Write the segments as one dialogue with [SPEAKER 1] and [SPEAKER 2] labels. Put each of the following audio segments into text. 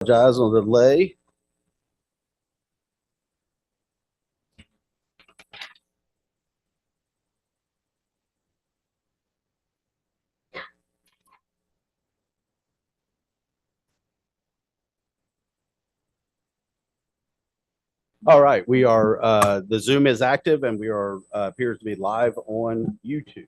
[SPEAKER 1] Apologize on the delay. All right, we are the Zoom is active and we are appears to be live on YouTube.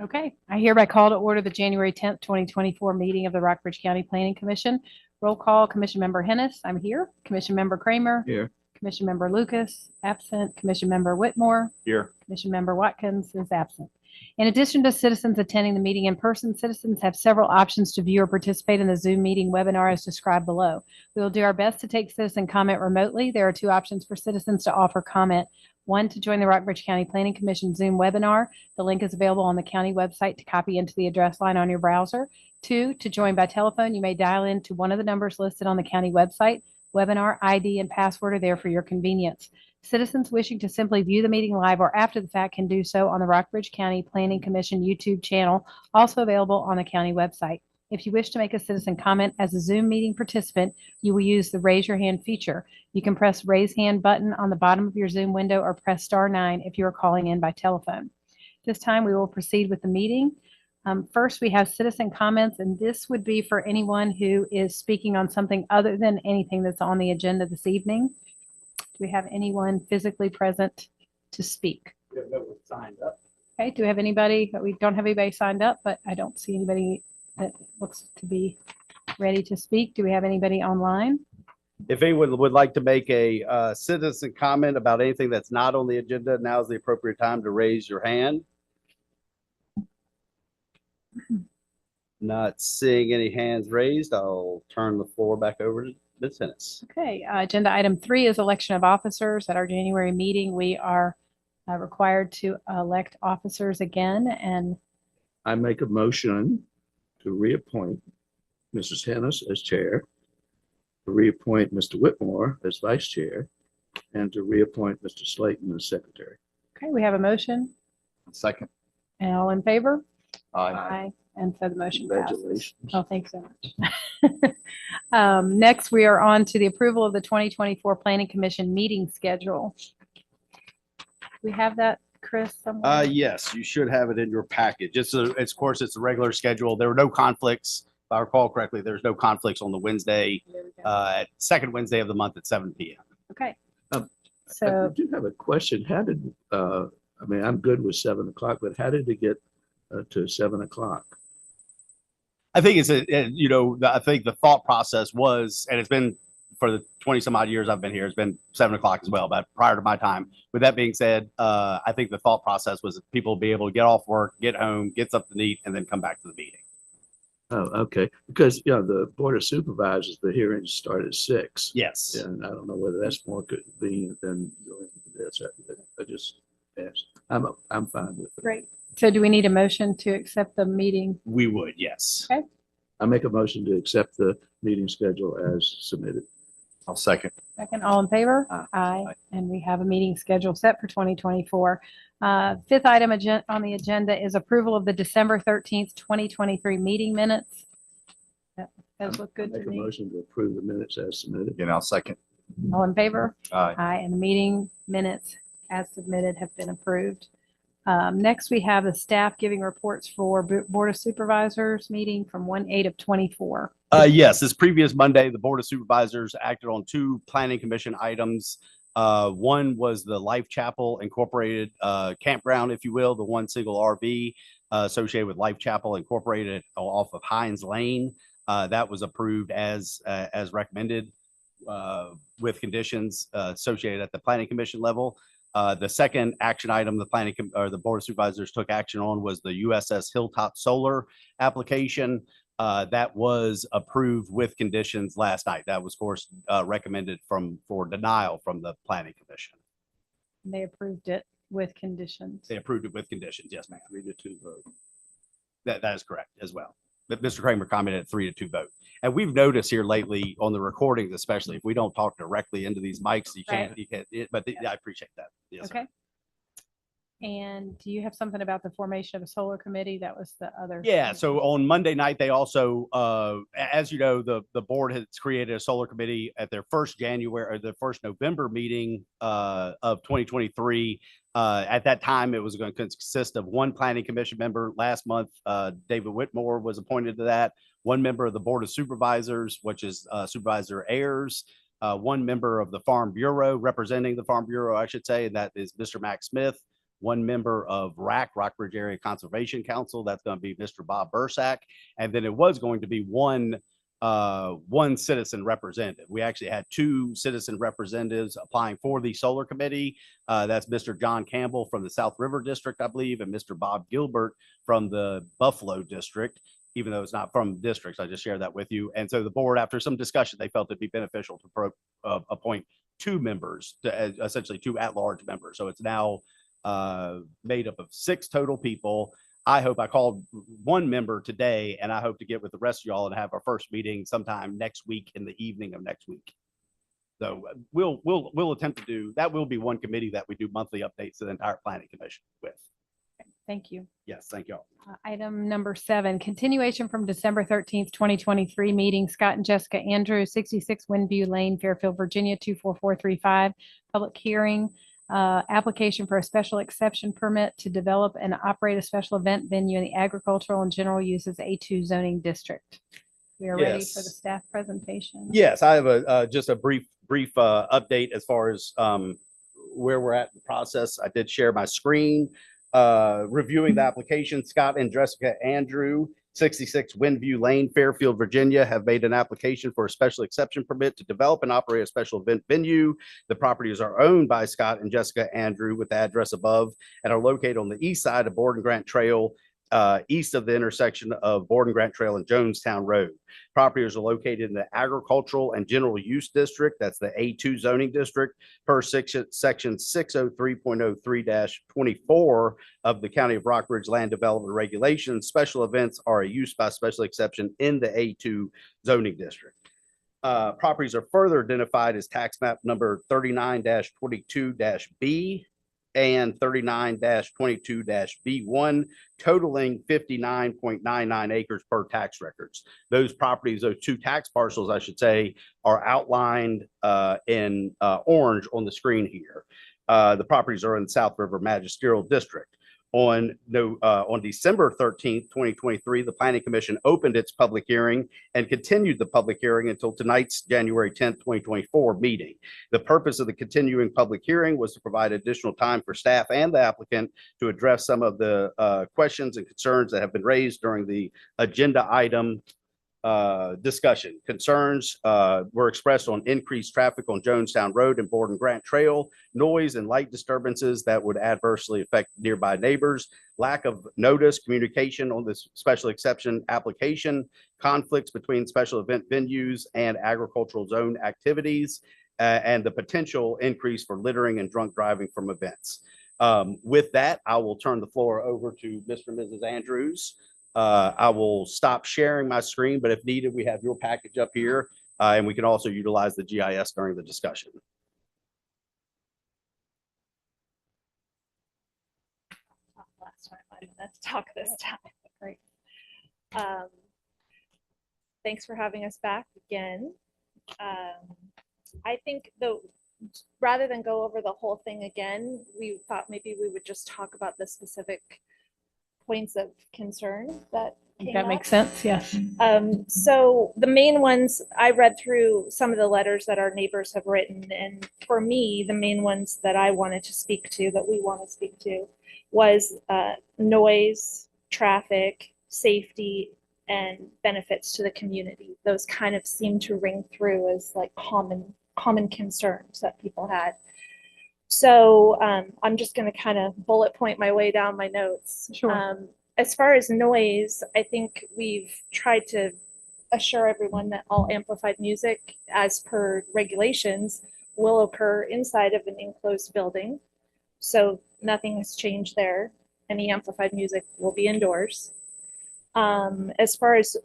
[SPEAKER 2] Okay, I hereby call to order the January 10th, 2024 meeting of the Rockbridge County Planning Commission. Roll call, Commission Member Hennis, I'm here. Commission Member Kramer.
[SPEAKER 1] Here.
[SPEAKER 2] Commission Member Lucas, absent. Commission Member Whitmore.
[SPEAKER 1] Here.
[SPEAKER 2] Commission Member Watkins is absent. In addition to citizens attending the meeting in person, citizens have several options to view or participate in the Zoom meeting webinar as described below. We will do our best to take citizen comment remotely. There are two options for citizens to offer comment. One, to join the Rockbridge County Planning Commission Zoom webinar. The link is available on the county website to copy into the address line on your browser. Two, to join by telephone, you may dial into one of the numbers listed on the county website. Webinar ID and password are there for your convenience. Citizens wishing to simply view the meeting live or after the fact can do so on the Rockbridge County Planning Commission YouTube channel, also available on the county website. If you wish to make a citizen comment as a Zoom meeting participant, you will use the raise your hand feature. You can press raise hand button on the bottom of your Zoom window or press *9 if you are calling in by telephone. This time we will proceed with the meeting. First, we have citizen comments, and this would be for anyone who is speaking on something other than anything that's on the agenda this evening. Do we have anyone physically present to speak?
[SPEAKER 1] We have no one signed up.
[SPEAKER 2] Okay, do we have anybody? We don't have anybody signed up, but I don't see anybody that looks to be ready to speak. Do we have anybody online?
[SPEAKER 1] If anyone would like to make a citizen comment about anything that's not on the agenda, now is the appropriate time to raise your hand. Not seeing any hands raised, I'll turn the floor back over to Ms. Hennis.
[SPEAKER 2] Okay, agenda item 3 is election of officers. At our January meeting, we are required to elect officers again, and
[SPEAKER 3] I make a motion to reappoint Mrs. Hennis as chair, to reappoint Mr. Whitmore as vice chair, and to reappoint Mr. Slayton as secretary.
[SPEAKER 2] okay, we have a motion.
[SPEAKER 1] Second.
[SPEAKER 2] And all in favor?
[SPEAKER 1] Aye.
[SPEAKER 2] Aye. And so the motion passes.
[SPEAKER 3] Congratulations.
[SPEAKER 2] Oh, thanks so much. Next, we are on to the approval of the 2024 Planning Commission meeting schedule. We have that, Chris, somewhere?
[SPEAKER 1] Yes, you should have it in your package. It's of course, it's a regular schedule. There were no conflicts. If I recall correctly, there's no conflicts on the Wednesday, second Wednesday of the month at 7 p.m.
[SPEAKER 2] Okay.
[SPEAKER 3] I
[SPEAKER 2] So,
[SPEAKER 3] do have a question. How did, I mean, I'm good with 7 o'clock, but how did it get to 7 o'clock?
[SPEAKER 1] I think it's I think the thought process was, and it's been for the 20 some odd years I've been here, it's been 7 o'clock as well, but prior to my time. With that being said, I think the thought process was that people be able to get off work, get home, get something to eat, and then come back to the meeting.
[SPEAKER 3] Oh, okay. Because, the Board of Supervisors, the hearings start at 6.
[SPEAKER 1] Yes.
[SPEAKER 3] And I don't know whether that's more convenient than doing this. I just asked. I'm fine with it.
[SPEAKER 2] great. So do we need a motion to accept the meeting?
[SPEAKER 1] We would, yes.
[SPEAKER 2] Okay.
[SPEAKER 3] I make a motion to accept the meeting schedule as submitted.
[SPEAKER 1] I'll second.
[SPEAKER 2] Second, all in favor?
[SPEAKER 3] Aye.
[SPEAKER 2] Aye. And we have a meeting schedule set for 2024. Fifth item on the agenda is approval of the December 13th, 2023 meeting minutes. That does look good to
[SPEAKER 3] Make a
[SPEAKER 2] me.
[SPEAKER 3] motion to approve the minutes as submitted.
[SPEAKER 1] And I'll second.
[SPEAKER 2] All in favor?
[SPEAKER 1] Aye.
[SPEAKER 2] Aye. And the meeting minutes as submitted have been approved. Next, we have the staff giving reports for Board of Supervisors meeting from 1/8 of 24.
[SPEAKER 1] Yes, this previous Monday, the Board of Supervisors acted on 2 Planning Commission items. One was the Life Chapel Incorporated campground, if you will, the one single RV associated with Life Chapel Incorporated off of Hines Lane. That was approved as recommended with conditions associated at the Planning Commission level. The second action item the Board of Supervisors took action on was the USS Hilltop Solar application. That was approved with conditions last night. That was, of course, recommended for denial from the Planning Commission.
[SPEAKER 2] They approved it with conditions.
[SPEAKER 1] They approved it with conditions. Yes, ma'am.
[SPEAKER 3] 3-2 vote.
[SPEAKER 1] That is correct as well. But Mr. Kramer commented 3-2 vote. And we've noticed here lately on the recordings, especially if we don't talk directly into these mics, you can't, but I appreciate that. Yes.
[SPEAKER 2] Okay. And do you have something about the formation of a solar committee? That was the other.
[SPEAKER 1] Yeah, so on Monday night, they also, as you know, the board has created a solar committee at their first January or their first November meeting of 2023. At that time, it was going to consist of one planning commission member. Last month, David Whitmore was appointed to that. One member of the board of supervisors, which is Supervisor Ayers. One member of the Farm Bureau, representing the Farm Bureau, I should say, and that is Mr. Mac Smith. One member of Rockbridge Area Conservation Council. That's going to be Mr. Bob Bursack. And then it was going to be one citizen representative. We actually had two citizen representatives applying for the solar committee. That's Mr. John Campbell from the South River District, I believe, and Mr. Bob Gilbert from the Buffalo District, even though it's not from districts. I just shared that with you. And so the board, after some discussion, they felt it'd be beneficial to appoint two members, essentially two at-large members. So it's now made up of 6 total people. I called one member today, and I hope to get with the rest of y'all and have our first meeting sometime next week in the evening of next week. So we'll attempt to do that. Will be one committee that we do monthly updates to the entire planning commission with.
[SPEAKER 2] Thank you.
[SPEAKER 1] Yes, thank y'all.
[SPEAKER 2] Item number 7, continuation from December 13th, 2023 meeting, Scott and Jessica Andrews, 66 Windview Lane, Fairfield, Virginia, 24435, public hearing. Application for a special exception permit to develop and operate a special event venue in the agricultural and general uses A2 zoning district. We are ready for the staff presentation.
[SPEAKER 1] Yes, I have just a brief update as far as where we're at in the process. I did share my screen. Reviewing the application, Scott and Jessica Andrew, 66 Windview Lane, Fairfield, Virginia, have made an application for a special exception permit to develop and operate a special event venue. The properties are owned by Scott and Jessica Andrew with the address above and are located on the east side of Borden Grant Trail, east of the intersection of Borden Grant Trail and Jonestown Road. Properties are located in the agricultural and general use district. That's the A2 zoning district per section 603.03-24 of the County of Rockbridge Land Development Regulations. Special events are a use by special exception in the A2 zoning district. Properties are further identified as tax map number 39-22-B and 39-22-B1, totaling 59.99 acres per tax records. Those properties, those 2 tax parcels, I should say, are outlined in orange on the screen here. The properties are in the South River Magisterial District. On December 13th, 2023, the Planning Commission opened its public hearing and continued the public hearing until tonight's January 10th, 2024 meeting. The purpose of the continuing public hearing was to provide additional time for staff and the applicant to address some of the questions and concerns that have been raised during the agenda item discussion. Concerns were expressed on increased traffic on Jonestown Road and Borden Grant Trail, noise and light disturbances that would adversely affect nearby neighbors, lack of notice, communication on this special exception application, conflicts between special event venues and agricultural zone activities, and the potential increase for littering and drunk driving from events. With that, I will turn the floor over to Mr. and Mrs. Andrews. I will stop sharing my screen, but if needed, we have your package up here, and we can also utilize the GIS during the discussion.
[SPEAKER 4] Last time, let's talk this time. Great. Thanks for having us back again. I think though, rather than go over the whole thing again, we thought maybe we would just talk about the specific points of concern that
[SPEAKER 2] makes sense. Yes.
[SPEAKER 4] So the main ones, I read through some of the letters that our neighbors have written, and for me, the main ones that I wanted to speak to, that we want to speak to, was noise, traffic, safety, and benefits to the community. Those kind of seem to ring through as like common concerns that people had. So I'm just going to kind of bullet point my way down my notes.
[SPEAKER 2] Sure.
[SPEAKER 4] As far as noise, I think we've tried to assure everyone that all amplified music, as per regulations, will occur inside of an enclosed building. So nothing has changed there. Any amplified music will be indoors. As far as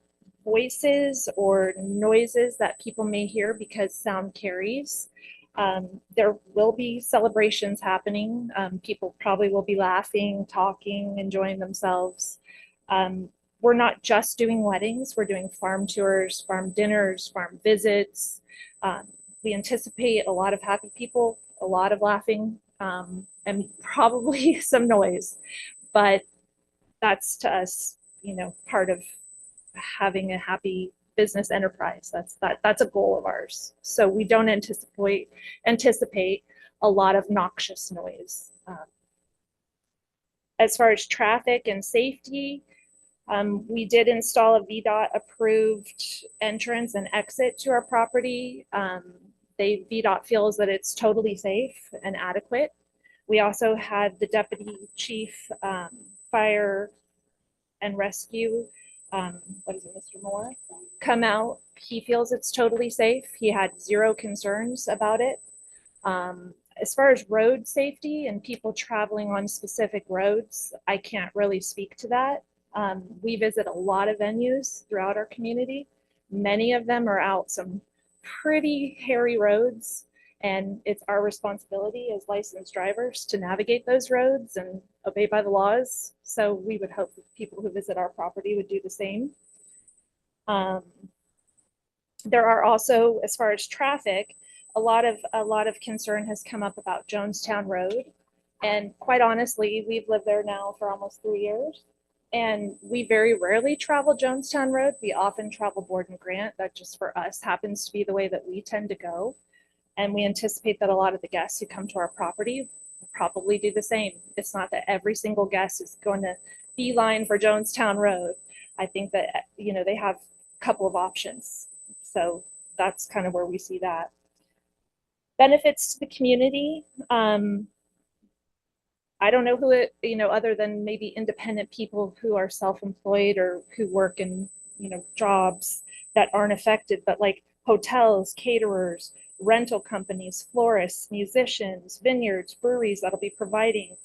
[SPEAKER 4] voices or noises that people may hear because sound carries, There will be celebrations happening. People probably will be laughing, talking, enjoying themselves. We're not just doing weddings, we're doing farm tours, farm dinners, farm visits. We anticipate a lot of happy people, a lot of laughing, and probably some noise. But that's to us, part of having a happy business enterprise. That's a goal of ours. So we don't anticipate a lot of noxious noise. As far as traffic and safety, we did install a VDOT approved entrance and exit to our property. VDOT feels that it's totally safe and adequate. We also had the deputy chief, fire and rescue, what is it, Mr. Moore, come out. He feels it's totally safe. He had zero concerns about it. As far as road safety and people traveling on specific roads, I can't really speak to that. We visit a lot of venues throughout our community. Many of them are out some pretty hairy roads, and it's our responsibility as licensed drivers to navigate those roads and obey by the laws. So we would hope that people who visit our property would do the same. There are also, as far as traffic, a lot of concern has come up about Jonestown Road. And quite honestly, we've lived there now for almost 3 years. And we very rarely travel Jonestown Road. We often travel Borden Grant. That just for us happens to be the way that we tend to go. And we anticipate that a lot of the guests who come to our property will probably do the same. It's not that every single guest is going to beeline for Jonestown Road. I think that, they have a couple of options. So that's kind of where we see that. Benefits to the community. I don't know who it, other than maybe independent people who are self-employed or who work in, jobs that aren't affected, but like hotels, caterers, rental companies, florists, musicians, vineyards, breweries that'll be providing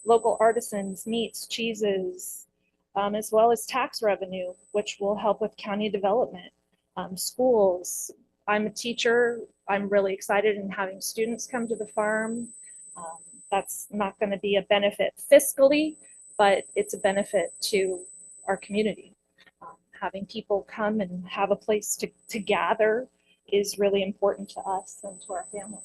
[SPEAKER 4] local artisans, meats, cheeses, as well as tax revenue, which will help with county development. Schools. I'm a teacher. I'm really excited in having students come to the farm. That's not going to be a benefit fiscally, but it's a benefit to our community. Having people come and have a place to gather is really important to us and to our family.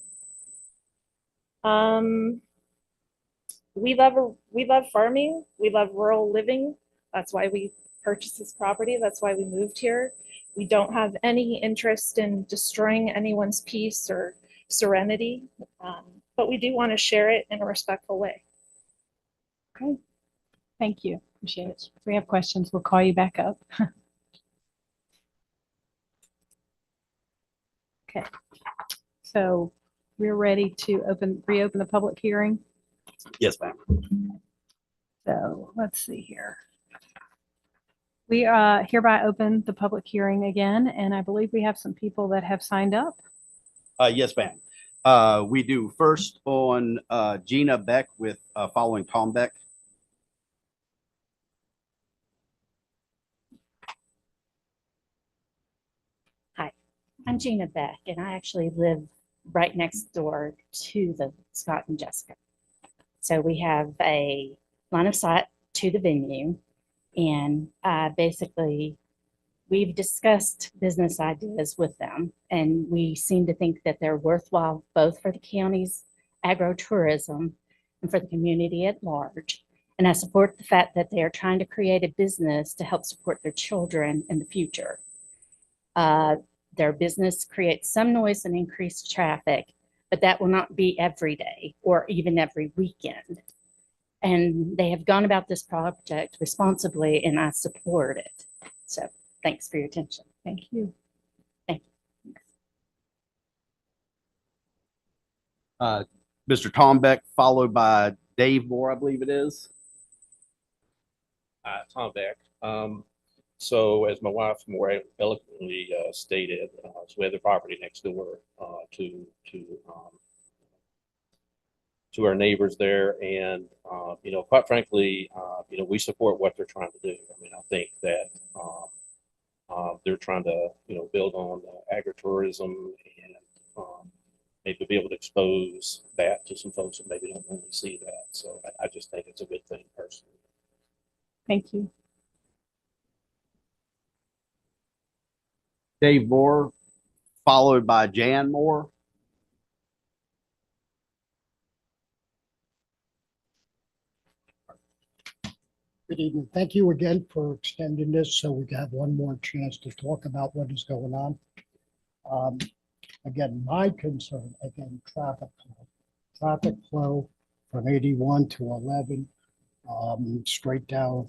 [SPEAKER 4] We love farming. We love rural living. That's why we purchased this property. That's why we moved here. We don't have any interest in destroying anyone's peace or serenity, but we do want to share it in a respectful way.
[SPEAKER 2] Okay, thank you. Appreciate it. If we have questions, we'll call you back up. Okay, so we're ready to reopen the public hearing.
[SPEAKER 1] Yes, ma'am.
[SPEAKER 2] So let's see here. We hereby open the public hearing again, and I believe we have some people that have signed up.
[SPEAKER 1] Yes, ma'am. We do first on Gina Beck with following Tom Beck.
[SPEAKER 5] Hi, I'm Gina Beck, and I actually live right next door to the Scott and Jessica. So we have a line of sight to the venue, and basically we've discussed business ideas with them, and we seem to think that they're worthwhile both for the county's agro-tourism and for the community at large. And I support the fact that they are trying to create a business to help support their children in the future. Their business creates some noise and increased traffic, but that will not be every day or even every weekend. And they have gone about this project responsibly, and I support it. So thanks for your attention.
[SPEAKER 2] Thank you.
[SPEAKER 5] Thank
[SPEAKER 1] you. Mr. Tom Beck, followed by Dave Moore, I believe it is.
[SPEAKER 6] Tom Beck. So as my wife more eloquently stated, so we have the property next door to our neighbors there, and quite frankly, we support what they're trying to do. I mean, I think that they're trying to build on agritourism and maybe to be able to expose that to some folks that maybe don't normally see that. So I just think it's a good thing personally.
[SPEAKER 2] Thank you.
[SPEAKER 1] Dave Moore, followed by Jan Moore.
[SPEAKER 7] Good evening. Thank you again for extending this so we can have one more chance to talk about what is going on. Again, my concern, again, traffic flow. Traffic flow from 81 to 11, straight down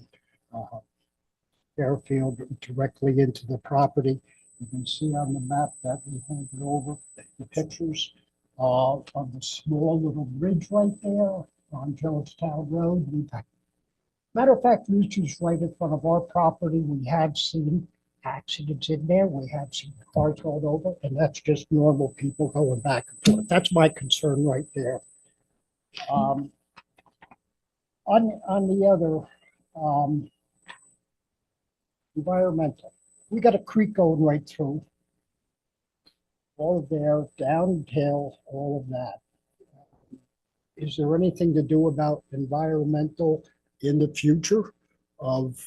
[SPEAKER 7] Fairfield directly into the property. You can see on the map that we handed over the pictures of the small little bridge right there on Georgetown Road. Matter of fact, which is right in front of our property. We have seen accidents in there. We have seen cars rolled over, and that's just normal people going back and forth. That's my concern right there. On the other, environmental, we got a creek going right through. All of there, downhill, all of that. Is there anything to do about environmental in the future of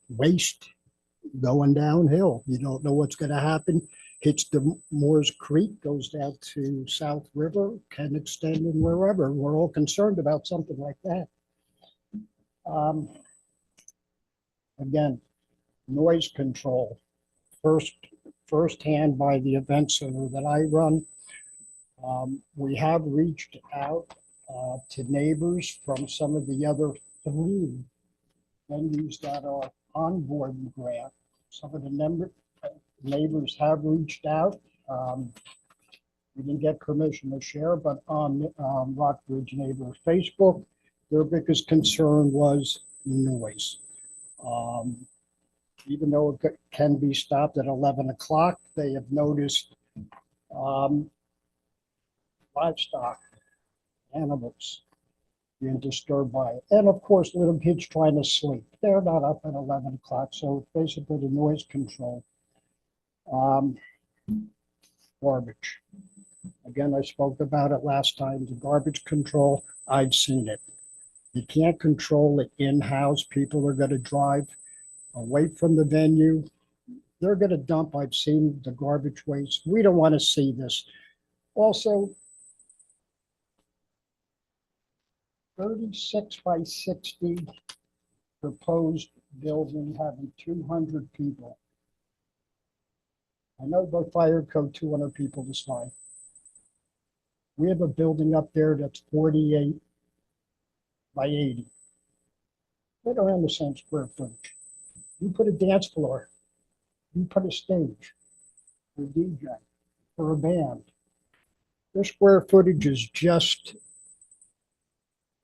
[SPEAKER 7] waste going downhill? You don't know what's going to happen. Hits the Moores Creek, goes down to South River, can extend in wherever. We're all concerned about something like that. Again, noise control, firsthand by the event center that I run. We have reached out to neighbors from some of the other 3 venues that are on board the grant. Some of the neighbors have reached out. We didn't get permission to share, but on Rockbridge Neighbor Facebook, their biggest concern was noise. Even though it can be stopped at 11 o'clock, they have noticed livestock, animals being disturbed by it. And of course, little kids trying to sleep. They're not up at 11 o'clock, so it's basically the noise control. Garbage. Again, I spoke about it last time, the garbage control, I've seen it. You can't control it in-house. People are gonna drive away from the venue. They're gonna dump, I've seen the garbage waste. We don't wanna see this. Also, 36 by 60 proposed building having 200 people. I know by fire code 200 people is fine. We have a building up there that's 48 by 80. Right around the same square footage. You put a dance floor, you put a stage for a DJ, for a band. Their square footage is just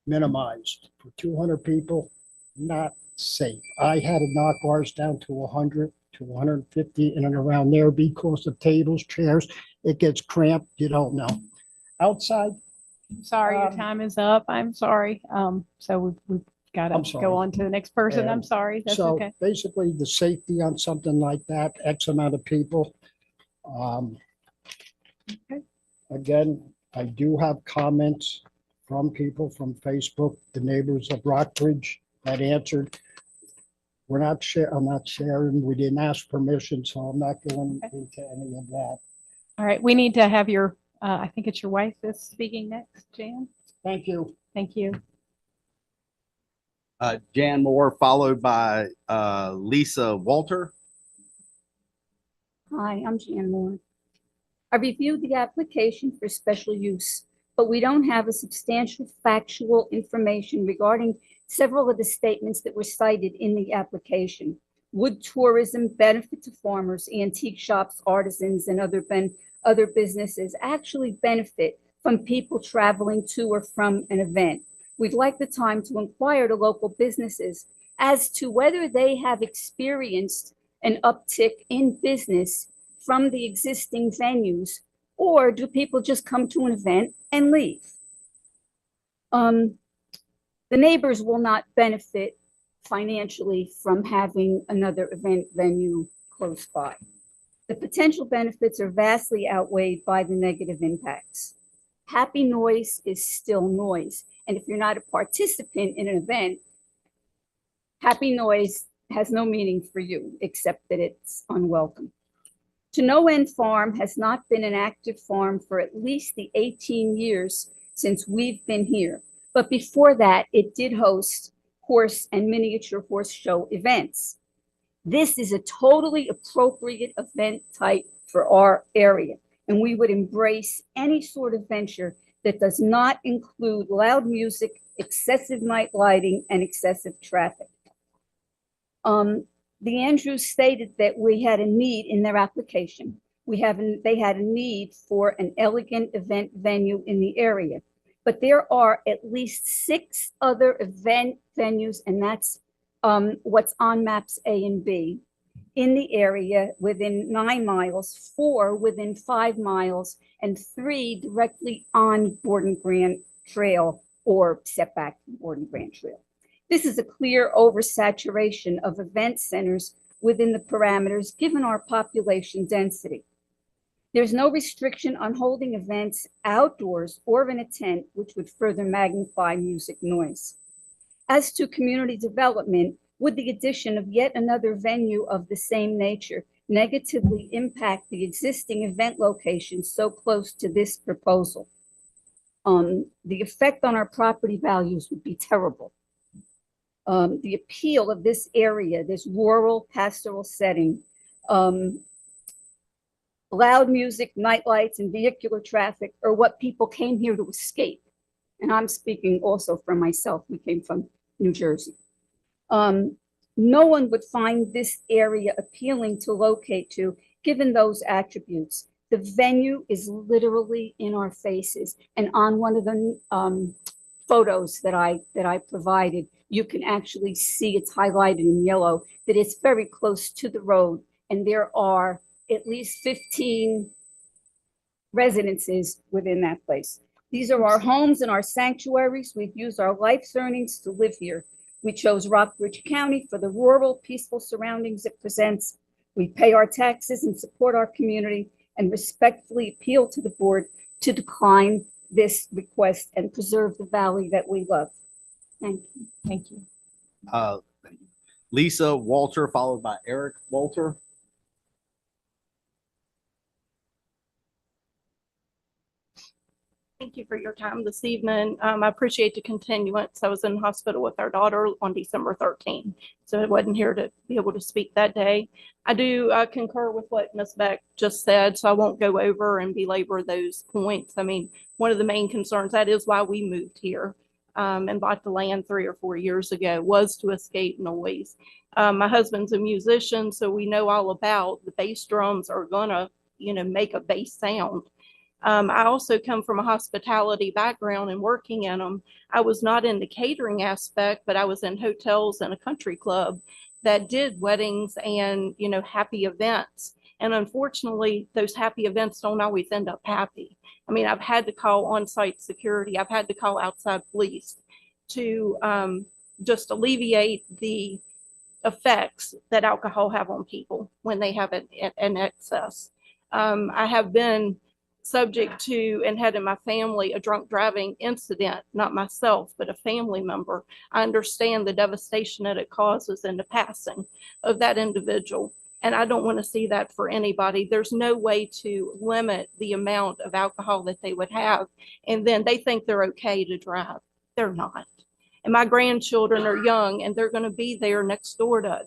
[SPEAKER 7] minimized for 200 people, not safe. I had to knock ours down to 100 to 150 in and around there because of tables, chairs. It gets cramped. You don't know. Outside,
[SPEAKER 2] Sorry, your time is up. I'm sorry. So we've got
[SPEAKER 7] I'm
[SPEAKER 2] to
[SPEAKER 7] sorry.
[SPEAKER 2] go on to the next person. I'm
[SPEAKER 7] And
[SPEAKER 2] sorry. That's
[SPEAKER 7] so
[SPEAKER 2] okay.
[SPEAKER 7] basically the safety on something like that, X amount of people.
[SPEAKER 2] Okay.
[SPEAKER 7] Again, I do have comments from people from Facebook, the neighbors of Rockbridge that answered. I'm not sharing. We didn't ask permission, so I'm not going into any of that.
[SPEAKER 2] All right. We need to have your, I think it's your wife that's speaking next, Jan.
[SPEAKER 7] Thank you.
[SPEAKER 2] Thank you.
[SPEAKER 1] Jan Moore, followed by Lisa Walter.
[SPEAKER 8] Hi, I'm Jan Moore. I reviewed the application for special use, but we don't have a substantial factual information regarding several of the statements that were cited in the application. Would tourism benefit to farmers, antique shops, artisans, and other businesses actually benefit from people traveling to or from an event? We'd like the time to inquire to local businesses as to whether they have experienced an uptick in business from the existing venues, or do people just come to an event and leave? The neighbors will not benefit financially from having another event venue close by. The potential benefits are vastly outweighed by the negative impacts. happy noise is still noise. And if you're not a participant in an event, happy noise has no meaning for you, except that it's unwelcome. To No End Farm has not been an active farm for at least the 18 years since we've been here. But before that, it did host horse and miniature horse show events. This is a totally appropriate event type for our area, and we would embrace any sort of venture that does not include loud music, excessive night lighting, and excessive traffic. The Andrews stated that we had a need in their application. They had a need for an elegant event venue in the area, but there are at least 6 other event venues, and that's what's on maps A and B in the area within 9 miles, 4 within 5 miles, and 3 directly on Borden Grant Trail or setback from Borden Grant Trail. This is a clear oversaturation of event centers within the parameters given our population density. There's no restriction on holding events outdoors or in a tent, which would further magnify music noise. As to community development, would the addition of yet another venue of the same nature negatively impact the existing event locations so close to this proposal? The effect on our property values would be terrible. The appeal of this area, this rural pastoral setting, loud music, nightlights, and vehicular traffic are what people came here to escape. And I'm speaking also for myself. We came from New Jersey. No one would find this area appealing to locate to, given those attributes. The venue is literally in our faces. And on one of the photos that I provided, you can actually see it's highlighted in yellow that it's very close to the road. And there are at least 15 residences within that place. These are our homes and our sanctuaries. We've used our life's earnings to live here. We chose Rockbridge County for the rural, peaceful surroundings it presents. We pay our taxes and support our community and respectfully appeal to the board to decline this request and preserve the valley that we love. Thank you.
[SPEAKER 2] Thank you.
[SPEAKER 1] Lisa Walter, followed by Eric Walter.
[SPEAKER 9] Thank you for your time this evening. I appreciate the continuance. I was in the hospital with our daughter on December 13th, so I wasn't here to be able to speak that day. I do concur with what Ms. Beck just said, so I won't go over and belabor those points. I mean, one of the main concerns, that is why we moved here and bought the land 3 or 4 years ago, was to escape noise. My husband's a musician, so we know all about the bass drums are gonna, make a bass sound. I also come from a hospitality background and working in them. I was not in the catering aspect, but I was in hotels and a country club that did weddings and, happy events. And unfortunately, those happy events don't always end up happy. I mean, I've had to call on-site security. I've had to call outside police to just alleviate the effects that alcohol have on people when they have an excess. I have been subject to and had in my family a drunk driving incident, not myself, but a family member. I understand the devastation that it causes in the passing of that individual. And I don't want to see that for anybody. There's no way to limit the amount of alcohol that they would have. And then they think they're okay to drive. They're not. And my grandchildren are young and they're going to be there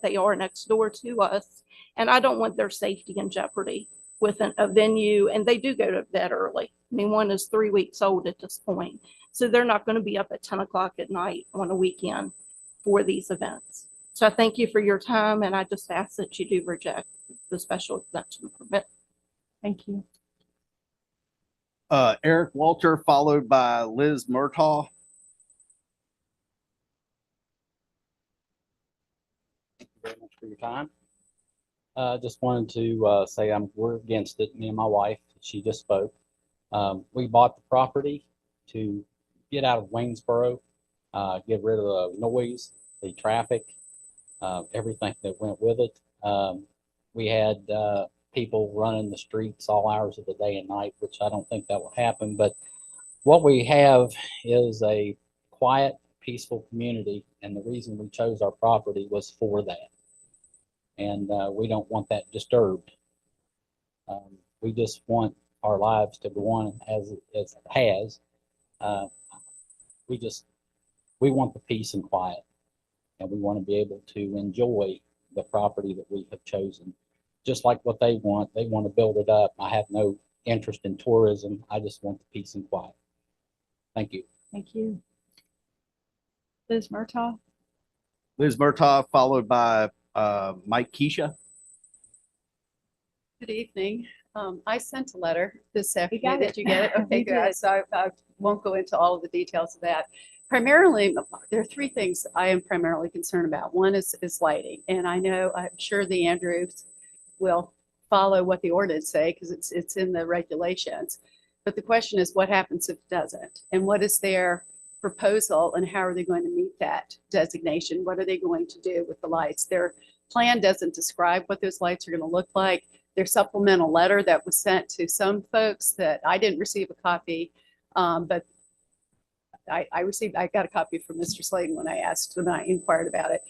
[SPEAKER 9] they are next door to us. And I don't want their safety in jeopardy with a venue, and they do go to bed early. I mean, one is 3 weeks old at this point. So they're not going to be up at 10 o'clock at night on a weekend for these events. So I thank you for your time, and I just ask that you do reject the special exemption permit.
[SPEAKER 2] Thank you.
[SPEAKER 1] Eric Walter, followed by Liz Murtaugh.
[SPEAKER 10] Thank you very much for your time. Just wanted to say we're against it, me and my wife. She just spoke. We bought the property to get out of Waynesboro, get rid of the noise, the traffic, everything that went with it. We had people running the streets all hours of the day and night, which I don't think that will happen. But what we have is a quiet, peaceful community, and the reason we chose our property was for that. And we don't want that disturbed. We just want our lives to go on as it has. Uh, we want the peace and quiet, and we want to be able to enjoy the property that we have chosen, just like what they want. They want to build it up. I have no interest in tourism. I just want the peace and quiet. Thank you.
[SPEAKER 2] Thank you. Liz Murtaugh?
[SPEAKER 1] Liz Murtaugh, followed by Mike Keisha.
[SPEAKER 11] Good evening. I sent a letter this
[SPEAKER 2] got
[SPEAKER 11] afternoon.
[SPEAKER 2] it.
[SPEAKER 11] Did you get it? Okay,
[SPEAKER 2] We
[SPEAKER 11] good.
[SPEAKER 2] did.
[SPEAKER 11] So I won't go into all of the details of that. Primarily, there are three things I am primarily concerned about. One is lighting, and I'm sure the Andrews will follow what the ordinance say because it's in the regulations. But the question is, what happens if it doesn't? And what is their proposal, and how are they going to meet that designation? What are they going to do with the lights? Their plan doesn't describe what those lights are going to look like. Their supplemental letter that was sent to some folks that I didn't receive a copy, but I got a copy from Mr. Slayton when I inquired about it.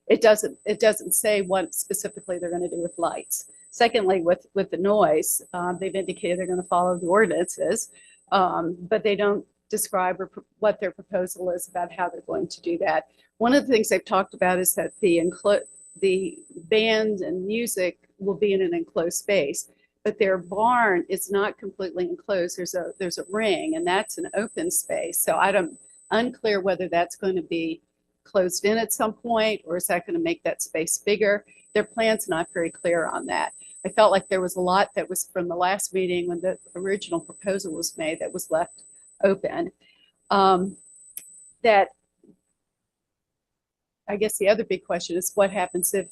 [SPEAKER 11] It doesn't say what specifically they're going to do with lights. Secondly, with the noise, they've indicated they're going to follow the ordinances, but they don't describe what their proposal is about how they're going to do that. One of the things they've talked about is that the band and music will be in an enclosed space, but their barn is not completely enclosed. There's a ring, and that's an open space. So I'm unclear whether that's going to be closed in at some point, or is that going to make that space bigger? Their plan's not very clear on that. I felt like there was a lot that was from the last meeting when the original proposal was made that was left open. That I guess the other big question is what happens if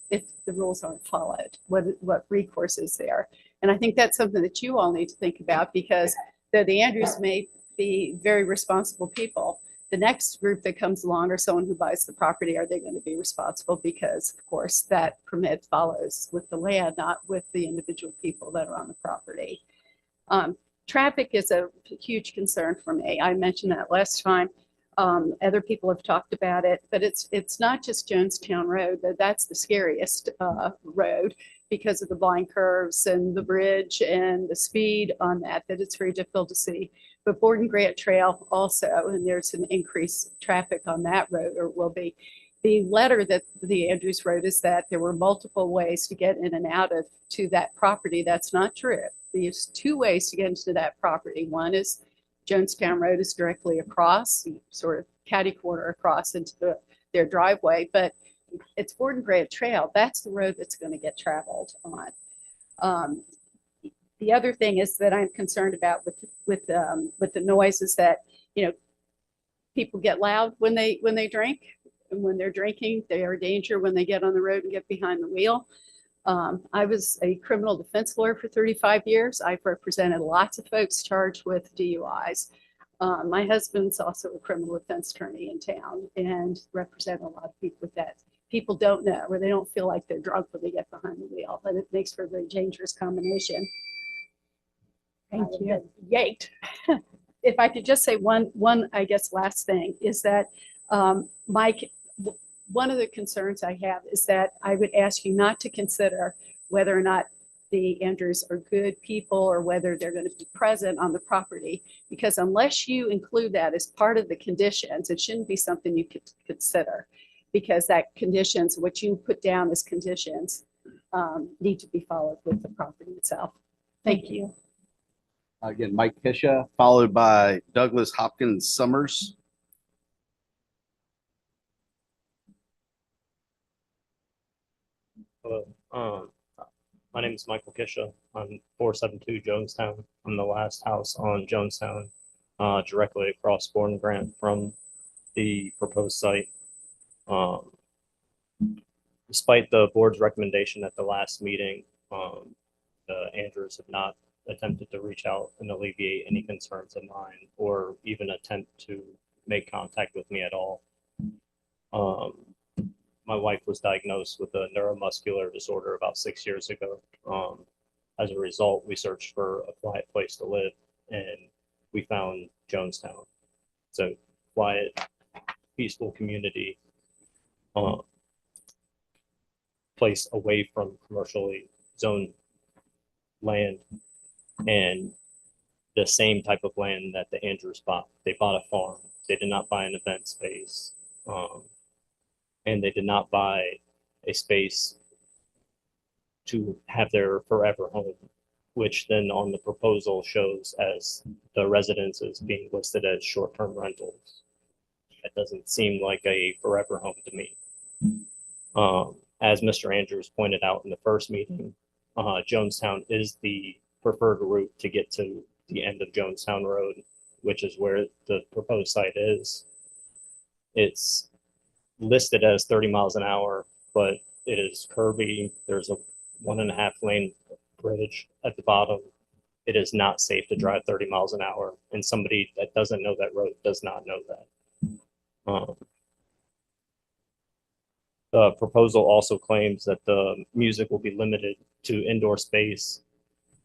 [SPEAKER 11] the rules aren't followed? What recourse is there? And I think that's something that you all need to think about, because though the Andrews may be very responsible people, the next group that comes along, or someone who buys the property, are they going to be responsible? Because of course that permit follows with the land, not with the individual people that are on the property. Traffic is a huge concern for me. I mentioned that last time. Other people have talked about it, but it's not just Jonestown Road. That's the scariest road because of the blind curves and the bridge and the speed on that it's very difficult to see. But Borden Grant Trail also, and there's an increased traffic on that road, or will be. The letter that the Andrews wrote is that there were multiple ways to get in and out of to that property. That's not true. There's two ways to get into that property. One is Jonestown Road is directly across, sort of catty corner across into their driveway, but it's Borden Grant Trail. That's the road that's going to get traveled on. The other thing is that I'm concerned about with the noise is that, people get loud when they drink, and when they're drinking, they are a danger when they get on the road and get behind the wheel. I was a criminal defense lawyer for 35 years. I've represented lots of folks charged with DUIs. My husband's also a criminal defense attorney in town and represent a lot of people with that. People don't know, or they don't feel like they're drunk when they get behind the wheel, and it makes for a very dangerous combination.
[SPEAKER 2] Thank you.
[SPEAKER 11] Yanked. If I could just say one, I guess, last thing is that, Mike, one of the concerns I have is that I would ask you not to consider whether or not the Andrews are good people or whether they're going to be present on the property, because unless you include that as part of the conditions, it shouldn't be something you could consider, because that conditions, what you put down as conditions, need to be followed with the property itself. Thank you.
[SPEAKER 1] Again, Mike Keisha, followed by Douglas Hopkins Summers.
[SPEAKER 12] Hello. My name is Michael Kisha. I'm 472 Jonestown. I'm the last house on Jonestown, directly across Borden Grant from the proposed site. Despite the board's recommendation at the last meeting, the Andrews have not attempted to reach out and alleviate any concerns of mine, or even attempt to make contact with me at all. My wife was diagnosed with a neuromuscular disorder about 6 years ago. As a result, we searched for a quiet place to live, and we found Jonestown. So quiet, peaceful community, place away from commercially zoned land, and the same type of land that the Andrews bought. They bought a farm. They did not buy an event space, and they did not buy a space to have their forever home, which then on the proposal shows as the residences being listed as short-term rentals. That doesn't seem like a forever home to me. As Mr. Andrews pointed out in the first meeting, Jonestown is the preferred route to get to the end of Jonestown Road, which is where the proposed site is. It's listed as 30 miles an hour, but it is curvy. There's a 1.5 lane bridge at the bottom. It is not safe to drive 30 miles an hour, and somebody that doesn't know that road does not know that. The proposal also claims that the music will be limited to indoor space,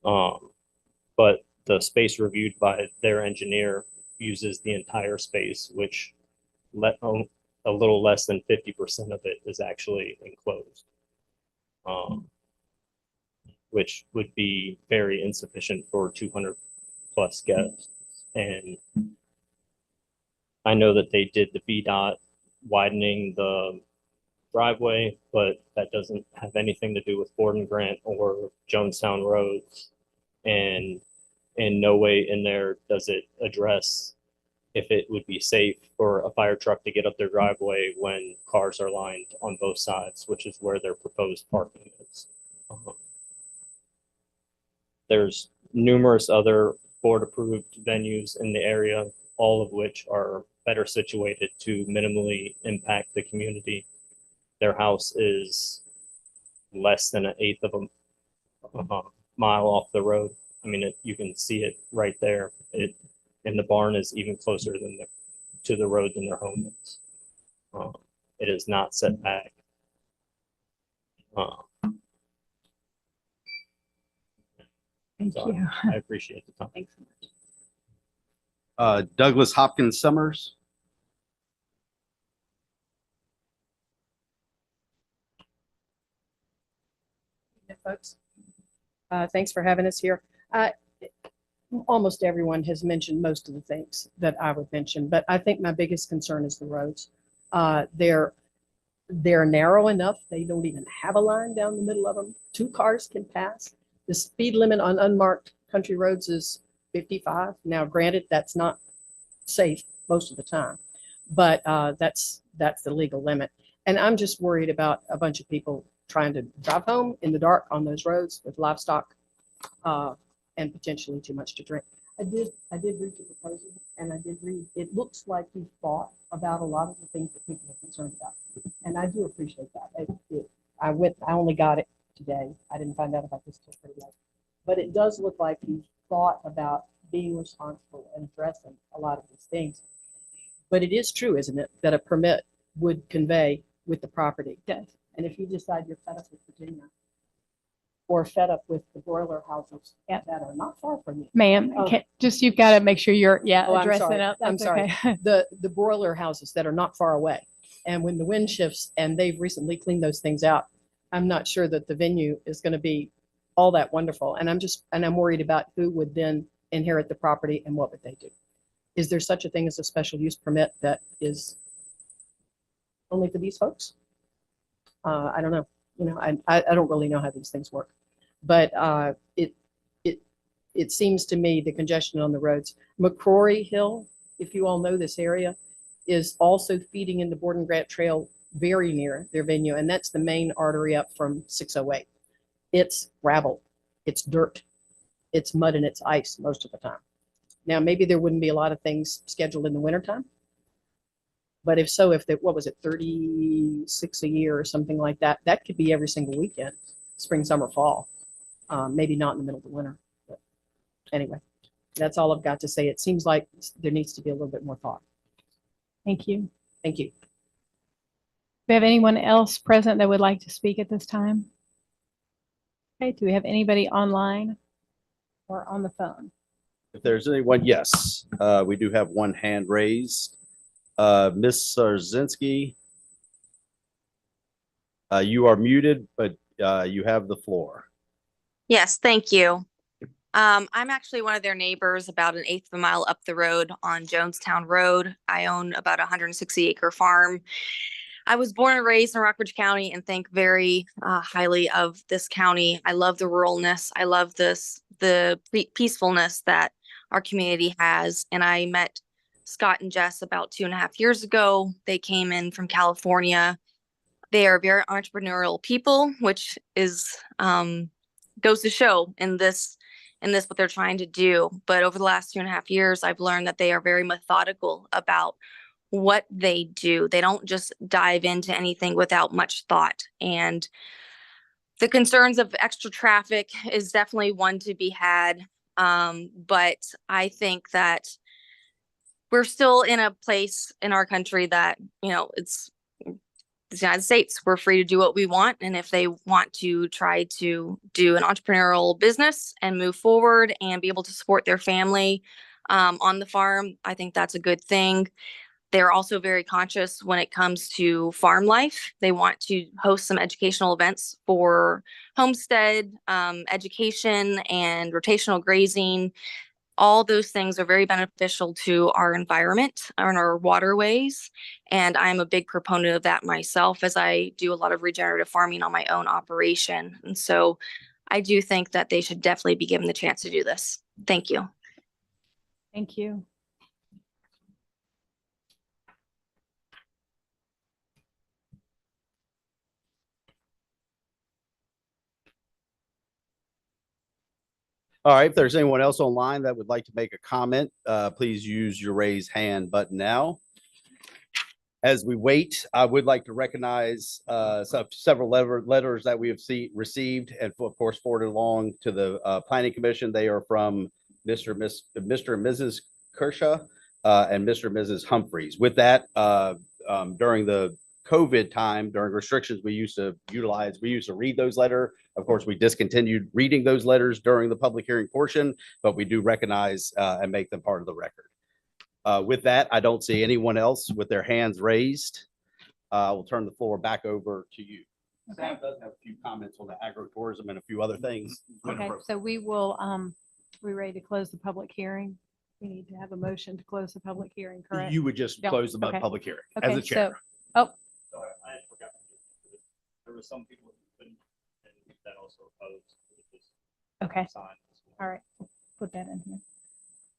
[SPEAKER 12] but the space reviewed by their engineer uses the entire space, which a little less than 50% of it is actually enclosed, which would be very insufficient for 200 plus guests. And I know that they did the VDOT widening the driveway, but that doesn't have anything to do with Borden Grant or Jonestown roads. And in no way in there does it address if it would be safe for a fire truck to get up their driveway when cars are lined on both sides, which is where their proposed parking is. There's numerous other board-approved venues in the area, all of which are better situated to minimally impact the community. Their house is less than 1/8 of a mile off the road. I mean, you can see it right there. And the barn is even closer than to the road than their home is. It is not set back.
[SPEAKER 2] Thank
[SPEAKER 12] So
[SPEAKER 2] you.
[SPEAKER 12] I appreciate the time.
[SPEAKER 11] Thanks so much.
[SPEAKER 1] Douglas Hopkins Summers.
[SPEAKER 13] Folks, thanks for having us here. Almost everyone has mentioned most of the things that I would mention, but I think my biggest concern is the roads. They're narrow enough. They don't even have a line down the middle of them. 2 cars can pass. The speed limit on unmarked country roads is 55. Now, granted, that's not safe most of the time, but that's the legal limit. And I'm just worried about a bunch of people trying to drive home in the dark on those roads with livestock and potentially too much to drink. I did read the proposal, and I did read. It looks like he thought about a lot of the things that people are concerned about, and I do appreciate that. I only got it today. I didn't find out about this till pretty late, but it does look like he thought about being responsible and addressing a lot of these things. But it is true, isn't it, that a permit would convey with the property?
[SPEAKER 2] Yes.
[SPEAKER 13] And if you decide you're fed up with Virginia or fed up with the broiler houses that are not far from you.
[SPEAKER 2] Ma'am, you've got to make sure you're
[SPEAKER 13] I'm
[SPEAKER 2] addressing
[SPEAKER 13] sorry.
[SPEAKER 2] it.
[SPEAKER 13] I'm
[SPEAKER 2] That's
[SPEAKER 13] sorry.
[SPEAKER 2] okay.
[SPEAKER 13] The broiler houses that are not far away. And when the wind shifts, and they've recently cleaned those things out, I'm not sure that the venue is going to be all that wonderful. And I'm worried about who would then inherit the property and what would they do. Is there such a thing as a special use permit that is only for these folks? I don't know. I don't really know how these things work, but it seems to me the congestion on the roads. McCrory Hill, if you all know this area, is also feeding into Borden Grant Trail very near their venue, and that's the main artery up from 608. It's gravel, it's dirt, it's mud, and it's ice most of the time. Now, maybe there wouldn't be a lot of things scheduled in the wintertime. But if so, what was it, 36 a year or something like that, that could be every single weekend, spring, summer, fall. Maybe not in the middle of the winter. But anyway, that's all I've got to say. It seems like there needs to be a little bit more thought.
[SPEAKER 2] Thank you.
[SPEAKER 13] Thank you.
[SPEAKER 2] Do we have anyone else present that would like to speak at this time? Okay, do we have anybody online or on the phone?
[SPEAKER 1] If there's anyone, yes, we do have one hand raised. Ms. Sarzinski, you are muted, but you have the floor.
[SPEAKER 14] Yes, thank you. I'm actually one of their neighbors about an eighth of a mile up the road on Jonestown Road. I own about a 160-acre farm. I was born and raised in Rockbridge County and think very highly of this county. I love the ruralness. I love the peacefulness that our community has. And I met Scott and Jess about 2.5 years ago. They came in from California. They are very entrepreneurial people, which is goes to show in this what they're trying to do. But over the last 2.5 years, I've learned that they are very methodical about what they do. They don't just dive into anything without much thought. And the concerns of extra traffic is definitely one to be had. But I think that we're still in a place in our country that, it's the United States. We're free to do what we want. And if they want to try to do an entrepreneurial business and move forward and be able to support their family on the farm, I think that's a good thing. They're also very conscious when it comes to farm life. They want to host some educational events for homestead, education, and rotational grazing. All those things are very beneficial to our environment and our waterways. And I'm a big proponent of that myself, as I do a lot of regenerative farming on my own operation. And so I do think that they should definitely be given the chance to do this. Thank you.
[SPEAKER 2] Thank you.
[SPEAKER 1] All right, if there's anyone else online that would like to make a comment, please use your raise hand button now. As we wait, I would like to recognize several letters that we have received and of course forwarded along to the Planning Commission. They are from Mr. and Mrs. Kershaw and Mr. and Mrs. Humphreys. With that, during the COVID time, during restrictions, we used to read those letters. Of course, we discontinued reading those letters during the public hearing portion, but we do recognize and make them part of the record. With that, I don't see anyone else with their hands raised. We'll turn the floor back over to you.
[SPEAKER 2] Okay.
[SPEAKER 1] Staff does have a few comments on the agritourism and a few other things.
[SPEAKER 2] Okay, so we will, we ready to close the public hearing? We need to have a motion to close the public hearing, correct?
[SPEAKER 1] You would just
[SPEAKER 2] Yeah,
[SPEAKER 1] close the
[SPEAKER 2] okay.
[SPEAKER 1] public hearing
[SPEAKER 2] Okay,
[SPEAKER 1] as the chair.
[SPEAKER 2] Oh,
[SPEAKER 12] Sorry, I forgot. There were some people who couldn't, and that also opposed.
[SPEAKER 2] okay. All right, put that in here.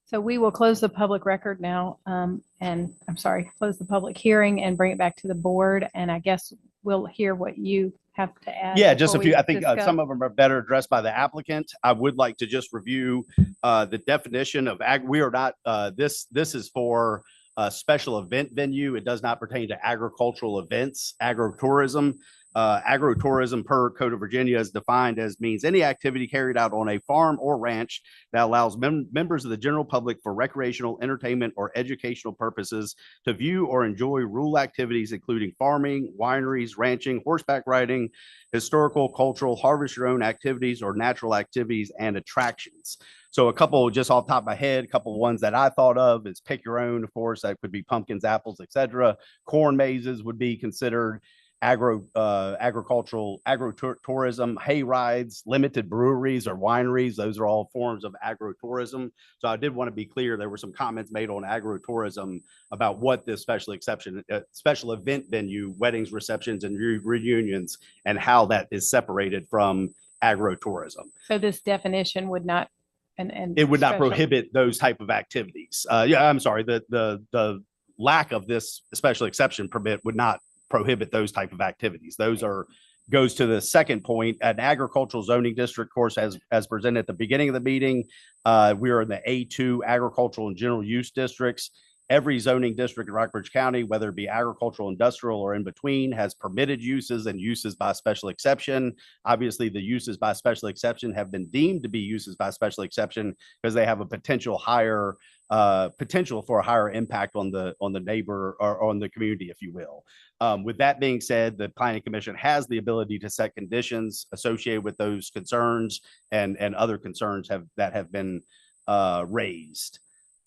[SPEAKER 2] So we will close the public record now, and I'm sorry, close the public hearing and bring it back to the board. And I guess we'll hear what you have to add.
[SPEAKER 1] Yeah, just a
[SPEAKER 2] before
[SPEAKER 1] few.
[SPEAKER 2] we
[SPEAKER 1] I think
[SPEAKER 2] discuss.
[SPEAKER 1] some of them are better addressed by the applicant. I would like to just review the definition of we are not, this is for a special event venue. It does not pertain to agricultural events, agritourism. Agritourism per Code of Virginia is defined as means any activity carried out on a farm or ranch that allows members of the general public for recreational, entertainment, or educational purposes to view or enjoy rural activities, including farming, wineries, ranching, horseback riding, historical, cultural, harvest your own activities, or natural activities and attractions. So a couple just off the top of my head, a couple ones that I thought of is pick your own, of course, that could be pumpkins, apples, etc. Corn mazes would be considered agricultural, agritourism, hay rides, limited breweries or wineries. Those are all forms of agritourism. So I did want to be clear. There were some comments made on agritourism about what this special exception, special event venue, weddings, receptions, and reunions, and how that is separated from agritourism.
[SPEAKER 2] So this definition would not, and
[SPEAKER 1] It would not
[SPEAKER 2] special-
[SPEAKER 1] prohibit those type of activities. Yeah, I'm sorry. The lack of this special exception permit would not prohibit those type of activities. Those are goes to the second point. An agricultural zoning district, of course, as presented at the beginning of the meeting, we are in the A2 agricultural and general use districts. Every zoning district in Rockbridge County, whether it be agricultural, industrial, or in between, has permitted uses and uses by special exception. Obviously, the uses by special exception have been deemed to be uses by special exception because they have a potential for a higher impact on the neighbor or on the community, if you will. With that being said, the Planning Commission has the ability to set conditions associated with those concerns and other concerns that have been raised.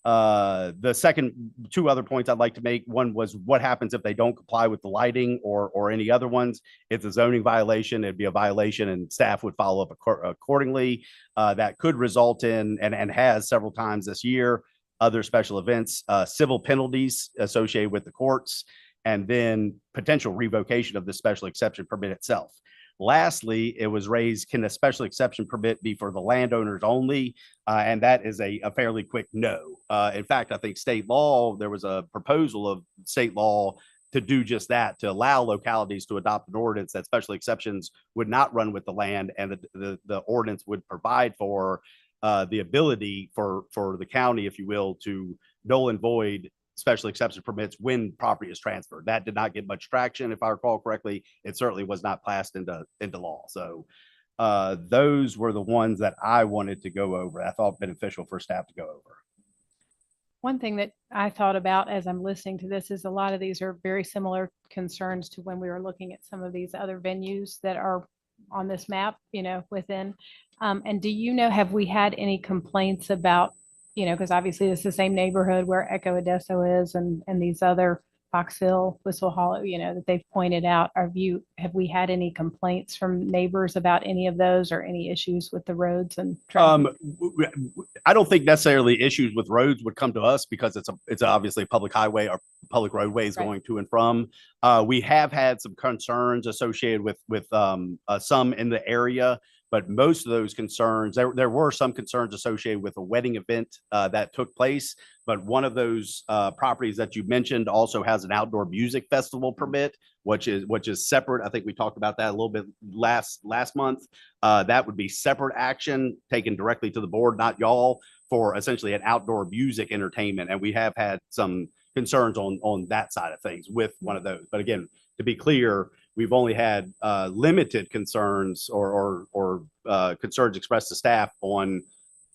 [SPEAKER 1] The second two other points I'd like to make, one was what happens if they don't comply with the lighting or any other ones. It's a zoning violation. It'd be a violation and staff would follow up accordingly. That could result in, and has several times this year, other special events, civil penalties associated with the courts, and then potential revocation of the special exception permit itself. Lastly, it was raised, can a special exception permit be for the landowners only? And that is a fairly quick no. In fact, I think state law, there was a proposal of state law to do just that, to allow localities to adopt an ordinance that special exceptions would not run with the land, and the ordinance would provide for the ability for the county, if you will, to null and void special exception permits when property is transferred. That did not get much traction, if I recall correctly. It certainly was not passed into law. So those were the ones that I wanted to go over. I thought beneficial for staff to go over.
[SPEAKER 2] One thing that I thought about as I'm listening to this is a lot of these are very similar concerns to when we were looking at some of these other venues that are on this map, within. And do you know, have we had any complaints about, because obviously it's the same neighborhood where Echo Odesso is and these other Fox Hill, Whistle Hollow, that they've pointed out. Have we had any complaints from neighbors about any of those or any issues with the roads and traffic?
[SPEAKER 1] I don't think necessarily issues with roads would come to us because it's obviously a public highway or public roadways going to and from. We have had some concerns associated with some in the area, but most of those concerns, there were some concerns associated with a wedding event that took place. But one of those properties that you mentioned also has an outdoor music festival permit, which is separate. I think we talked about that a little bit last month. That would be separate action taken directly to the board, not y'all, for essentially an outdoor music entertainment. And we have had some concerns on that side of things with one of those. But again, to be clear, we've only had limited concerns or concerns expressed to staff on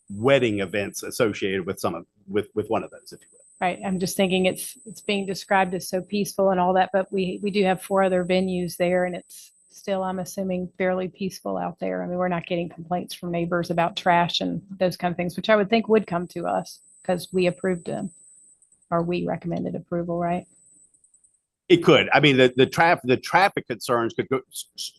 [SPEAKER 1] wedding events associated with with one of those, if you will.
[SPEAKER 2] Right. I'm just thinking it's being described as so peaceful and all that, but we do have 4 other venues there, and it's still, I'm assuming, fairly peaceful out there. I mean, we're not getting complaints from neighbors about trash and those kind of things, which I would think would come to us because we approved them, or we recommended approval, right?
[SPEAKER 1] It could. I mean, the traffic concerns could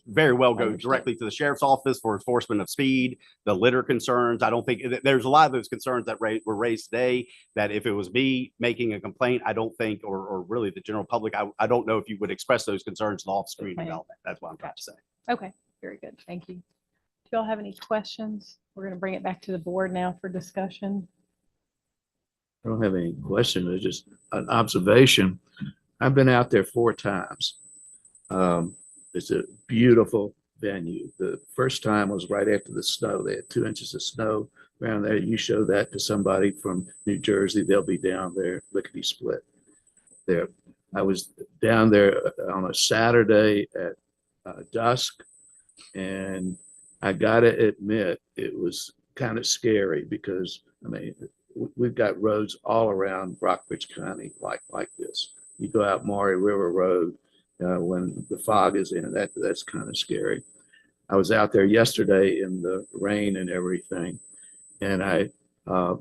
[SPEAKER 1] very well go directly to the sheriff's office for enforcement of speed. The litter concerns, I don't think there's a lot of those concerns that were raised today that if it was me making a complaint, I don't think, or really the general public, I don't know if you would express those concerns in off-screen development. That's what I'm trying to say.
[SPEAKER 2] Okay, very good. Thank you. Do you all have any questions? We're going to bring it back to the board now for discussion.
[SPEAKER 3] I don't have any question. It's just an observation. I've been out there 4 times. It's a beautiful venue. The first time was right after the snow. They had 2 inches of snow around there. You show that to somebody from New Jersey, they'll be down there lickety split there. I was down there on a Saturday at dusk, and I gotta admit it was kind of scary because, I mean, we've got roads all around Rockbridge County like this. You go out Maury River Road when the fog is in, that's kind of scary. I was out there yesterday in the rain and everything, and I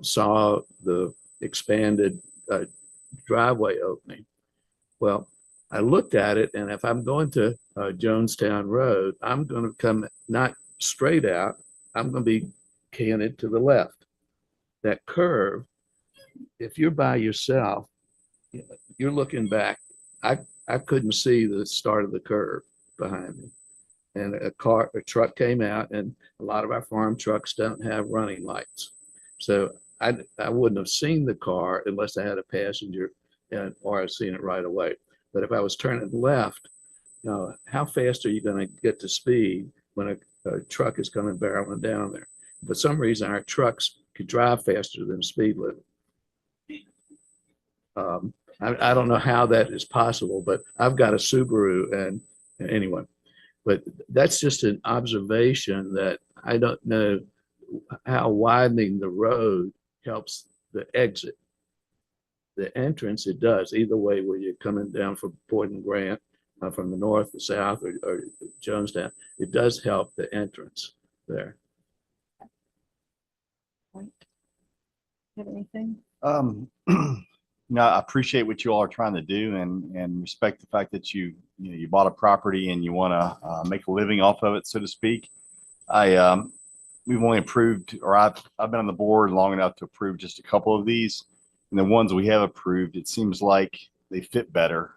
[SPEAKER 3] saw the expanded driveway opening. Well, I looked at it, and if I'm going to Jonestown Road, I'm going to come not straight out, I'm going to be canted to the left. That curve, if you're by yourself, you're looking back. I couldn't see the start of the curve behind me. And a truck came out, and a lot of our farm trucks don't have running lights. So I wouldn't have seen the car unless I had a passenger or I've seen it right away. But if I was turning left, how fast are you going to get to speed when a truck is coming barreling down there? For some reason, our trucks could drive faster than speed limit. I don't know how that is possible, but I've got a Subaru, and anyway, but that's just an observation that I don't know how widening the road helps the exit. The entrance, it does, either way, where you're coming down from Port and Grant, from the north, the south, or Jonestown, it does help the entrance there.
[SPEAKER 2] Have anything?
[SPEAKER 15] No, I appreciate what you all are trying to do and respect the fact that you bought a property and you want to make a living off of it, so to speak. We've only approved, or I've been on the board long enough to approve just a couple of these. And the ones we have approved, it seems like they fit better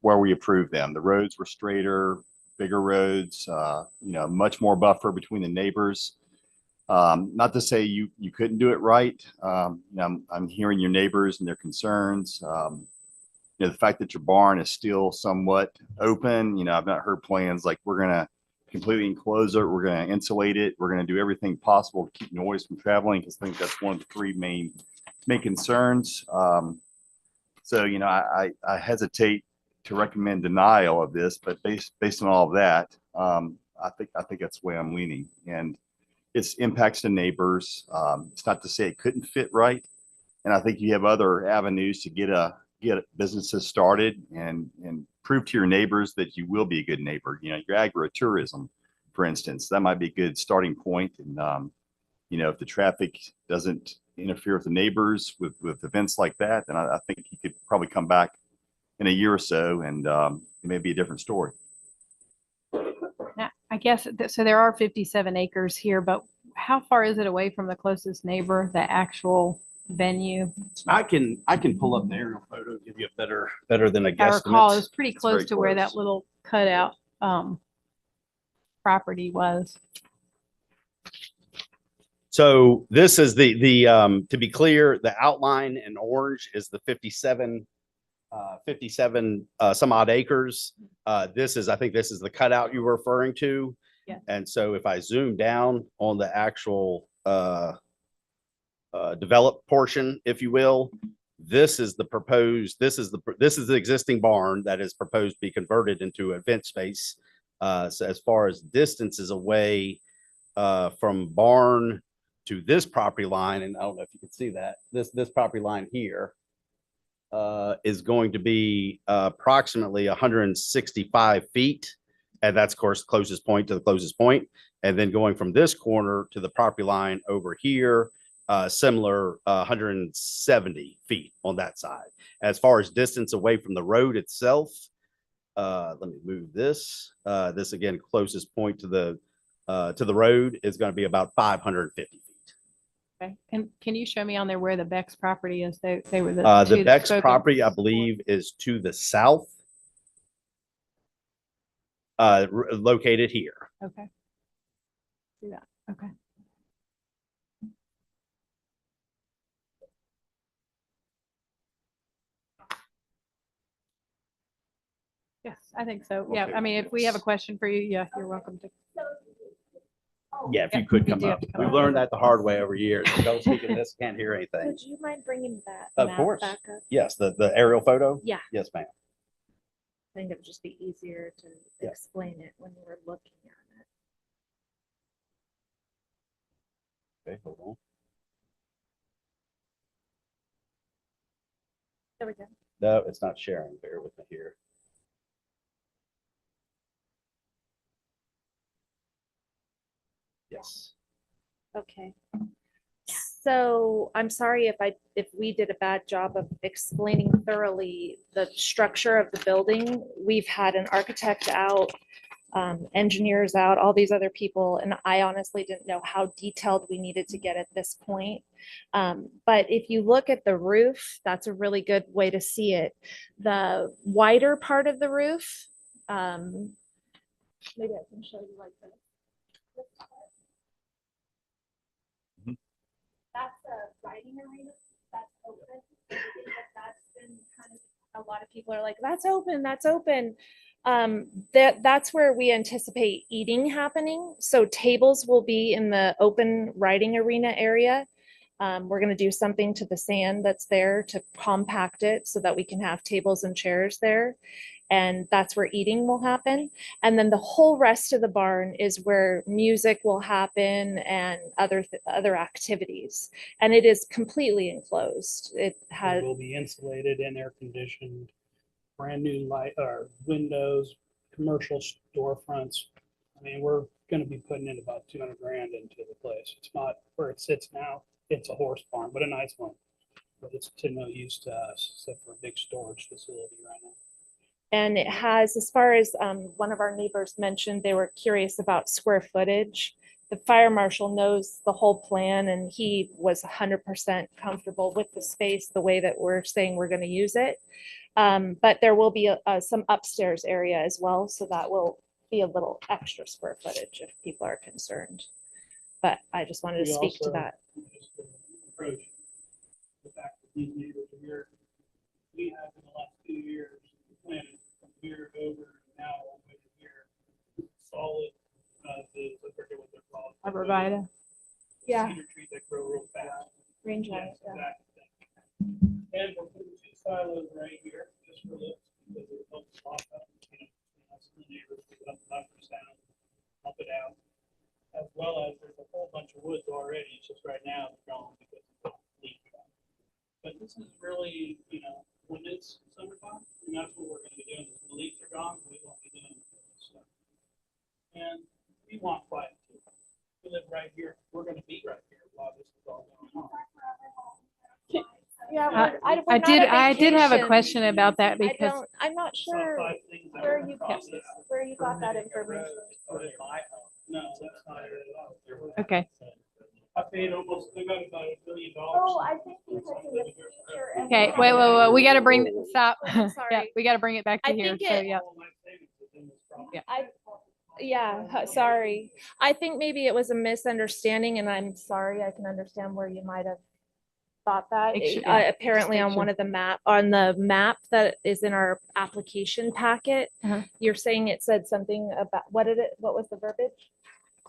[SPEAKER 15] where we approved them. The roads were straighter, bigger roads, much more buffer between the neighbors. Not to say you couldn't do it right. I'm hearing your neighbors and their concerns. The fact that your barn is still somewhat open, I've not heard plans like we're going to completely enclose it. We're going to insulate it. We're going to do everything possible to keep noise from traveling, because I think that's one of the three main concerns. So, I hesitate to recommend denial of this, but based on all of that, I think that's the way I'm leaning. And it's impacts the neighbors. It's not to say it couldn't fit right. And I think you have other avenues to get businesses started and prove to your neighbors that you will be a good neighbor. Your agritourism, for instance, that might be a good starting point. And, if the traffic doesn't interfere with the neighbors with events like that, then I think you could probably come back in a year or so and it may be a different story.
[SPEAKER 2] Now, I guess, so there are 57 acres here, but how far is it away from the closest neighbor, the actual venue?
[SPEAKER 1] I can pull up the aerial photo, give you a better than a
[SPEAKER 2] I recall, it
[SPEAKER 1] guesstimate.
[SPEAKER 2] was pretty
[SPEAKER 1] It's very
[SPEAKER 2] close to where that
[SPEAKER 1] close.
[SPEAKER 2] little cutout property was.
[SPEAKER 1] So this is the to be clear, the outline in orange is the 57 some odd acres. I think this is the cutout you were referring to.
[SPEAKER 2] Yeah.
[SPEAKER 1] And so if I zoom down on the actual developed portion, if you will, this is the existing barn that is proposed to be converted into event space. So as far as distances away from barn to this property line, and I don't know if you can see that, this property line here is going to be approximately 165 feet. And that's, of course, closest point to the closest point. And then going from this corner to the property line over here, similar 170 feet on that side. As far as distance away from the road itself, let me move this. This, again, closest point to the road is going to be about 550 feet.
[SPEAKER 2] Okay. And can you show me on there where the Beck's property is? They were the
[SPEAKER 1] The Beck's
[SPEAKER 2] spoken-
[SPEAKER 1] property, I believe, is to the south, located here.
[SPEAKER 2] Okay. Do that. Okay. Yes, I think so. Yeah.
[SPEAKER 1] Okay.
[SPEAKER 2] I mean, if we have a question for you, yeah, you're welcome to.
[SPEAKER 1] Yeah, if
[SPEAKER 2] Yeah,
[SPEAKER 1] you could
[SPEAKER 2] you
[SPEAKER 1] come
[SPEAKER 2] do
[SPEAKER 1] up.
[SPEAKER 2] have to come
[SPEAKER 1] We've
[SPEAKER 2] up.
[SPEAKER 1] learned that the hard way over years. Don't speak in this, can't hear anything.
[SPEAKER 4] Would you mind bringing that
[SPEAKER 1] Of
[SPEAKER 4] map
[SPEAKER 1] course.
[SPEAKER 4] back up?
[SPEAKER 1] Yes, the aerial photo?
[SPEAKER 4] Yeah.
[SPEAKER 1] Yes, ma'am.
[SPEAKER 4] I think it would just be easier to
[SPEAKER 1] Yeah.
[SPEAKER 4] explain it when we're looking at it.
[SPEAKER 1] Okay, hold on.
[SPEAKER 4] There we go.
[SPEAKER 1] No, it's not sharing. Bear with me here. Yes.
[SPEAKER 4] Okay. So I'm sorry if we did a bad job of explaining thoroughly the structure of the building. We've had an architect out, engineers out, all these other people, and I honestly didn't know how detailed we needed to get at this point. But if you look at the roof, that's a really good way to see it. The wider part of the roof, maybe I can show you like this. That's a riding arena that's open. I think that's been kind of, a lot of people are like, that's open, that's open. That's where we anticipate eating happening. So tables will be in the open riding arena area. We're going to do something to the sand that's there to compact it so that we can have tables and chairs there. And that's where eating will happen. And then the whole rest of the barn is where music will happen and other activities. And it is completely enclosed. It has.
[SPEAKER 16] It will be insulated and air conditioned, brand new light or windows, commercial storefronts. I mean, we're going to be putting in about 200 grand into the place. It's not where it sits now. it's a horse farm, but a nice one. But it's to no use to us except for a big storage facility right now.
[SPEAKER 4] And it has, as far as one of our neighbors mentioned, they were curious about square footage. The fire marshal knows the whole plan and he was 100% comfortable with the space, the way that we're saying we're going to use it. But there will be some upstairs area as well. So that will be a little extra square footage if people are concerned. But I just wanted to speak to that.
[SPEAKER 16] Approach the fact that these neighbors are here. We have in the last 2 years planted from here over now all the way to here. Solid, I forget what they're called.
[SPEAKER 2] Arborvitae.
[SPEAKER 4] Yeah.
[SPEAKER 16] Cedar trees that grow real fast.
[SPEAKER 4] Range
[SPEAKER 16] Yes,
[SPEAKER 4] light, yeah.
[SPEAKER 16] exactly. And we're putting 2 silos right here just for looks because it helps lock up, us and the neighbors, we let the sound, help it out. As well as there's a whole bunch of woods already, it's just right now it's gone because of the leaf. But this is really, when it's summertime, and that's what we're gonna be doing, is when the leaves are gone, we won't be doing this stuff. And we want quiet too. We live right here, we're gonna be right here while this is all going on.
[SPEAKER 4] Yeah,
[SPEAKER 2] I did have a question about that because
[SPEAKER 4] I'm not sure where you got that information.
[SPEAKER 16] No, that's not it at all.
[SPEAKER 2] okay.
[SPEAKER 16] I paid almost, I got about $1 billion.
[SPEAKER 4] Oh, I think because in the future.
[SPEAKER 2] Okay, wait. We got to bring stop.
[SPEAKER 4] I'm sorry.
[SPEAKER 2] Yeah, we got to bring it back to
[SPEAKER 4] I
[SPEAKER 2] here.
[SPEAKER 4] think
[SPEAKER 2] So
[SPEAKER 4] it-
[SPEAKER 2] yeah.
[SPEAKER 4] Sorry. I think maybe it was a misunderstanding and I'm sorry. I can understand where you might have thought that.
[SPEAKER 2] Make sure- yeah,
[SPEAKER 4] Apparently
[SPEAKER 2] just
[SPEAKER 4] on
[SPEAKER 2] make
[SPEAKER 4] one
[SPEAKER 2] sure.
[SPEAKER 4] of the map that is in our application packet,
[SPEAKER 2] Uh-huh.
[SPEAKER 4] you're saying it said something about, what was the verbiage?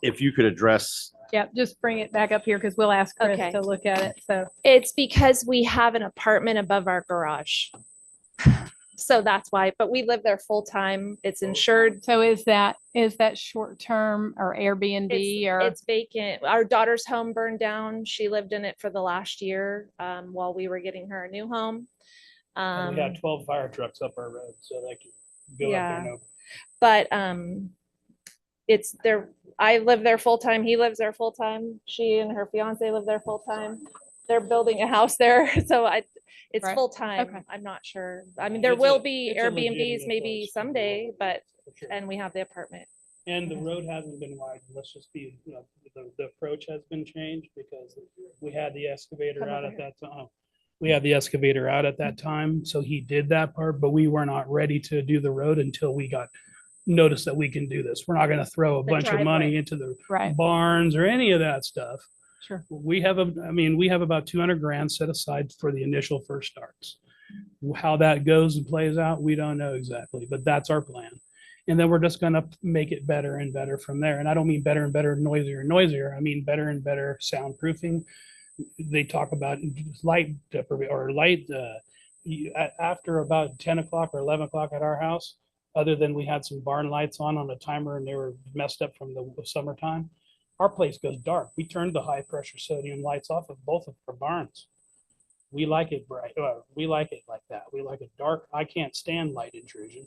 [SPEAKER 1] If you could address,
[SPEAKER 2] Yeah, just bring it back up here because we'll ask Chris
[SPEAKER 4] Okay.
[SPEAKER 2] to look at it. So
[SPEAKER 4] It's because we have an apartment above our garage. So that's why, but we live there full time. It's insured.
[SPEAKER 2] so is that short term or Airbnb or
[SPEAKER 4] It's vacant. Our daughter's home burned down. She lived in it for the last year while we were getting her a new home.
[SPEAKER 16] And we got 12 fire trucks up our road, so they can go up there. No.
[SPEAKER 4] But it's there. I live there full time. He lives there full time. She and her fiance live there full time. They're building a house there, so it's
[SPEAKER 2] Right.
[SPEAKER 4] full time.
[SPEAKER 2] Okay.
[SPEAKER 4] I'm not sure. I mean, there
[SPEAKER 16] It's
[SPEAKER 4] will
[SPEAKER 16] a-
[SPEAKER 4] be
[SPEAKER 16] it's a
[SPEAKER 4] Airbnbs
[SPEAKER 16] legitimate
[SPEAKER 4] maybe
[SPEAKER 16] place.
[SPEAKER 4] someday, but
[SPEAKER 16] For sure.
[SPEAKER 4] and we have the apartment.
[SPEAKER 16] And the road hasn't been widened. Let's just be, the approach has been changed because we had the excavator
[SPEAKER 4] Come
[SPEAKER 16] out
[SPEAKER 4] over
[SPEAKER 16] at that time. We had the excavator out at that time, so he did that part, but we were not ready to do the road until we got notice that we can do this. We're not gonna throw a
[SPEAKER 4] The
[SPEAKER 16] bunch of money
[SPEAKER 4] driveway.
[SPEAKER 16] into the
[SPEAKER 2] right?
[SPEAKER 16] barns or any of that stuff.
[SPEAKER 2] Sure.
[SPEAKER 16] We have about 200 grand set aside for the initial first starts. How that goes and plays out, we don't know exactly, but that's our plan. And then we're just gonna make it better and better from there. And I don't mean better and better, noisier and noisier. I mean better and better soundproofing. They talk about light after about 10 o'clock or 11 o'clock at our house, other than we had some barn lights on a timer and they were messed up from the summertime. Our place goes dark. We turned the high pressure sodium lights off of both of our barns. We like it bright. We like it like that. We like it dark. I can't stand light intrusion.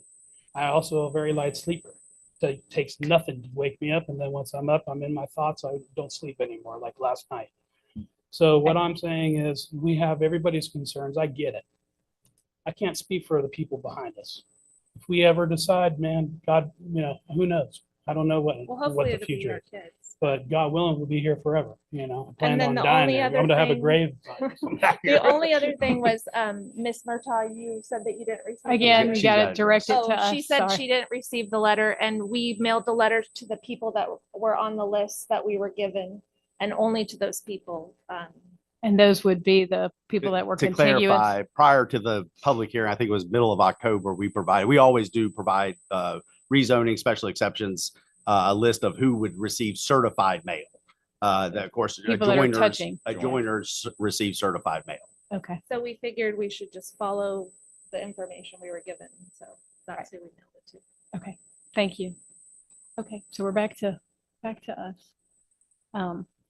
[SPEAKER 16] I also a very light sleeper. It takes nothing to wake me up. And then once I'm up, I'm in my thoughts. I don't sleep anymore like last night. So what I'm saying is we have everybody's concerns. I get it. I can't speak for the people behind us. If we ever decide, man, God, who knows? I don't know what
[SPEAKER 4] Hopefully
[SPEAKER 16] the
[SPEAKER 4] it'll be
[SPEAKER 16] future
[SPEAKER 4] our
[SPEAKER 16] is.
[SPEAKER 4] kids.
[SPEAKER 16] But God willing, we'll be here forever. I plan
[SPEAKER 4] then
[SPEAKER 16] on
[SPEAKER 4] the
[SPEAKER 16] dying
[SPEAKER 4] only
[SPEAKER 16] there. I'm
[SPEAKER 4] other
[SPEAKER 16] gonna have a
[SPEAKER 4] thing-
[SPEAKER 16] grave.
[SPEAKER 4] The only other thing was Miss Murtaugh, you said that you didn't receive.
[SPEAKER 2] Again, you
[SPEAKER 1] She's
[SPEAKER 2] got
[SPEAKER 1] got
[SPEAKER 2] to
[SPEAKER 1] it.
[SPEAKER 2] direct it to
[SPEAKER 4] Oh,
[SPEAKER 2] us.
[SPEAKER 4] she said
[SPEAKER 2] Sorry.
[SPEAKER 4] she didn't receive the letter and we mailed the letter to the people that were on the list that we were given and only to those people.
[SPEAKER 2] And those would be the people that were
[SPEAKER 1] to
[SPEAKER 2] contiguous.
[SPEAKER 1] clarify, prior to the public hearing, I think it was middle of October, we always do provide rezoning, special exceptions, a list of who would receive certified mail. That of course,
[SPEAKER 2] People that are touching.
[SPEAKER 1] adjoiners receive certified mail.
[SPEAKER 2] Okay.
[SPEAKER 4] So we figured we should just follow the information we were given. So that's who we mailed it to.
[SPEAKER 2] Okay. Thank you. Okay. So we're back to us.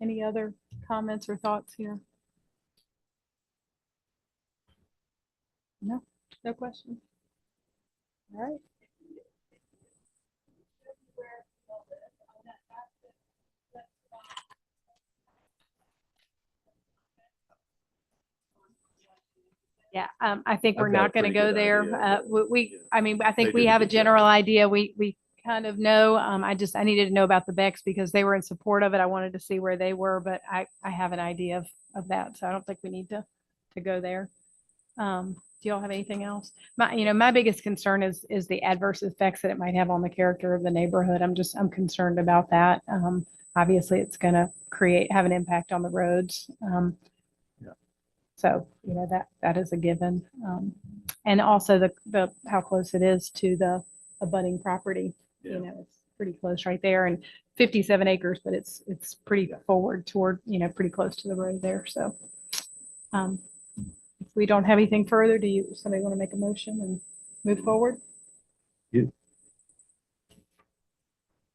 [SPEAKER 2] Any other comments or thoughts here? No questions. All right. Yeah, I think we're
[SPEAKER 3] I've got a
[SPEAKER 2] not going to
[SPEAKER 3] pretty
[SPEAKER 2] go
[SPEAKER 3] good
[SPEAKER 2] there.
[SPEAKER 3] idea, but,
[SPEAKER 2] I mean, I think
[SPEAKER 3] They
[SPEAKER 2] we
[SPEAKER 3] did a
[SPEAKER 2] have a
[SPEAKER 3] good job.
[SPEAKER 2] general idea. We kind of know. I needed to know about the Becks because they were in support of it. I wanted to see where they were, but I have an idea of that. So I don't think we need to go there. Do y'all have anything else? My biggest concern is the adverse effects that it might have on the character of the neighborhood. I'm concerned about that. Obviously it's going to have an impact on the roads. So, that is a given. And also the how close it is to the abutting property. It's pretty close right there, and 57 acres, but it's pretty forward toward, pretty close to the road there. So, if we don't have anything further, somebody want to make a motion and move forward?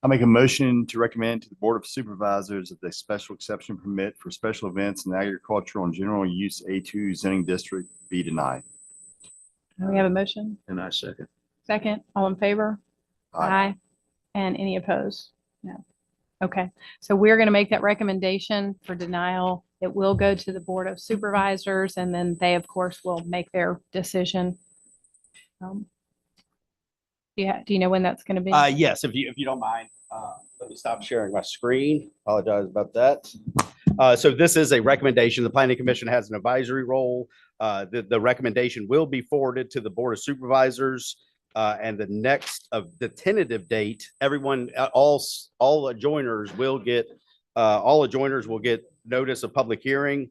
[SPEAKER 15] I make a motion to recommend to the Board of Supervisors that the special exception permit for special events in agricultural and general use A2 zoning district be denied.
[SPEAKER 2] We have a motion.
[SPEAKER 3] And I second.
[SPEAKER 2] Second, all in favor?
[SPEAKER 15] Aye.
[SPEAKER 2] And any opposed? No. Okay, so we're going to make that recommendation for denial. It will go to the Board of Supervisors, and then they, of course, will make their decision. Yeah, do you know when that's going to be?
[SPEAKER 1] Yes, if you don't mind, let me stop sharing my screen. Apologize about that. So this is a recommendation. The Planning Commission has an advisory role. The recommendation will be forwarded to the Board of Supervisors. And the tentative date, all adjoiners will get notice of public hearing.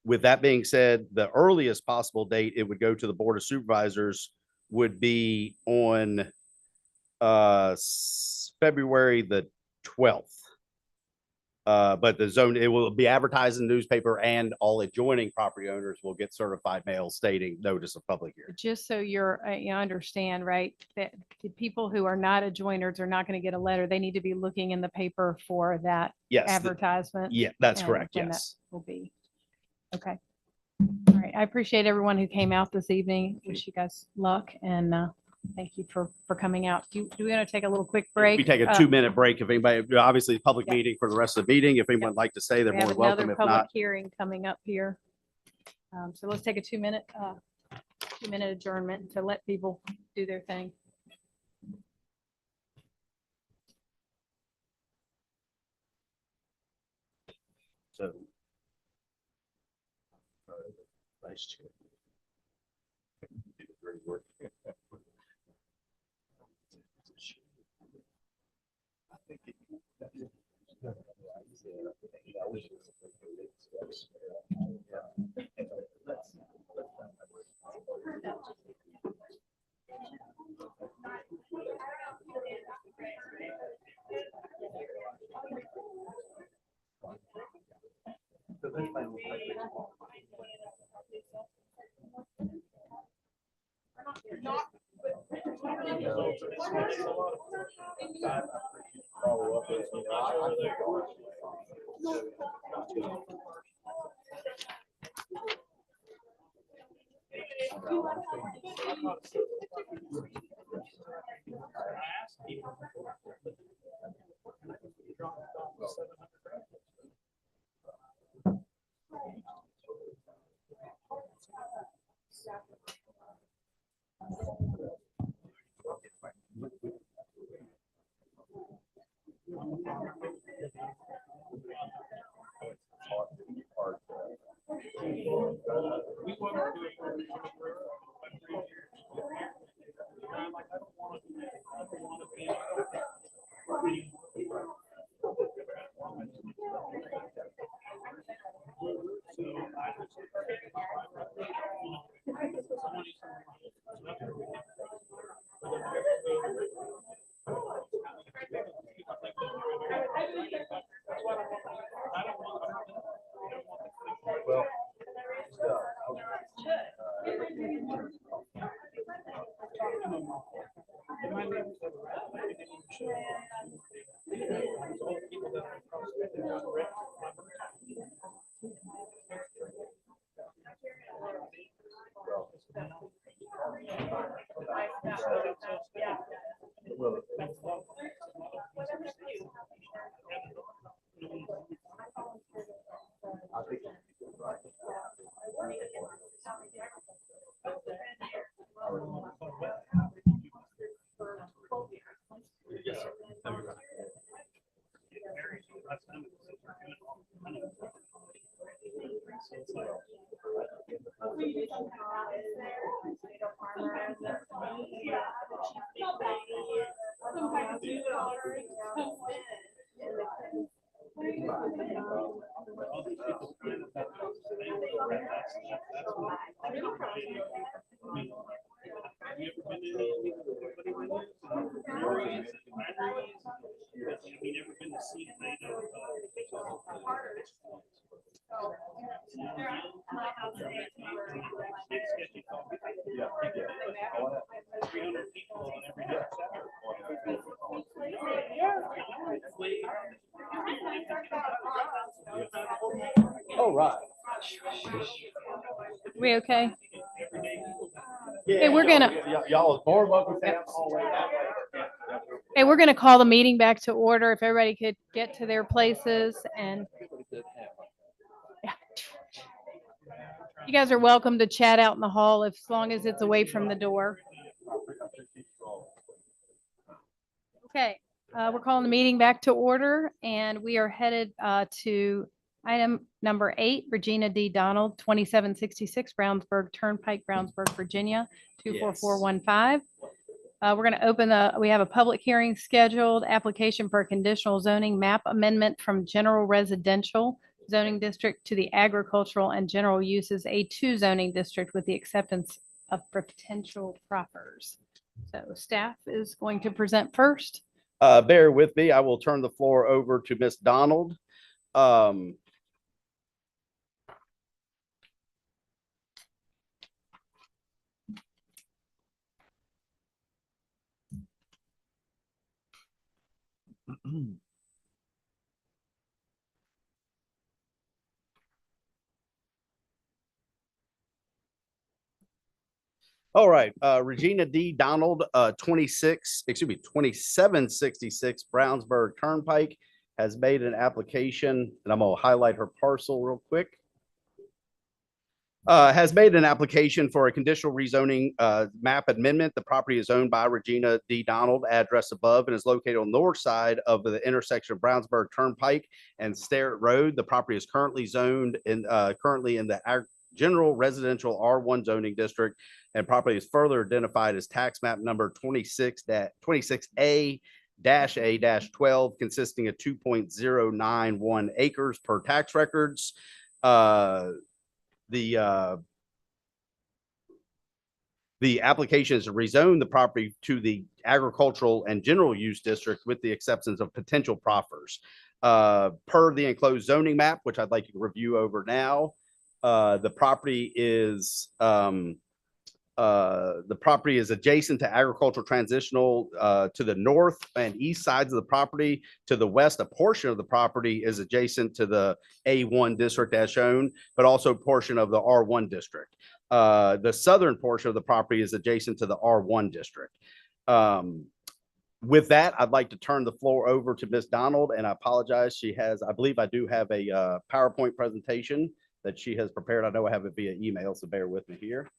[SPEAKER 1] With that being said, the earliest possible date it would go to the Board of Supervisors would be on February the 12th. But it will be advertised in the newspaper, and all adjoining property owners will get certified mail stating notice of public hearing.
[SPEAKER 2] Just so you understand, right, that the people who are not adjoiners are not going to get a letter. They need to be looking in the paper for that
[SPEAKER 1] Yes,
[SPEAKER 2] advertisement.
[SPEAKER 1] Yeah, that's
[SPEAKER 2] and
[SPEAKER 1] correct.
[SPEAKER 2] when that
[SPEAKER 1] Yes.
[SPEAKER 2] will be. Okay. All right. I appreciate everyone who came out this evening. Wish you guys luck, and thank you for coming out. Do we want to take a little quick break?
[SPEAKER 1] We take a 2-minute break. If anybody, obviously public
[SPEAKER 2] Yeah.
[SPEAKER 1] meeting for the rest of the meeting. If anyone would like to say, they're
[SPEAKER 2] We
[SPEAKER 1] more
[SPEAKER 2] have
[SPEAKER 1] than welcome.
[SPEAKER 2] another
[SPEAKER 1] If
[SPEAKER 2] public
[SPEAKER 1] not,
[SPEAKER 2] hearing coming up here. So let's take a 2-minute adjournment to let people do their thing.
[SPEAKER 3] So. Vice Chair. Did great work. Well,
[SPEAKER 16] So it's like, all these people kind of got those things around that stuff. That's what I mean, have you ever been to any of the batteries? Have you never been to see
[SPEAKER 1] All right.
[SPEAKER 2] We okay? Hey, we're gonna,
[SPEAKER 1] Y'all is more welcome to stay out the hallway that way.
[SPEAKER 2] hey, we're gonna call the meeting back to order. If everybody could get to their places and you guys are welcome to chat out in the hall as long as it's away from the door. Okay, we're calling the meeting back to order and we are headed to item number 8, Regina D. Donald, 2766 Brownsburg Turnpike, Brownsburg, Virginia, 24415. We're going to open we have a public hearing scheduled, application for a conditional zoning map amendment from general residential zoning district to the agricultural and general uses A2 zoning district with the acceptance of potential proffers. So staff is going to present first.
[SPEAKER 1] Bear with me. I will turn the floor over to Miss Donald. All right, Regina D. Donald, 2766 Brownsburg Turnpike has made an application, and I'm gonna highlight her parcel real quick. Has made an application for a conditional rezoning map amendment. The property is owned by Regina D. Donald, address above, and is located on the north side of the intersection of Brownsburg Turnpike and Sterrett Road. The property is currently zoned in the general residential R1 zoning district, and property is further identified as tax map number 26A-A-12, consisting of 2.091 acres per tax records. The application is to rezone the property to the agricultural and general use district with the acceptance of potential proffers. Per the enclosed zoning map, which I'd like to review over now, the property is adjacent to agricultural transitional to the north and east sides of the property. To the west, a portion of the property is adjacent to the A1 district as shown, but also a portion of the R1 district. The southern portion of the property is adjacent to the R1 district. With that, I'd like to turn the floor over to Ms. Donald, and I apologize. I believe I do have a PowerPoint presentation that she has prepared. I know I have it via email, so bear with me here.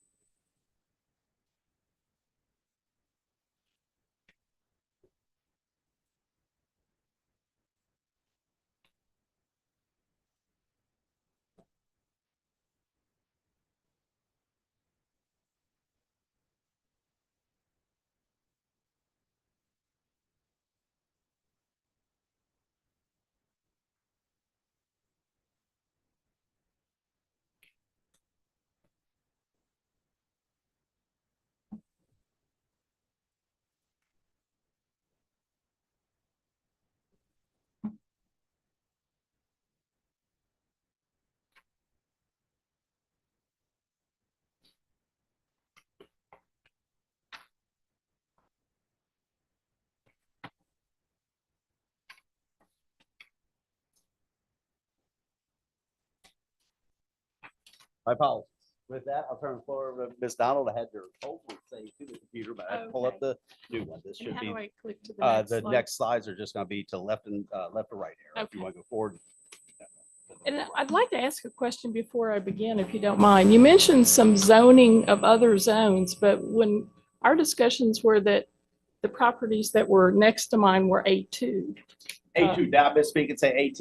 [SPEAKER 1] My apologies. With that, I'll turn the floor over to Ms. Donald. I had your old one saved to the computer, but I had to pull up the new one. This should be, the next slides are just going to be to left and left or right arrow. If you want to go forward.
[SPEAKER 9] And I'd like to ask a question before I begin, if you don't mind. You mentioned some zoning of other zones, but when our discussions were that the properties that were next to mine were A2.
[SPEAKER 1] A2, did I misspeak and say AT?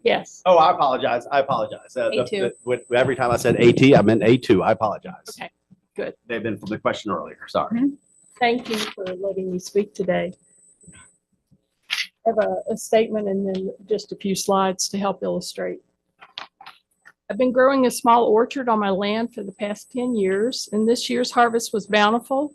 [SPEAKER 9] Yes.
[SPEAKER 1] Oh, I apologize. I apologize.
[SPEAKER 9] A2.
[SPEAKER 1] Every time I said AT, I meant A2. I apologize.
[SPEAKER 9] Okay, good.
[SPEAKER 1] They've been from the question earlier. Sorry.
[SPEAKER 9] Thank you for letting me speak today. I have a statement and then just a few slides to help illustrate. I've been growing a small orchard on my land for the past 10 years, and this year's harvest was bountiful.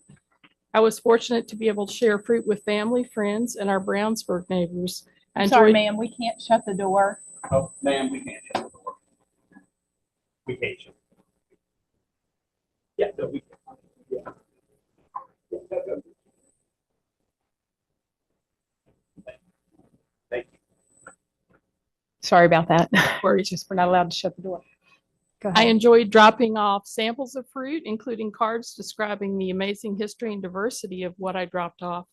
[SPEAKER 9] I was fortunate to be able to share fruit with family, friends, and our Brownsburg neighbors.
[SPEAKER 2] I'm sorry, ma'am, we can't shut the door.
[SPEAKER 1] Oh, ma'am, we can't shut the door. We can't shut. Yeah, no, we can't. Yeah. Thank you.
[SPEAKER 2] Sorry about that. We're not allowed to shut the door. Go
[SPEAKER 9] I
[SPEAKER 2] ahead.
[SPEAKER 9] enjoyed dropping off samples of fruit, including cards describing the amazing history and diversity of what I dropped off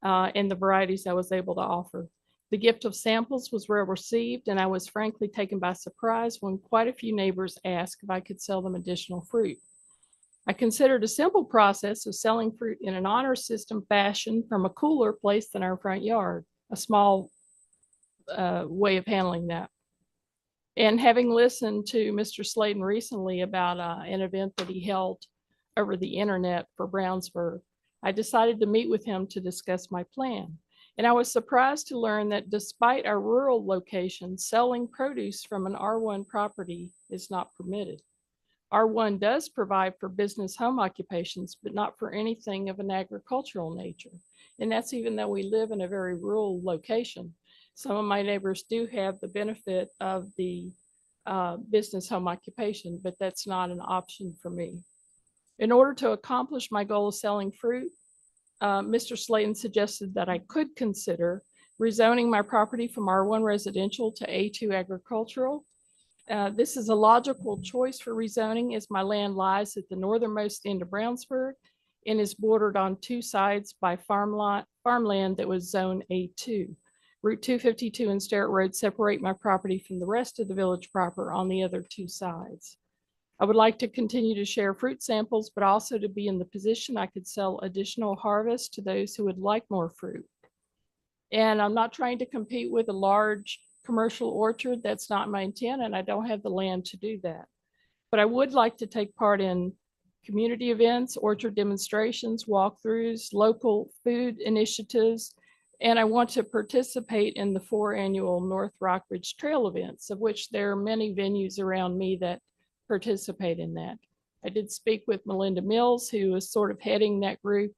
[SPEAKER 9] and the varieties I was able to offer. The gift of samples was well received, and I was frankly taken by surprise when quite a few neighbors asked if I could sell them additional fruit. I considered a simple process of selling fruit in an honor system fashion from a cooler placed in our front yard, a small way of handling that. And having listened to Mr. Sladen recently about an event that he held over the internet for Brownsburg, I decided to meet with him to discuss my plan. And I was surprised to learn that despite our rural location, selling produce from an R1 property is not permitted. R1 does provide for business home occupations, but not for anything of an agricultural nature. And that's even though we live in a very rural location. Some of my neighbors do have the benefit of the business home occupation, but that's not an option for me. In order to accomplish my goal of selling fruit, Mr. Slayton suggested that I could consider rezoning my property from R1 residential to A2 agricultural. This is a logical choice for rezoning as my land lies at the northernmost end of Brownsburg and is bordered on two sides by farmland that was zone A2. Route 252 and Sterrett Road separate my property from the rest of the village proper on the other two sides. I would like to continue to share fruit samples, but also to be in the position I could sell additional harvest to those who would like more fruit. And I'm not trying to compete with a large commercial orchard. That's not my intent, and I don't have the land to do that. But I would like to take part in community events, orchard demonstrations, walkthroughs, local food initiatives, and I want to participate in the 4 annual North Rockbridge Trail events, of which there are many venues around me that participate in that. I did speak with Melinda Mills, who is sort of heading that group.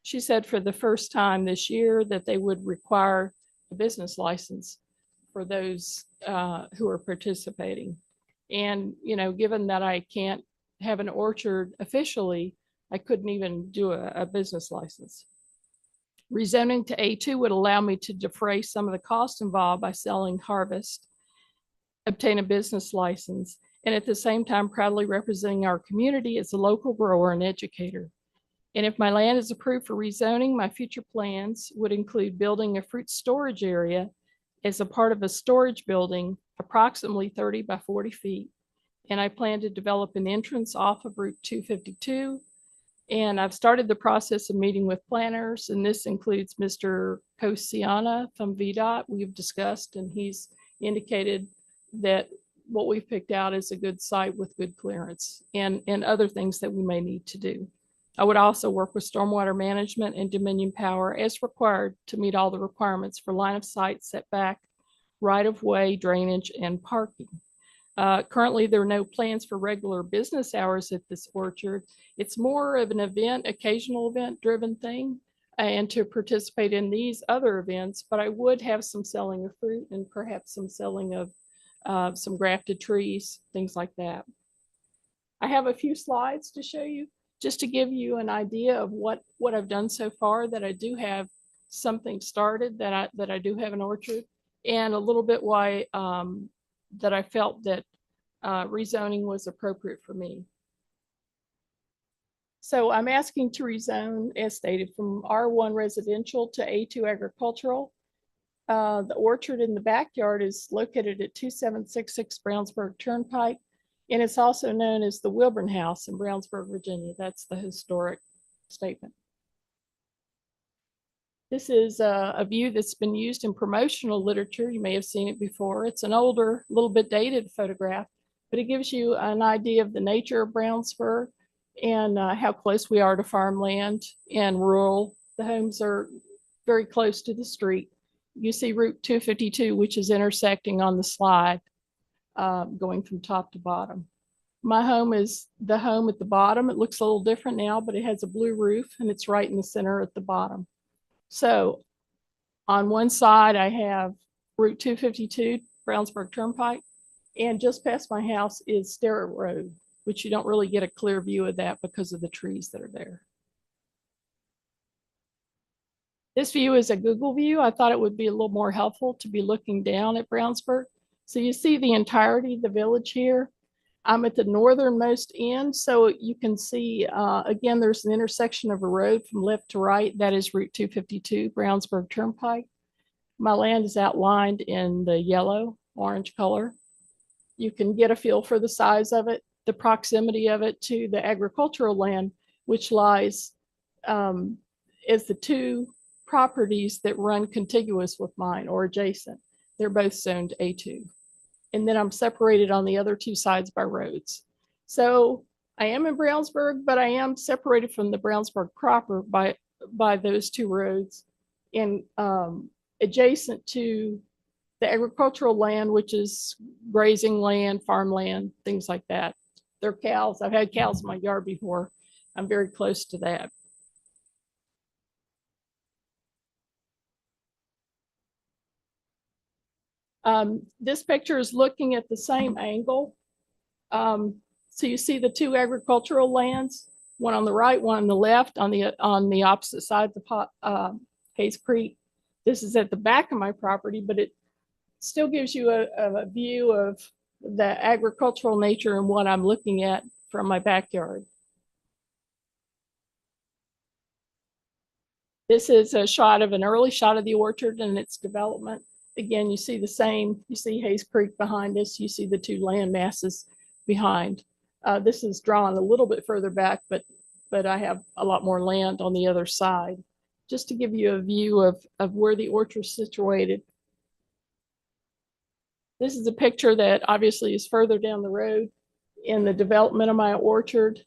[SPEAKER 9] She said for the first time this year that they would require a business license for those who are participating. And, you know, given that I can't have an orchard officially, I couldn't even do a business license. Rezoning to A2 would allow me to defray some of the costs involved by selling harvest, obtain a business license, and at the same time proudly representing our community as a local grower and educator. And if my land is approved for rezoning, my future plans would include building a fruit storage area as a part of a storage building approximately 30 by 40 feet. And I plan to develop an entrance off of Route 252. And I've started the process of meeting with planners, and this includes Mr. Kosiana from VDOT we've discussed, and he's indicated that what we've picked out is a good site with good clearance and other things that we may need to do. I would also work with stormwater management and Dominion Power as required to meet all the requirements for line of sight, setback, right-of-way, drainage, and parking. Currently, there are no plans for regular business hours at this orchard. It's more of an event, occasional event-driven thing, and to participate in these other events, but I would have some selling of fruit and perhaps some selling of some grafted trees, things like that. I have a few slides to show you just to give you an idea of what I've done so far, that I do have something started, that I do have an orchard, and a little bit why that I felt that rezoning was appropriate for me. So I'm asking to rezone, as stated, from R1 residential to A2 agricultural. The orchard in the backyard is located at 2766 Brownsburg Turnpike, and it's also known as the Wilburn House in Brownsburg, Virginia. That's the historic statement. This is a view that's been used in promotional literature. You may have seen it before. It's an older, little bit dated photograph, but it gives you an idea of the nature of Brownsburg and how close we are to farmland and rural. The homes are very close to the street. You see Route 252, which is intersecting on the slide, going from top to bottom. My home is the home at the bottom. It looks a little different now, but it has a blue roof and it's right in the center at the bottom. So on one side, I have Route 252, Brownsburg Turnpike, and just past my house is Sterrett Road, which you don't really get a clear view of that because of the trees that are there. This view is a Google view. I thought it would be a little more helpful to be looking down at Brownsburg. So you see the entirety of the village here. I'm at the northernmost end, so you can see, again, there's an intersection of a road from left to right. That is Route 252, Brownsburg Turnpike. My land is outlined in the yellow, orange color. You can get a feel for the size of it, the proximity of it to the agricultural land, which lies as the two properties that run contiguous with mine or adjacent. They're both zoned A2. And then I'm separated on the other two sides by roads. So I am in Brownsburg, but I am separated from the Brownsburg proper by those two roads and adjacent to the agricultural land, which is grazing land, farmland, things like that. They're cows. I've had cows in my yard before. I'm very close to that. This picture is looking at the same angle. So you see the two agricultural lands, one on the right, one on the left, on the opposite side of Hayes Creek. This is at the back of my property, but it still gives you a view of the agricultural nature and what I'm looking at from my backyard. This is a shot of an early shot of the orchard and its development. Again, you see the same, you see Hayes Creek behind us, you see the two land masses behind. This is drawn a little bit further back, but I have a lot more land on the other side, just to give you a view of where the orchard is situated. This is a picture that obviously is further down the road in the development of my orchard.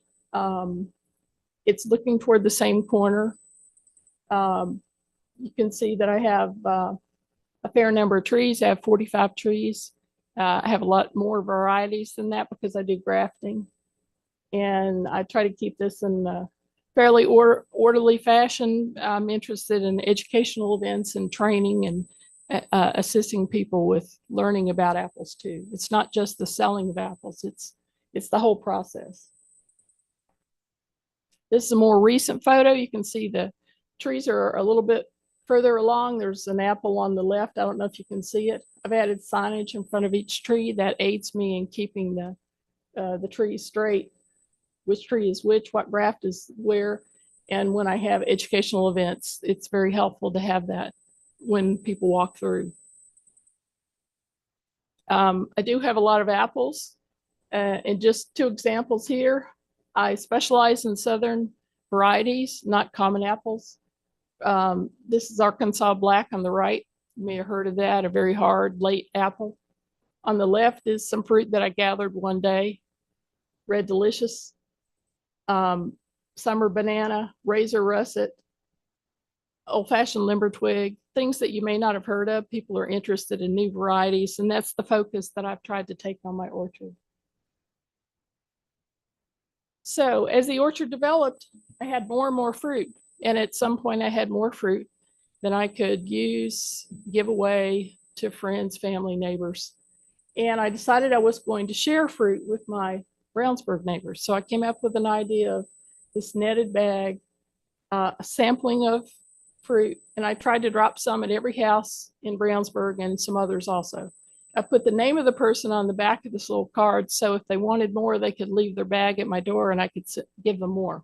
[SPEAKER 9] It's looking toward the same corner. You can see that I have a fair number of trees. I have 45 trees. I have a lot more varieties than that because I do grafting. And I try to keep this in a fairly orderly fashion. I'm interested in educational events and training and assisting people with learning about apples too. It's not just the selling of apples, it's the whole process. This is a more recent photo. You can see the trees are a little bit further along. There's an apple on the left. I don't know if you can see it. I've added signage in front of each tree that aids me in keeping the trees straight. Which tree is which, what graft is where. And when I have educational events, it's very helpful to have that when people walk through. I do have a lot of apples. And just two examples here. I specialize in southern varieties, not common apples. This is Arkansas Black on the right. You may have heard of that, a very hard late apple. On the left is some fruit that I gathered one day, Red Delicious, Summer Banana, Razor Russet, Old-fashioned Limber Twig, things that you may not have heard of. People are interested in new varieties, and that's the focus that I've tried to take on my orchard. So as the orchard developed, I had more and more fruit. And at some point I had more fruit than I could use, give away to friends, family, neighbors. And I decided I was going to share fruit with my Brownsburg neighbors. So I came up with an idea of this netted bag, a sampling of fruit. And I tried to drop some at every house in Brownsburg and some others also. I put the name of the person on the back of this little card. So if they wanted more, they could leave their bag at my door and I could give them more.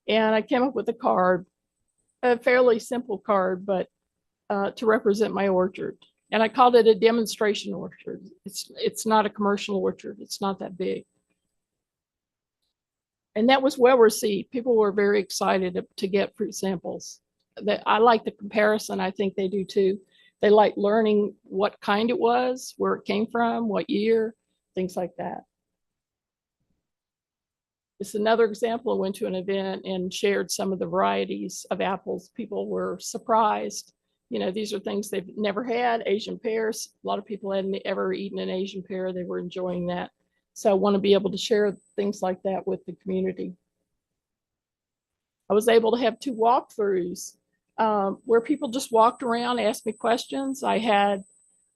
[SPEAKER 9] And I came up with a card, a fairly simple card, but to represent my orchard. And I called it a demonstration orchard. It's not a commercial orchard. It's not that big. And that was well received. People were very excited to get fruit samples. that I like the comparison. I think they do too. They like learning what kind it was, where it came from, what year, things like that. It's another example. I went to an event and shared some of the varieties of apples. People were surprised. You know, these are things they've never had. Asian pears. A lot of people hadn't ever eaten an Asian pear. They were enjoying that. So I want to be able to share things like that with the community. I was able to have 2 walkthroughs where people just walked around, asked me questions. I had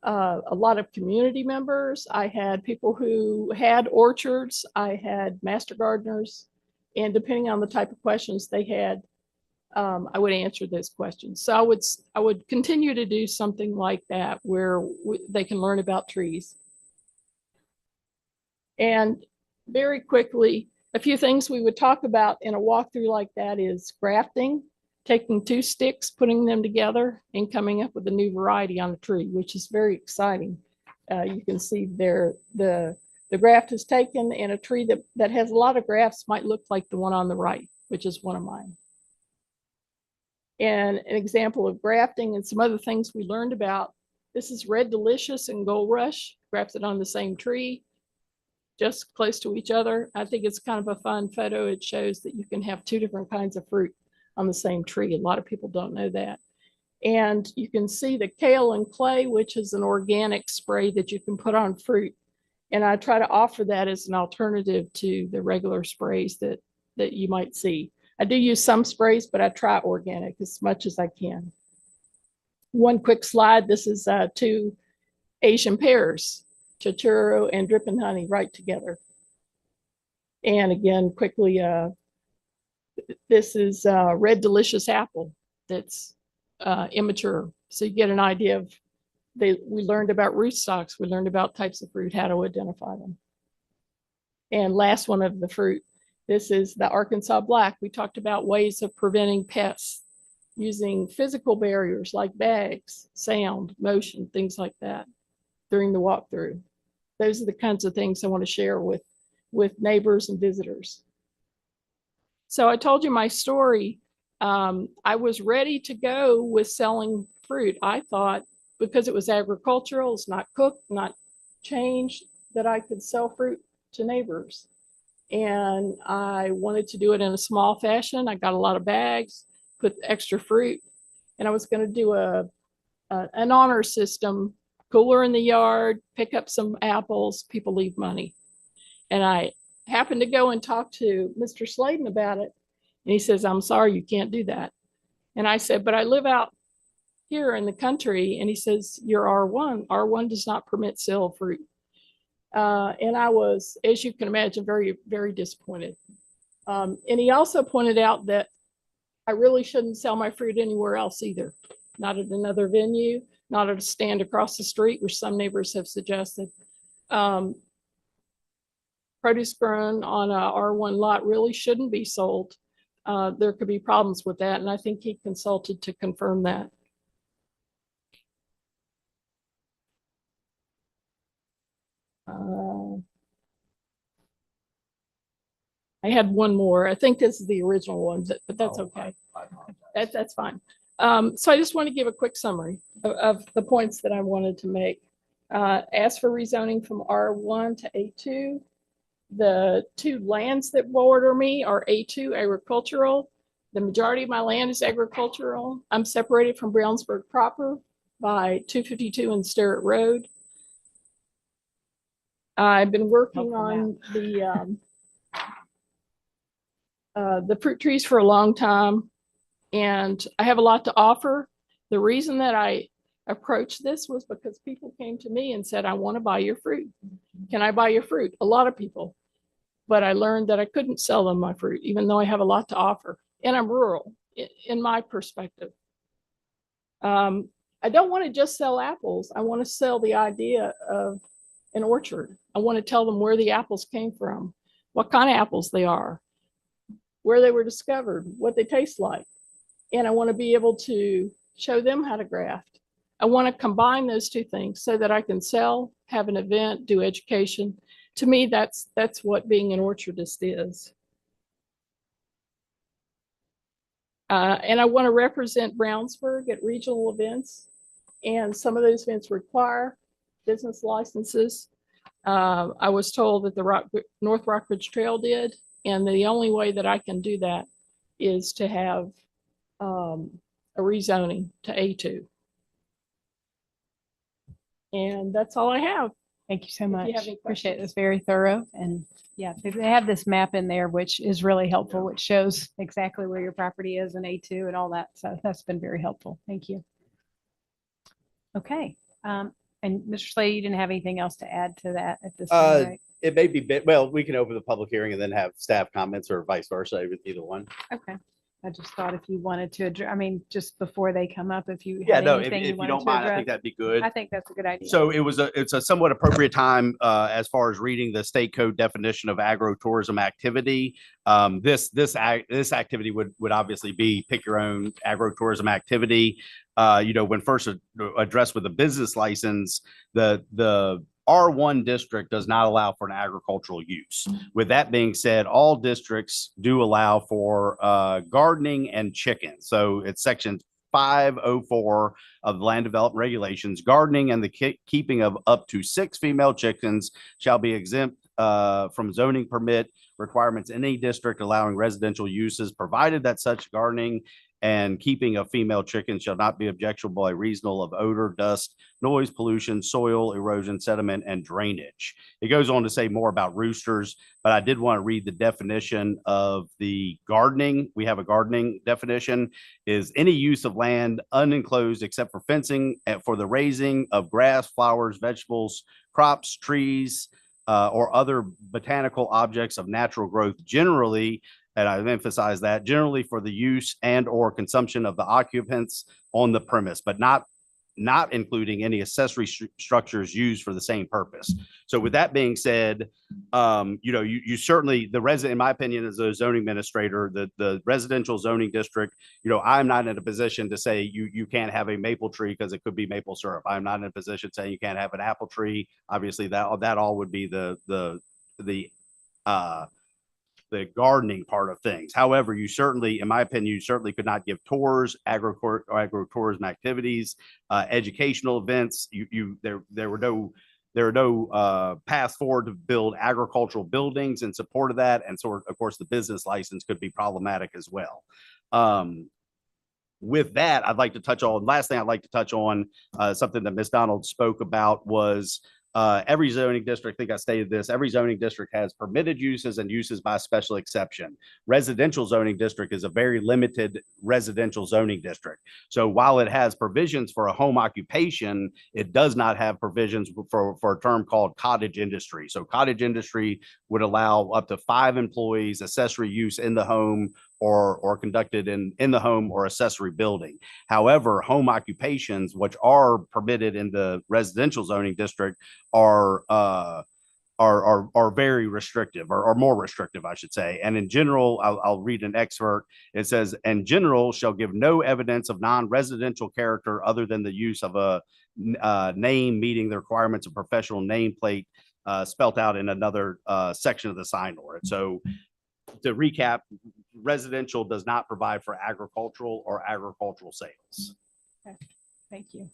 [SPEAKER 9] a lot of community members. I had people who had orchards. I had master gardeners. And depending on the type of questions they had, I would answer those questions. So I would continue to do something like that where they can learn about trees. And very quickly, a few things we would talk about in a walkthrough like that is grafting, taking 2 sticks, putting them together, and coming up with a new variety on a tree, which is very exciting. You can see there the graft is taken, and a tree that has a lot of grafts might look like the one on the right, which is one of mine. And an example of grafting and some other things we learned about. This is Red Delicious and Gold Rush, grafted on the same tree, just close to each other. I think it's kind of a fun photo. It shows that you can have 2 different kinds of fruit on the same tree. A lot of people don't know that. And you can see the kale and clay, which is an organic spray that you can put on fruit. And I try to offer that as an alternative to the regular sprays that you might see. I do use some sprays, but I try organic as much as I can. One quick slide. This is 2 Asian pears, Chachuro and Dripping Honey, right together. And again, quickly, this is Red Delicious apple that's immature. So you get an idea of, we learned about rootstocks. We learned about types of fruit, how to identify them. And last one of the fruit, this is the Arkansas Black. We talked about ways of preventing pests using physical barriers like bags, sound, motion, things like that during the walkthrough. Those are the kinds of things I want to share with neighbors and visitors. So I told you my story. I was ready to go with selling fruit. I thought because it was agricultural, it's not cooked, not changed, that I could sell fruit to neighbors. And I wanted to do it in a small fashion. I got a lot of bags, put extra fruit, and I was going to do an honor system, cooler in the yard, pick up some apples, people leave money. And I happened to go and talk to Mr. Sladen about it. And he says, I'm sorry, you can't do that. And I said, but I live out here in the country. And he says, you're R1. R1 does not permit sale of fruit. And I was, as you can imagine, very, very disappointed. And he also pointed out that I really shouldn't sell my fruit anywhere else either. Not at another venue, not at a stand across the street, which some neighbors have suggested. Produce grown on a R1 lot really shouldn't be sold. There could be problems with that, and I think he consulted to confirm that. I had one more. I think this is the original one, but that's okay. That's fine. So I just want to give a quick summary of the points that I wanted to make. Ask for rezoning from R1 to A2. The 2 lands that border me are A2 agricultural. The majority of my land is agricultural. I'm separated from Brownsburg proper by 252 and Sterrett Road. I've been working on the fruit trees for a long time, and I have a lot to offer. The reason that I approached this was because people came to me and said, I want to buy your fruit. Can I buy your fruit? A lot of people. But I learned that I couldn't sell them my fruit, even though I have a lot to offer. And I'm rural, in my perspective. I don't want to just sell apples. I want to sell the idea of an orchard. I want to tell them where the apples came from, what kind of apples they are, where they were discovered, what they taste like. And I want to be able to show them how to graft. I want to combine those 2 things so that I can sell, have an event, do education. To me, that's what being an orchardist is. And I want to represent Brownsburg at regional events. And some of those events require business licenses. I was told that the North Rockbridge Trail did, and the only way that I can do that is to have a rezoning to A2. And that's all I have.
[SPEAKER 2] Thank you so
[SPEAKER 9] If you
[SPEAKER 2] much.
[SPEAKER 9] have any
[SPEAKER 2] Appreciate it.
[SPEAKER 9] questions.
[SPEAKER 2] It's very thorough. And yeah, they have this map in there, which is really helpful, which shows exactly where your property is in A2 and all that. So that's been very helpful. Thank you. Okay. And Mr. Slade, you didn't have anything else to add to that at this time, right?
[SPEAKER 1] It may be, well, we can open the public hearing and then have staff comments or vice versa, either one.
[SPEAKER 2] Okay. I just thought if you wanted to address, I mean, just before they come up, if you
[SPEAKER 1] Yeah,
[SPEAKER 2] had
[SPEAKER 1] no, if
[SPEAKER 2] anything
[SPEAKER 1] you
[SPEAKER 2] wanted
[SPEAKER 1] don't
[SPEAKER 2] to
[SPEAKER 1] mind, I
[SPEAKER 2] address,
[SPEAKER 1] think that'd be good.
[SPEAKER 2] I think that's a good idea.
[SPEAKER 1] So it's a somewhat appropriate time as far as reading the state code definition of agro-tourism activity. This activity would obviously be pick your own agro-tourism activity. When first addressed with a business license, the R1 district does not allow for an agricultural use. With that being said, all districts do allow for gardening and chickens. So it's section 504 of the land development regulations. Gardening and the keeping of up to 6 female chickens shall be exempt from zoning permit requirements in any district allowing residential uses, provided that such gardening and keeping of female chickens shall not be objectionable by reason of odor, dust, noise, pollution, soil erosion, sediment, and drainage. It goes on to say more about roosters, but I did want to read the definition of the gardening. We have a gardening definition: is any use of land unenclosed except for fencing for the raising of grass, flowers, vegetables, crops, trees, or other botanical objects of natural growth, generally, and I've emphasized that, generally for the use and or consumption of the occupants on the premise, but not including any accessory structures used for the same purpose. So with that being said, you certainly, in my opinion, as a zoning administrator, the residential zoning district, I'm not in a position to say you can't have a maple tree because it could be maple syrup. I'm not in a position saying you can't have an apple tree. Obviously that all would be the gardening part of things. However, you certainly, in my opinion, you certainly could not give tours, agro-tourism activities, educational events. There were no path forward to build agricultural buildings in support of that. And so, of course, the business license could be problematic as well. With that, last thing I'd like to touch on, something that Ms. Donald spoke about was every zoning district, I think I stated this, every zoning district has permitted uses and uses by special exception. Residential zoning district is a very limited residential zoning district. So while it has provisions for a home occupation, it does not have provisions for a term called cottage industry. So cottage industry would allow up to 5 employees, accessory use in the home, or conducted in the home or accessory building. However, home occupations, which are permitted in the residential zoning district, are very restrictive, or more restrictive, I should say. And in general, I'll read an excerpt. It says, "In general, shall give no evidence of non-residential character other than the use of a name meeting the requirements of professional nameplate spelt out in another section of the sign ordinance." So to recap, residential does not provide for agricultural or agricultural sales.
[SPEAKER 2] Okay. Thank you.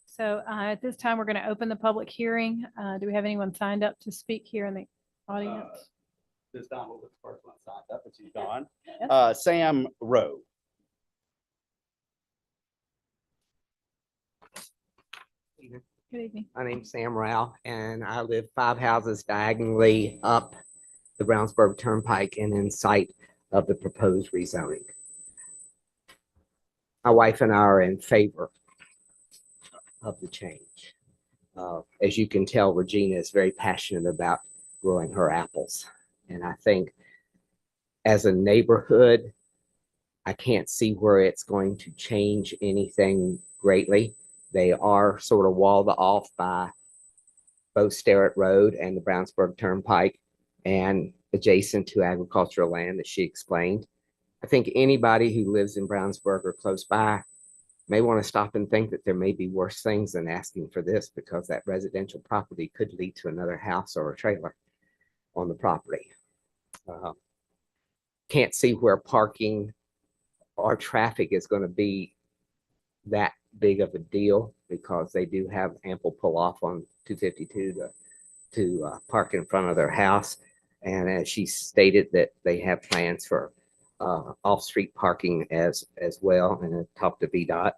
[SPEAKER 2] So at this time, we're going to open the public hearing. Do we have anyone signed up to speak here in the audience?
[SPEAKER 1] This Donald was the first one signed up, but she's gone.
[SPEAKER 2] Yes.
[SPEAKER 1] Sam Rowe.
[SPEAKER 2] Good evening.
[SPEAKER 17] My name's Sam Rao, and I live 5 houses diagonally up the Brownsburg Turnpike and in sight of the proposed rezoning. My wife and I are in favor of the change. As you can tell, Regina is very passionate about growing her apples. And I think as a neighborhood, I can't see where it's going to change anything greatly. They are sort of walled off by both Sterrett Road and the Brownsburg Turnpike, and adjacent to agricultural land that she explained. I think anybody who lives in Brownsburg or close by may want to stop and think that there may be worse things than asking for this, because that residential property could lead to another house or a trailer on the property. Can't see where parking our traffic is going to be that big of a deal because they do have ample pull off on 252 to park in front of their house. And as she stated that they have plans for off-street parking as well, and I talked to VDOT.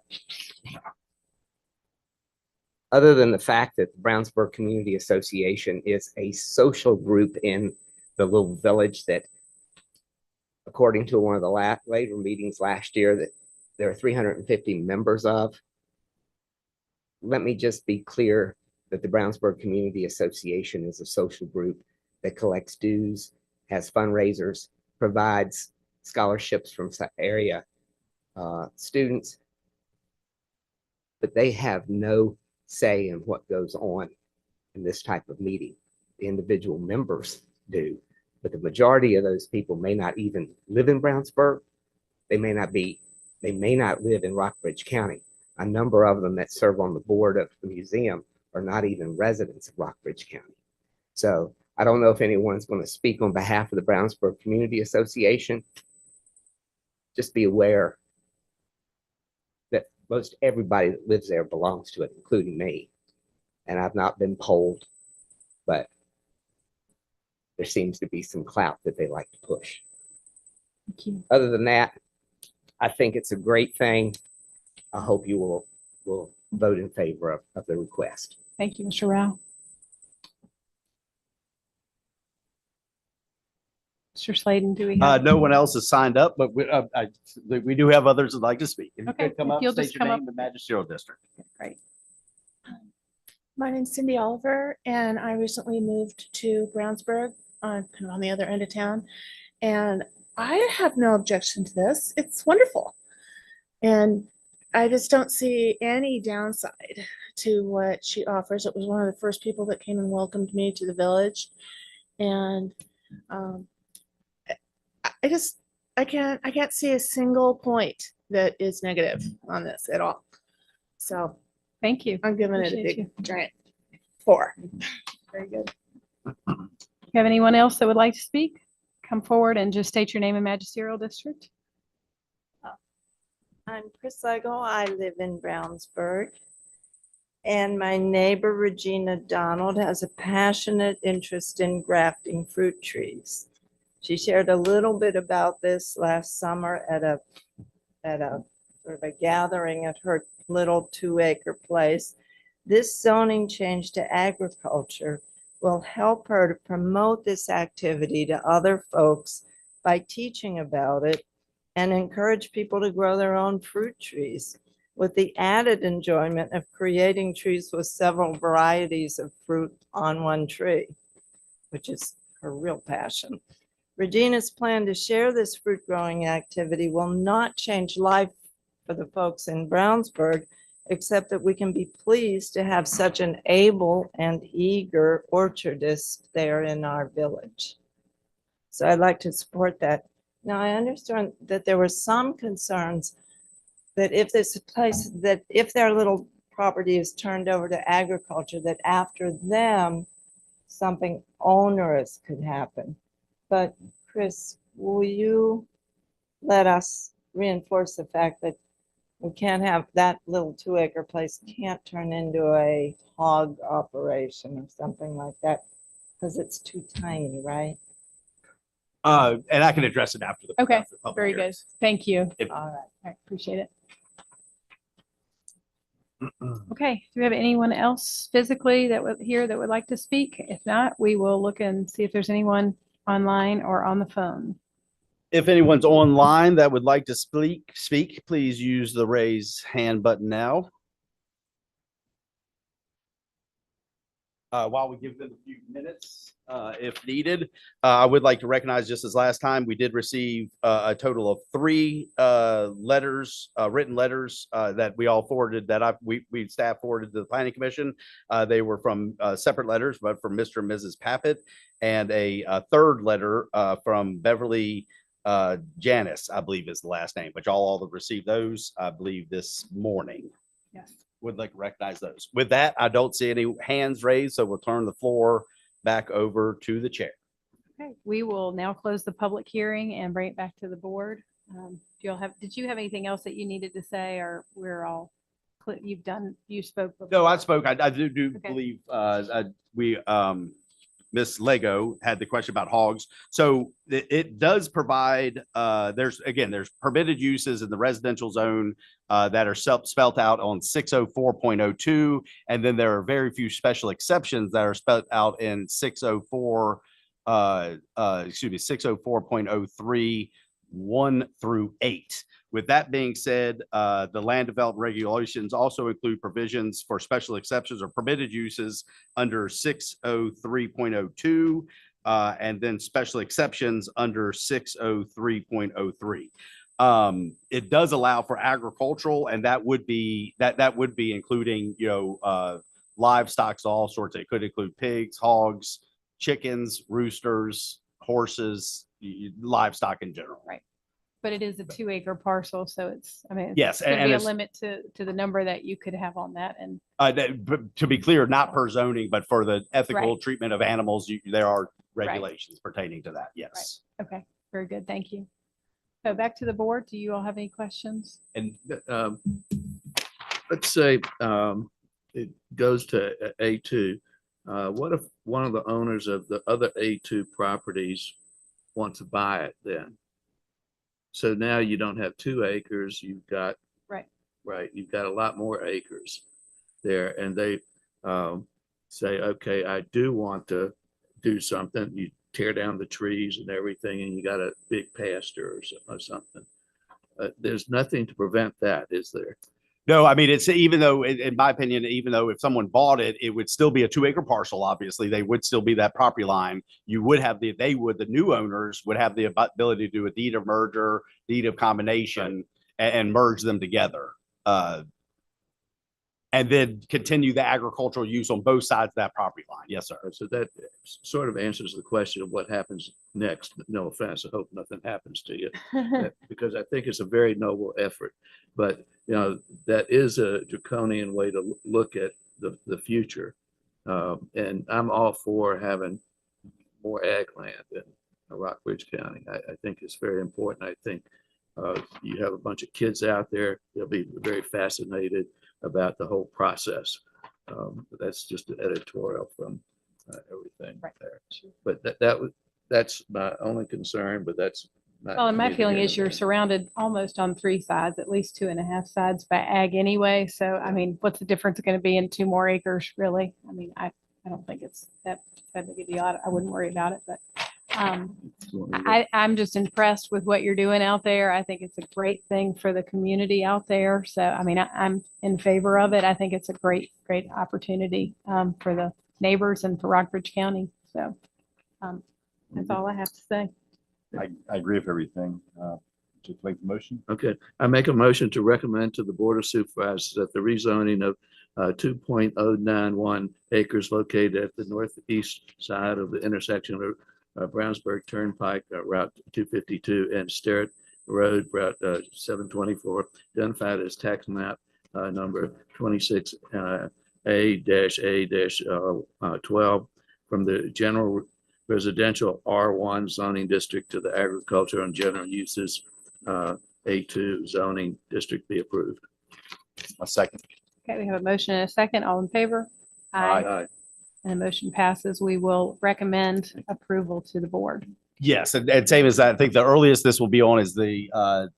[SPEAKER 17] Other than the fact that the Brownsburg Community Association is a social group in the little village that, according to one of the later meetings last year, that there are 350 members of. Let me just be clear that the Brownsburg Community Association is a social group that collects dues, has fundraisers, provides scholarships from area students, but they have no say in what goes on in this type of meeting. The individual members do, but the majority of those people may not even live in Brownsburg. They may not live in Rockbridge County. A number of them that serve on the board of the museum are not even residents of Rockbridge County. So I don't know if anyone's going to speak on behalf of the Brownsburg Community Association. Just be aware that most everybody that lives there belongs to it, including me. And I've not been polled, but there seems to be some clout that they like to push.
[SPEAKER 2] Thank you.
[SPEAKER 17] Other than that, I think it's a great thing. I hope you will vote in favor of the request.
[SPEAKER 2] Thank you, Mr. Rao. Mr. Sladen, do we have?
[SPEAKER 1] No one else has signed up, but we do have others that'd like to speak. If you
[SPEAKER 2] Okay,
[SPEAKER 1] could come
[SPEAKER 2] if
[SPEAKER 1] up,
[SPEAKER 2] you'll
[SPEAKER 1] state
[SPEAKER 2] just
[SPEAKER 1] your
[SPEAKER 2] come
[SPEAKER 1] name
[SPEAKER 2] up.
[SPEAKER 1] and magisterial district.
[SPEAKER 2] Great.
[SPEAKER 18] My name's Cindy Oliver, and I recently moved to Brownsburg, kind of on the other end of town. And I have no objection to this. It's wonderful. And I just don't see any downside to what she offers. It was one of the first people that came and welcomed me to the village. And I can't see a single point that is negative on this at all. So
[SPEAKER 2] thank you.
[SPEAKER 18] I'm giving it a
[SPEAKER 2] Appreciate
[SPEAKER 18] big giant 4.
[SPEAKER 2] Very good. You have anyone else that would like to speak? Come forward and just state your name and magisterial district.
[SPEAKER 19] I'm Chris Seigel. I live in Brownsburg. And my neighbor Regina Donald has a passionate interest in grafting fruit trees. She shared a little bit about this last summer at a sort of a gathering at her little 2-acre place. This zoning change to agriculture will help her to promote this activity to other folks by teaching about it and encourage people to grow their own fruit trees, with the added enjoyment of creating trees with several varieties of fruit on one tree, which is her real passion. Regina's plan to share this fruit growing activity will not change life for the folks in Brownsburg, except that we can be pleased to have such an able and eager orchardist there in our village. So I'd like to support that. Now, I understand that there were some concerns that if this place, that if their little property is turned over to agriculture, that after them, something onerous could happen. But Chris, will you let us reinforce the fact that we can't have that little 2-acre place can't turn into a hog operation or something like that because it's too tiny, right?
[SPEAKER 1] And I can address it after the.
[SPEAKER 2] Okay,
[SPEAKER 1] after the public
[SPEAKER 2] very
[SPEAKER 1] hearing.
[SPEAKER 2] good. Thank you.
[SPEAKER 1] If-
[SPEAKER 2] All right, appreciate it. Okay, do we have anyone else physically that would here that would like to speak? If not, we will look and see if there's anyone online or on the phone.
[SPEAKER 1] If anyone's online that would like to speak, please use the raise hand button now. While we give them a few minutes, if needed, I would like to recognize, just as last time, we did receive a total of 3 letters, written letters that we all forwarded, that we staff forwarded to the Planning Commission. They were from separate letters, but from Mr. and Mrs. Pappett, and a 3rd letter from Beverly Janice, I believe is the last name, but y'all all have received those, I believe, this morning.
[SPEAKER 2] Yes.
[SPEAKER 1] Would like to recognize those. With that, I don't see any hands raised, so we'll turn the floor back over to the chair.
[SPEAKER 2] Okay, we will now close the public hearing and bring it back to the board. Did you have anything else that you needed to say, or we're all, you spoke before?
[SPEAKER 1] No, I spoke. I do
[SPEAKER 2] Okay.
[SPEAKER 1] believe Miss Lego had the question about hogs. So it does provide, there's permitted uses in the residential zone that are spelt out on 604.02. And then there are very few special exceptions that are spelled out in 604.03, 1 through 8. With that being said, the land development regulations also include provisions for special exceptions or permitted uses under 603.02, and then special exceptions under 603.03. It does allow for agricultural, and that would be including, livestock, all sorts. It could include pigs, hogs, chickens, roosters, horses, livestock in general.
[SPEAKER 2] Right. But it is a 2-acre parcel, so it's
[SPEAKER 1] Yes,
[SPEAKER 2] going to
[SPEAKER 1] and
[SPEAKER 2] be a
[SPEAKER 1] it's,
[SPEAKER 2] limit to the number that you could have on that. And
[SPEAKER 1] but to be clear, not per zoning, but for the ethical
[SPEAKER 2] Right.
[SPEAKER 1] treatment of animals, there are regulations pertaining to that. Yes.
[SPEAKER 2] okay, very good. Thank you. So back to the board. Do you all have any questions?
[SPEAKER 3] And let's say it goes to A2. What if one of the owners of the other A2 properties wants to buy it then? So now you don't have 2 acres, you've got, you've got a lot more acres there. And they say, okay, I do want to do something. You tear down the trees and everything, and you got a big pasture or something. There's nothing to prevent that, is there?
[SPEAKER 1] No, I mean, it's even though, in my opinion, even though if someone bought it, it would still be a 2-acre parcel. Obviously, they would still be that property line. You would have the new owners would have the ability to do a deed of merger, deed of combination, and merge them together. And then continue the agricultural use on both sides of that property line. Yes, sir.
[SPEAKER 3] So that sort of answers the question of what happens next. No offense, I hope nothing happens to you, because I think it's a very noble effort. But, that is a draconian way to look at the future. And I'm all for having more ag land in Rockbridge County. I think it's very important. I think you have a bunch of kids out there, they'll be very fascinated about the whole process. That's just an editorial from everything there. But that's my only concern, but that's not.
[SPEAKER 2] Well, and my
[SPEAKER 3] neither
[SPEAKER 2] feeling
[SPEAKER 3] here
[SPEAKER 2] is
[SPEAKER 3] nor
[SPEAKER 2] you're surrounded almost on 3 sides, at least 2.5 sides by ag anyway. So, I mean, what's the difference going to be in 2 more acres, really? I mean, I don't think it's that big a deal. I wouldn't worry about it, but I'm just impressed with what you're doing out there. I think it's a great thing for the community out there. So, I mean, I'm in favor of it. I think it's a great opportunity for the neighbors and for Rockbridge County. So that's all I have to say.
[SPEAKER 15] I agree with everything. Just make the motion.
[SPEAKER 3] Okay, I make a motion to recommend to the Board of Supervisors that the rezoning of 2.091 acres located at the northeast side of the intersection of Brownsburg Turnpike, Route 252, and Sterrett Road, Route 724, identified as tax map number 26A-A-12 from the general residential R1 zoning district to the agricultural and general uses A2 zoning district be approved.
[SPEAKER 15] A second.
[SPEAKER 2] Okay, we have a motion and a second. All in favor?
[SPEAKER 3] Aye.
[SPEAKER 2] And the motion passes. We will recommend approval to the board.
[SPEAKER 1] Yes, and same as that, I think the earliest this will be on is the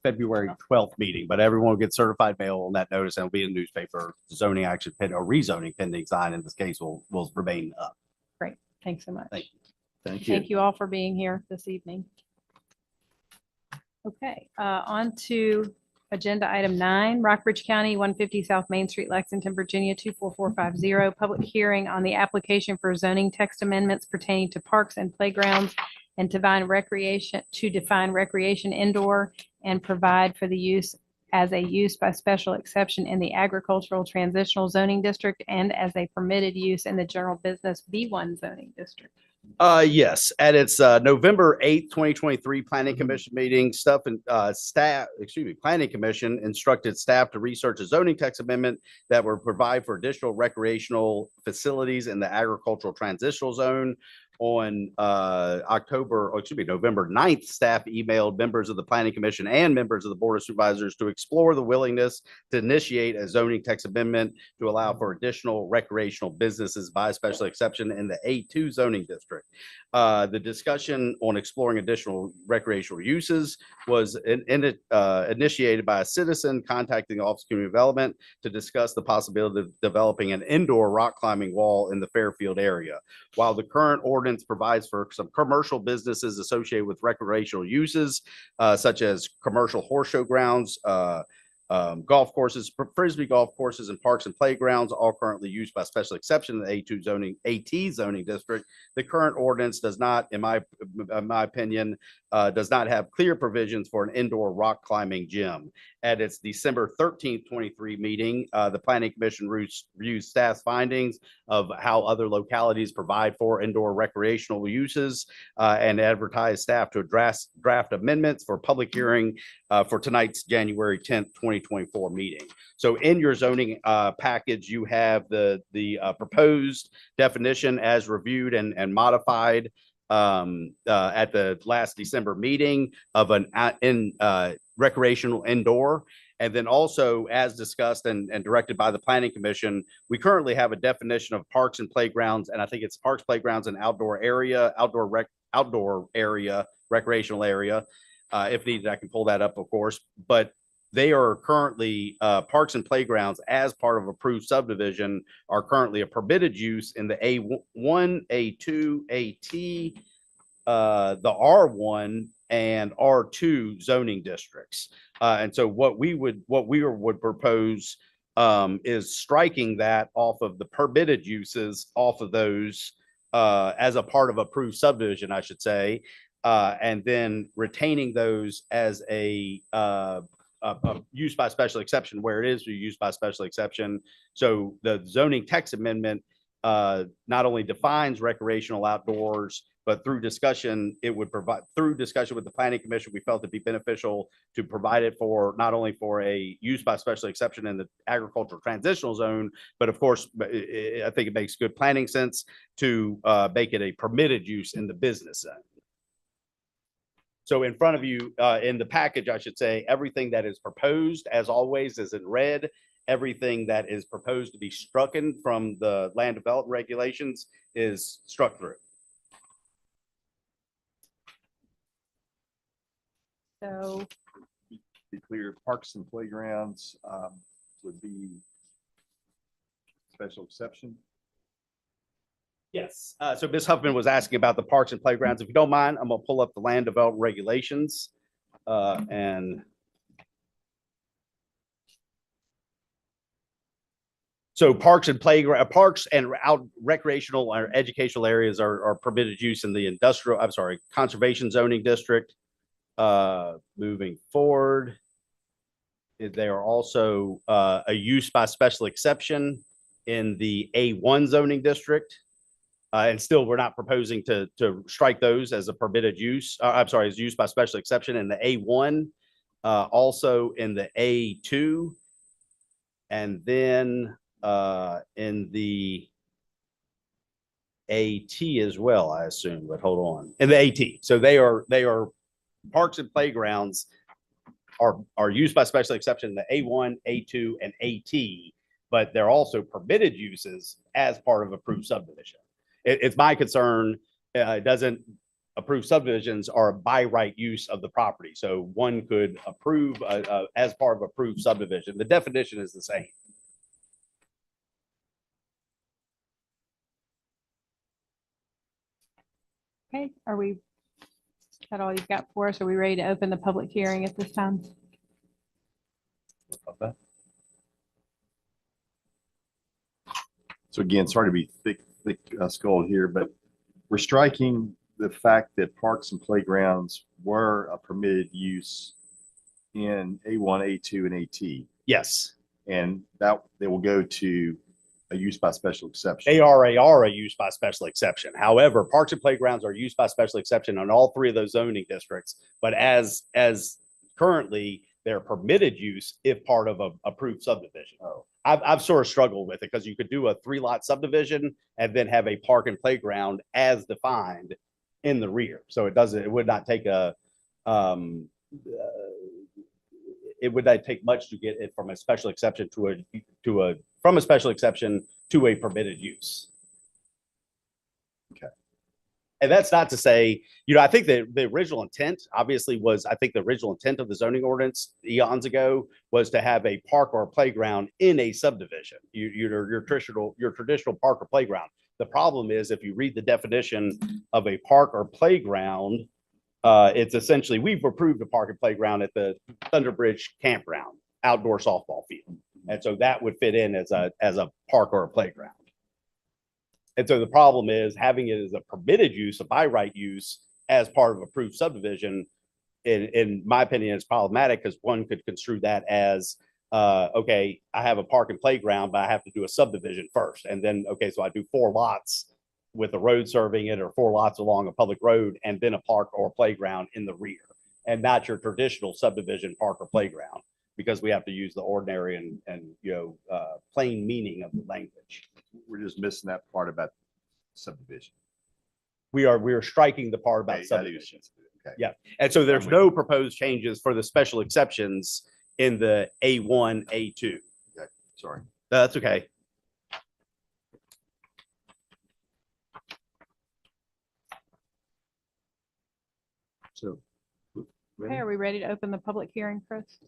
[SPEAKER 1] February 12th meeting, but everyone will get certified mail on that notice and it'll be in the newspaper. Zoning action or rezoning pending sign in this case will remain up.
[SPEAKER 2] Great. Thanks so much.
[SPEAKER 1] Thank you.
[SPEAKER 3] Thank you.
[SPEAKER 2] Thank you all for being here this evening. Okay, on to agenda item 9, Rockbridge County, 150 South Main Street, Lexington, Virginia, 24450. Public hearing on the application for zoning text amendments pertaining to parks and playgrounds and to define recreation indoor and provide for the use as a use by special exception in the agricultural transitional zoning district and as a permitted use in the general business B1 zoning district.
[SPEAKER 1] Yes, at its November 8th, 2023 Planning Commission meeting, Planning Commission instructed staff to research a zoning text amendment that would provide for additional recreational facilities in the agricultural transitional zone. on November 9th, staff emailed members of the Planning Commission and members of the Board of Supervisors to explore the willingness to initiate a zoning text amendment to allow for additional recreational businesses by special exception in the A2 zoning district. The discussion on exploring additional recreational uses was initiated by a citizen contacting the Office of Community Development to discuss the possibility of developing an indoor rock climbing wall in the Fairfield area. While the current ordinance provides for some commercial businesses associated with recreational uses, such as commercial horse show grounds, golf courses, frisbee golf courses, and parks and playgrounds, all currently used by special exception in the AT zoning district. The current ordinance does not, in my opinion, does not have clear provisions for an indoor rock climbing gym. At its December 13th, 23 meeting, the Planning Commission reviewed staff's findings of how other localities provide for indoor recreational uses and advertised staff to draft amendments for public hearing for tonight's January 10th, 2024 meeting. So in your zoning package, you have the proposed definition as reviewed and modified at the last December meeting of an recreational indoor. And then also, as discussed and directed by the Planning Commission, we currently have a definition of parks and playgrounds, and I think it's parks, playgrounds, and outdoor area, recreational area. If needed, I can pull that up, of course. But they are currently parks and playgrounds as part of approved subdivision are currently a permitted use in the A1, A2, AT, the R1 and R2 zoning districts. And so what we would propose is striking that off of the permitted uses off of those as a part of approved subdivision, I should say, and then retaining those as a use by special exception where it is used by special exception. So the zoning text amendment not only defines recreational outdoors, but through discussion, it would provide through discussion with the Planning Commission, we felt it'd be beneficial to provide it for not only for a use by special exception in the agricultural transitional zone, but of course, I think it makes good planning sense to make it a permitted use in the business zone. So in front of you, in the package, I should say, everything that is proposed, as always, is in red. Everything that is proposed to be strucken from the land development regulations is struck through.
[SPEAKER 2] So
[SPEAKER 15] be clear, parks and playgrounds would be special exception.
[SPEAKER 1] Yes. So Ms. Huffman was asking about the parks and playgrounds. If you don't mind, I'm going to pull up the land development regulations and so parks and playground, parks and recreational or educational areas are permitted use in the conservation zoning district. Moving forward, they are also a use by special exception in the A1 zoning district. And still, we're not proposing to strike those as a permitted use. As use by special exception in the A1, also in the A2, and then in the AT as well, I assume. But hold on, in the AT. So they are parks and playgrounds are used by special exception in the A1, A2, and AT, but they're also permitted uses as part of approved subdivision. It's my concern, approved subdivisions are by right use of the property. So one could approve as part of approved subdivision. The definition is the same.
[SPEAKER 2] okay, are we, is that all you've got for us? Are we ready to open the public hearing at this time?
[SPEAKER 15] So again, sorry to be thick skull here, but we're striking the fact that parks and playgrounds were a permitted use in A1, A2, and AT.
[SPEAKER 1] Yes.
[SPEAKER 15] And that they will go to a use by special exception.
[SPEAKER 1] They are a use by special exception. However, parks and playgrounds are used by special exception on all three of those zoning districts. But as currently, they're permitted use if part of a approved subdivision. I've sort of struggled with it because you could do a 3-lot subdivision and then have a park and playground as defined in the rear. So it would not take it would not take much to get it from a special exception from a special exception to a permitted use.
[SPEAKER 15] Okay.
[SPEAKER 1] And that's not to say, I think the original intent obviously was, I think the original intent of the zoning ordinance eons ago was to have a park or a playground in a subdivision, your traditional park or playground. The problem is if you read the definition of a park or playground, it's essentially, we've approved a park and playground at the Thunderbridge campground, outdoor softball field. And so that would fit in as a park or a playground. And so the problem is having it as a permitted use, a by right use as part of approved subdivision, in my opinion, is problematic because one could construe that as, okay, I have a park and playground, but I have to do a subdivision first. And then, okay, so I do 4 lots with a road serving it or 4 lots along a public road and then a park or a playground in the rear, and not your traditional subdivision park or playground, because we have to use the ordinary and plain meaning of the language.
[SPEAKER 15] We're just missing that part about subdivision.
[SPEAKER 1] We are striking the part about subdivision.
[SPEAKER 15] Okay.
[SPEAKER 1] Yeah. And so there's no proposed changes for the special exceptions in the A1, A2.
[SPEAKER 15] Okay. Sorry.
[SPEAKER 1] That's okay.
[SPEAKER 3] So.
[SPEAKER 2] Okay, are we ready to open the public hearing, Chris?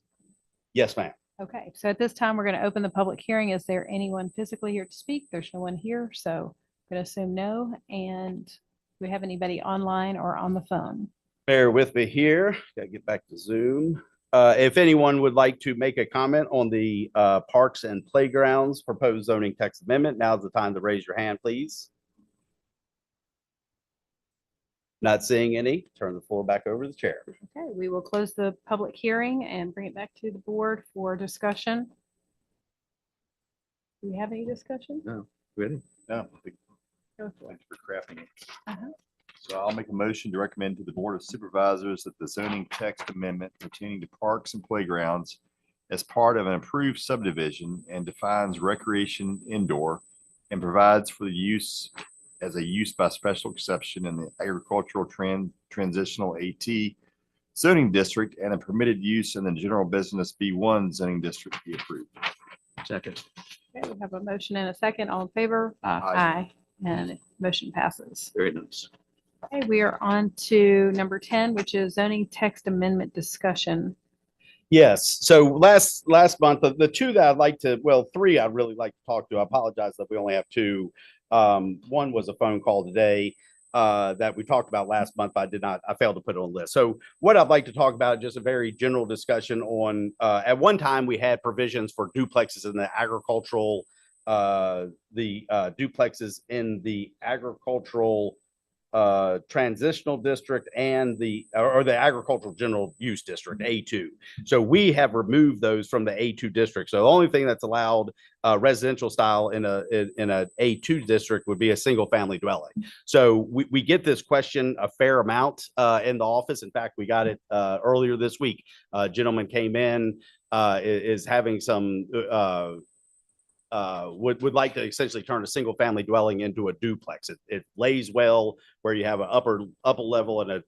[SPEAKER 1] Yes, ma'am.
[SPEAKER 2] Okay, so at this time, we're going to open the public hearing. Is there anyone physically here to speak? There's no one here, so I'm going to assume no. And do we have anybody online or on the phone?
[SPEAKER 1] Bear with me here. Got to get back to Zoom. If anyone would like to make a comment on the parks and playgrounds proposed zoning text amendment, now's the time to raise your hand, please. Not seeing any, turn the floor back over to the chair.
[SPEAKER 2] Okay, we will close the public hearing and bring it back to the board for discussion. Do we have any discussion?
[SPEAKER 3] No, ready?
[SPEAKER 15] No.
[SPEAKER 2] Go for it.
[SPEAKER 15] Thanks for crafting it.
[SPEAKER 2] Uh-huh.
[SPEAKER 15] So I'll make a motion to recommend to the Board of Supervisors that the zoning text amendment pertaining to parks and playgrounds as part of an approved subdivision and defines recreation indoor and provides for the use as a use by special exception in the agricultural transitional AT zoning district and a permitted use in the general business B1 zoning district be approved.
[SPEAKER 3] Second.
[SPEAKER 2] Okay, we have a motion and a second. All in favor?
[SPEAKER 15] Aye.
[SPEAKER 2] And motion passes.
[SPEAKER 3] Very nice.
[SPEAKER 2] Okay, we are on to number 10, which is zoning text amendment discussion.
[SPEAKER 1] Yes. So last month, the two that I'd like to, well, 3 I'd really like to talk to. I apologize that we only have 2. One was a phone call today that we talked about last month, but I failed to put it on the list. So what I'd like to talk about, just a very general discussion on, at one time we had provisions for duplexes in the agricultural, duplexes in the agricultural transitional district and the agricultural general use district A2. So we have removed those from the A2 district. So the only thing that's allowed residential style in a A2 district would be a single family dwelling. So we get this question a fair amount in the office. In fact, we got it earlier this week. A gentleman came in, is having some would like to essentially turn a single family dwelling into a duplex. It lays well where you have an upper level and a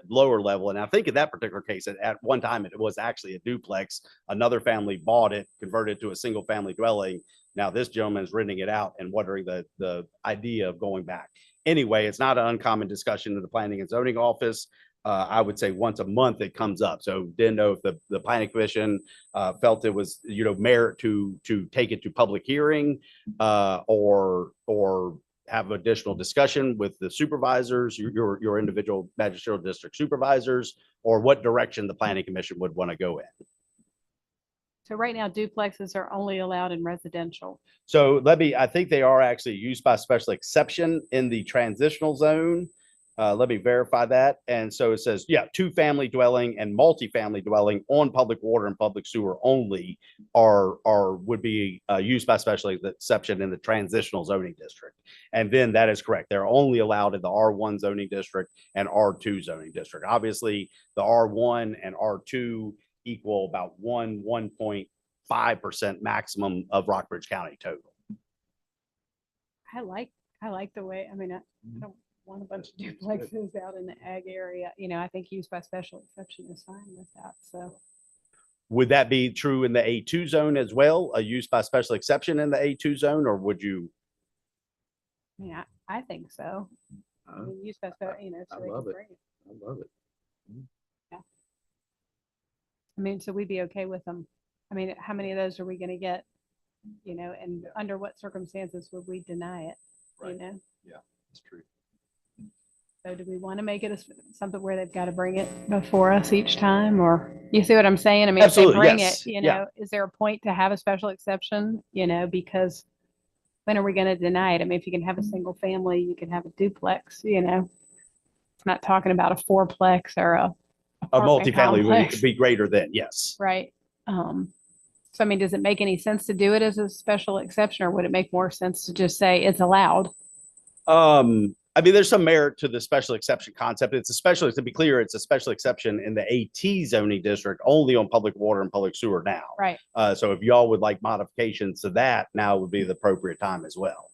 [SPEAKER 1] lower level. And I think in that particular case, at one time, it was actually a duplex. Another family bought it, converted it to a single family dwelling. Now this gentleman is renting it out and wondering the idea of going back. Anyway, it's not an uncommon discussion in the planning and zoning office. I would say once a month it comes up. So didn't know if the planning commission felt it was, merit to take it to public hearing or have additional discussion with the supervisors, your individual magisterial district supervisors, or what direction the planning commission would want to go in.
[SPEAKER 2] So right now duplexes are only allowed in residential.
[SPEAKER 1] So I think they are actually used by special exception in the transitional zone. Let me verify that. And so it says, 2-family dwelling and multifamily dwelling on public water and public sewer only would be used by special exception in the transitional zoning district. And then that is correct. They're only allowed in the R1 zoning district and R2 zoning district. Obviously, the R1 and R2 equal about 1.5% maximum of Rockbridge County total.
[SPEAKER 2] I like the way, I mean, I don't want a bunch of duplexes out in the ag area. You know, I think use by special exception is fine with that, so.
[SPEAKER 1] Would that be true in the A2 zone as well? A use by special exception in the A2 zone, or would you?
[SPEAKER 2] Yeah, I think so. I mean, use by special, you know, so
[SPEAKER 3] I
[SPEAKER 2] they can
[SPEAKER 3] love it.
[SPEAKER 2] bring it.
[SPEAKER 3] I love it.
[SPEAKER 2] Yeah. I mean, so we'd be okay with them. I mean, how many of those are we gonna get? You know, and under what circumstances would we deny it? You know?
[SPEAKER 15] Yeah, that's true.
[SPEAKER 2] So do we want to make it something where they've got to bring it before us each time, or you see what I'm saying? I mean,
[SPEAKER 1] Absolutely,
[SPEAKER 2] if they bring
[SPEAKER 1] yes.
[SPEAKER 2] it, you
[SPEAKER 1] Yeah.
[SPEAKER 2] know, is there a point to have a special exception? You know, because when are we going to deny it? I mean, if you can have a single family, you can have a duplex, you know, it's not talking about a fourplex or a apartment
[SPEAKER 1] multifamily
[SPEAKER 2] complex.
[SPEAKER 1] would be greater than, yes.
[SPEAKER 2] Right. So, I mean, does it make any sense to do it as a special exception, or would it make more sense to just say it's allowed?
[SPEAKER 1] I mean, there's some merit to the special exception concept. It's a special, to be clear, it's a special exception in the AT zoning district only on public water and public sewer now.
[SPEAKER 2] Right.
[SPEAKER 1] So if y'all would like modifications to that, now would be the appropriate time as well.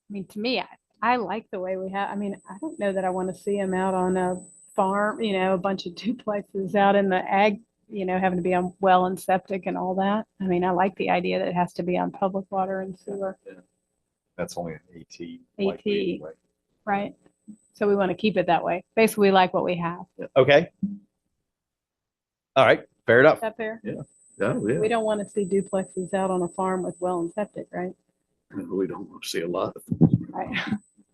[SPEAKER 2] I mean, to me, I like the way we have, I mean, I don't know that I want to see them out on a farm, you know, a bunch of duplexes out in the ag, you know, having to be on well and septic and all that. I mean, I like the idea that it has to be on public water and sewer.
[SPEAKER 15] That's only an AT.
[SPEAKER 2] AT.
[SPEAKER 15] likely anyway.
[SPEAKER 2] Right. So we want to keep it that way. Basically, we like what we have.
[SPEAKER 1] Okay. All right. Fair enough.
[SPEAKER 2] Is that fair?
[SPEAKER 3] Yeah. Oh, yeah.
[SPEAKER 2] We don't want to see duplexes out on a farm with well and septic, right?
[SPEAKER 3] We don't want to see a lot of
[SPEAKER 2] Right.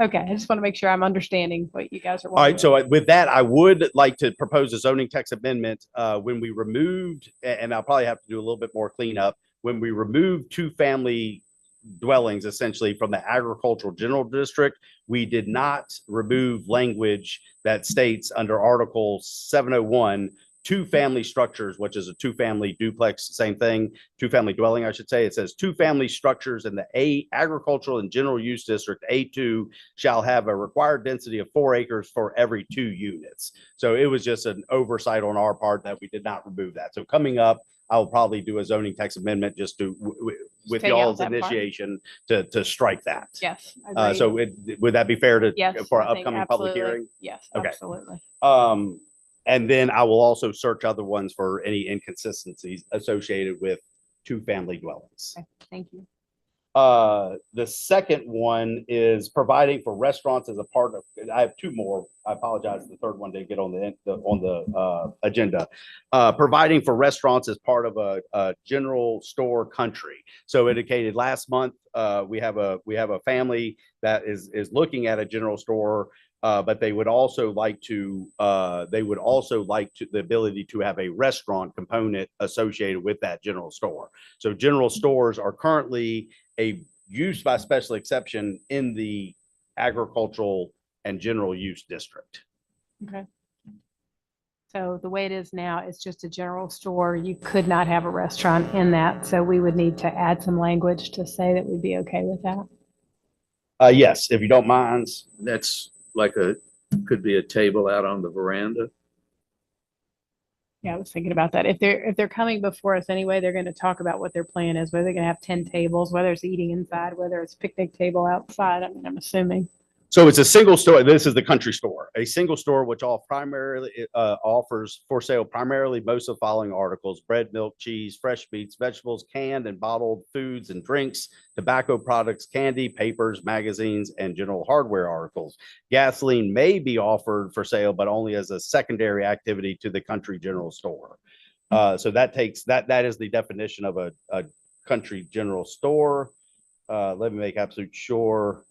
[SPEAKER 2] Okay. I just want to make sure I'm understanding what you guys are
[SPEAKER 1] All right.
[SPEAKER 2] wanting.
[SPEAKER 1] So with that, I would like to propose a zoning text amendment when we removed, and I'll probably have to do a little bit more cleanup, when we removed two-family dwellings essentially from the agricultural general district, we did not remove language that states under Article 701, two-family structures, which is a two-family duplex, same thing, two-family dwelling, I should say. It says two-family structures in the agricultural and general use district A2 shall have a required density of 4 acres for every 2 units. So it was just an oversight on our part that we did not remove that. So coming up, I'll probably do a zoning text amendment just to, with
[SPEAKER 2] Take out
[SPEAKER 1] y'all's
[SPEAKER 2] that part.
[SPEAKER 1] initiation to strike that.
[SPEAKER 2] Yes. I agree.
[SPEAKER 1] So would that be fair to,
[SPEAKER 2] Yes,
[SPEAKER 1] for
[SPEAKER 2] I
[SPEAKER 1] an
[SPEAKER 2] think
[SPEAKER 1] upcoming public
[SPEAKER 2] absolutely.
[SPEAKER 1] hearing?
[SPEAKER 2] Yes,
[SPEAKER 1] Okay.
[SPEAKER 2] absolutely.
[SPEAKER 1] And then I will also search other ones for any inconsistencies associated with two-family dwellings.
[SPEAKER 2] Okay, thank you.
[SPEAKER 1] The second one is providing for restaurants as a part of, I have 2 more. I apologize. The third one didn't get on the agenda. Providing for restaurants as part of a general store country. So indicated last month, we have a family that is looking at a general store, but they would also like the ability to have a restaurant component associated with that general store. So general stores are currently a use by special exception in the agricultural and general use district.
[SPEAKER 2] Okay. So the way it is now, it's just a general store. You could not have a restaurant in that. So we would need to add some language to say that we'd be okay with that.
[SPEAKER 1] Yes, if you don't mind.
[SPEAKER 3] That's like could be a table out on the veranda.
[SPEAKER 2] Yeah, I was thinking about that. If they're coming before us anyway, they're going to talk about what their plan is, whether they're going to have 10 tables, whether it's eating inside, whether it's picnic table outside. I mean, I'm assuming.
[SPEAKER 1] So it's a single store. This is the country store, a single store which offers for sale primarily most of the following articles: bread, milk, cheese, fresh meats, vegetables, canned and bottled foods and drinks, tobacco products, candy, papers, magazines, and general hardware articles. Gasoline may be offered for sale, but only as a secondary activity to the country general store. So that is the definition of a country general store. Let me make absolute sure.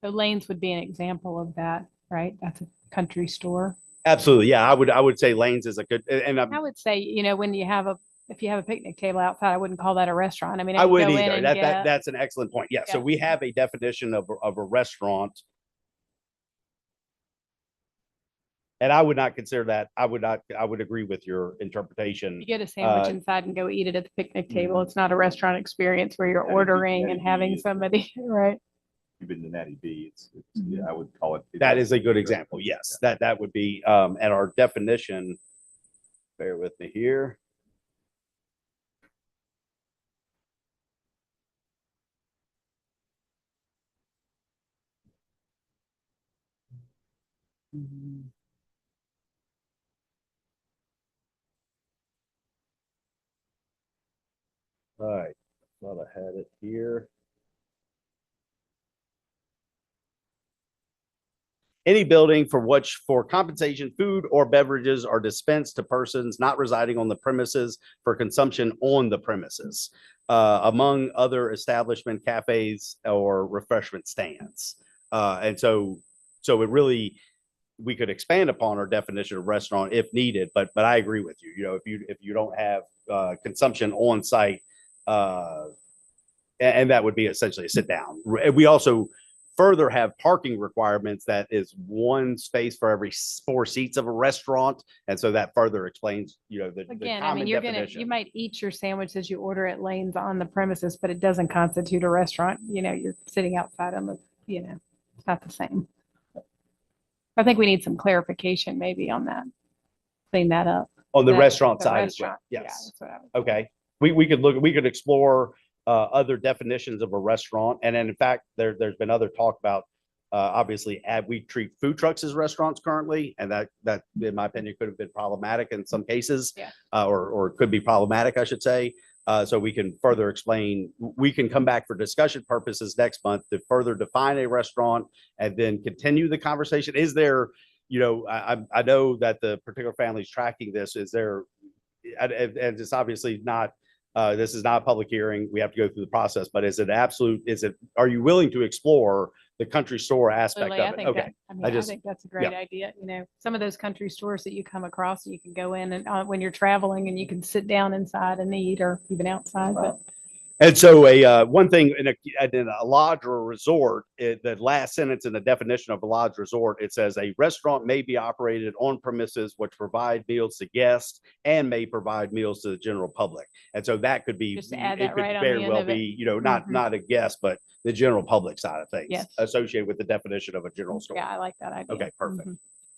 [SPEAKER 2] So Lane's would be an example of that, right? That's a country store.
[SPEAKER 1] Absolutely. Yeah, I would say Lane's is a good, and
[SPEAKER 2] I would say, you know, if you have a picnic table outside, I wouldn't call that a restaurant. I mean,
[SPEAKER 1] I
[SPEAKER 2] can
[SPEAKER 1] wouldn't
[SPEAKER 2] go in
[SPEAKER 1] either.
[SPEAKER 2] and
[SPEAKER 1] That's an excellent point. Yeah. So we have a definition of a restaurant. And I would not consider that. I would agree with your interpretation.
[SPEAKER 2] You get a sandwich inside and go eat it at the picnic table. It's not a restaurant experience where you're ordering and having somebody, right?
[SPEAKER 15] Even the Natty B, yeah, I would call it.
[SPEAKER 1] That is a good example. Yes, that would be, and our definition Bear with me here. All right, thought I had it here. Any building for which for compensation, food or beverages are dispensed to persons not residing on the premises for consumption on the premises, among other establishment, cafes, or refreshment stands. And so it really, we could expand upon our definition of restaurant if needed, but I agree with you. You know, if you don't have consumption on site, and that would be essentially a sit down. We also further have parking requirements that is one space for every 4 seats of a restaurant, and so that further explains, you know, the
[SPEAKER 2] Again,
[SPEAKER 1] common
[SPEAKER 2] I mean, you
[SPEAKER 1] definition.
[SPEAKER 2] might eat your sandwich as you order at lanes on the premises, but it doesn't constitute a restaurant. You know, you're sitting outside on the, you know, it's not the same. I think we need some clarification maybe on that. Clean that up.
[SPEAKER 1] On the
[SPEAKER 2] That-
[SPEAKER 1] restaurant
[SPEAKER 2] the
[SPEAKER 1] side
[SPEAKER 2] restaurant,
[SPEAKER 1] as well.
[SPEAKER 2] yeah,
[SPEAKER 1] Yes.
[SPEAKER 2] that's what I was-
[SPEAKER 1] Okay. We could explore other definitions of a restaurant, and then in fact, there's been other talk about obviously we treat food trucks as restaurants currently, and that in my opinion could have been problematic in some cases,
[SPEAKER 2] Yeah.
[SPEAKER 1] Or could be problematic, I should say. So we can further explain. We can come back for discussion purposes next month to further define a restaurant and then continue the conversation. Is there, you know, I know that the particular family is tracking this. Is there, and it's obviously not. This is not a public hearing. We have to go through the process, but are you willing to explore the country store aspect
[SPEAKER 2] Absolutely. I
[SPEAKER 1] of it?
[SPEAKER 2] think
[SPEAKER 1] Okay.
[SPEAKER 2] that, I mean, I think that's a great idea. You know, some of those country stores that you come across, you can go in and when you're traveling and you can sit down inside and eat or even outside, but
[SPEAKER 1] And so one thing in a lodge or a resort, the last sentence in the definition of a lodge resort, it says a restaurant may be operated on premises which provide meals to guests and may provide meals to the general public. And so that could be,
[SPEAKER 2] just to add
[SPEAKER 1] it
[SPEAKER 2] that
[SPEAKER 1] could
[SPEAKER 2] right on the
[SPEAKER 1] very
[SPEAKER 2] end
[SPEAKER 1] well
[SPEAKER 2] of it.
[SPEAKER 1] be, you know, not a guest, but the general public side of things
[SPEAKER 2] Yes.
[SPEAKER 1] associated with the definition of a general store.
[SPEAKER 2] Yeah, I like that idea.
[SPEAKER 1] Okay, perfect.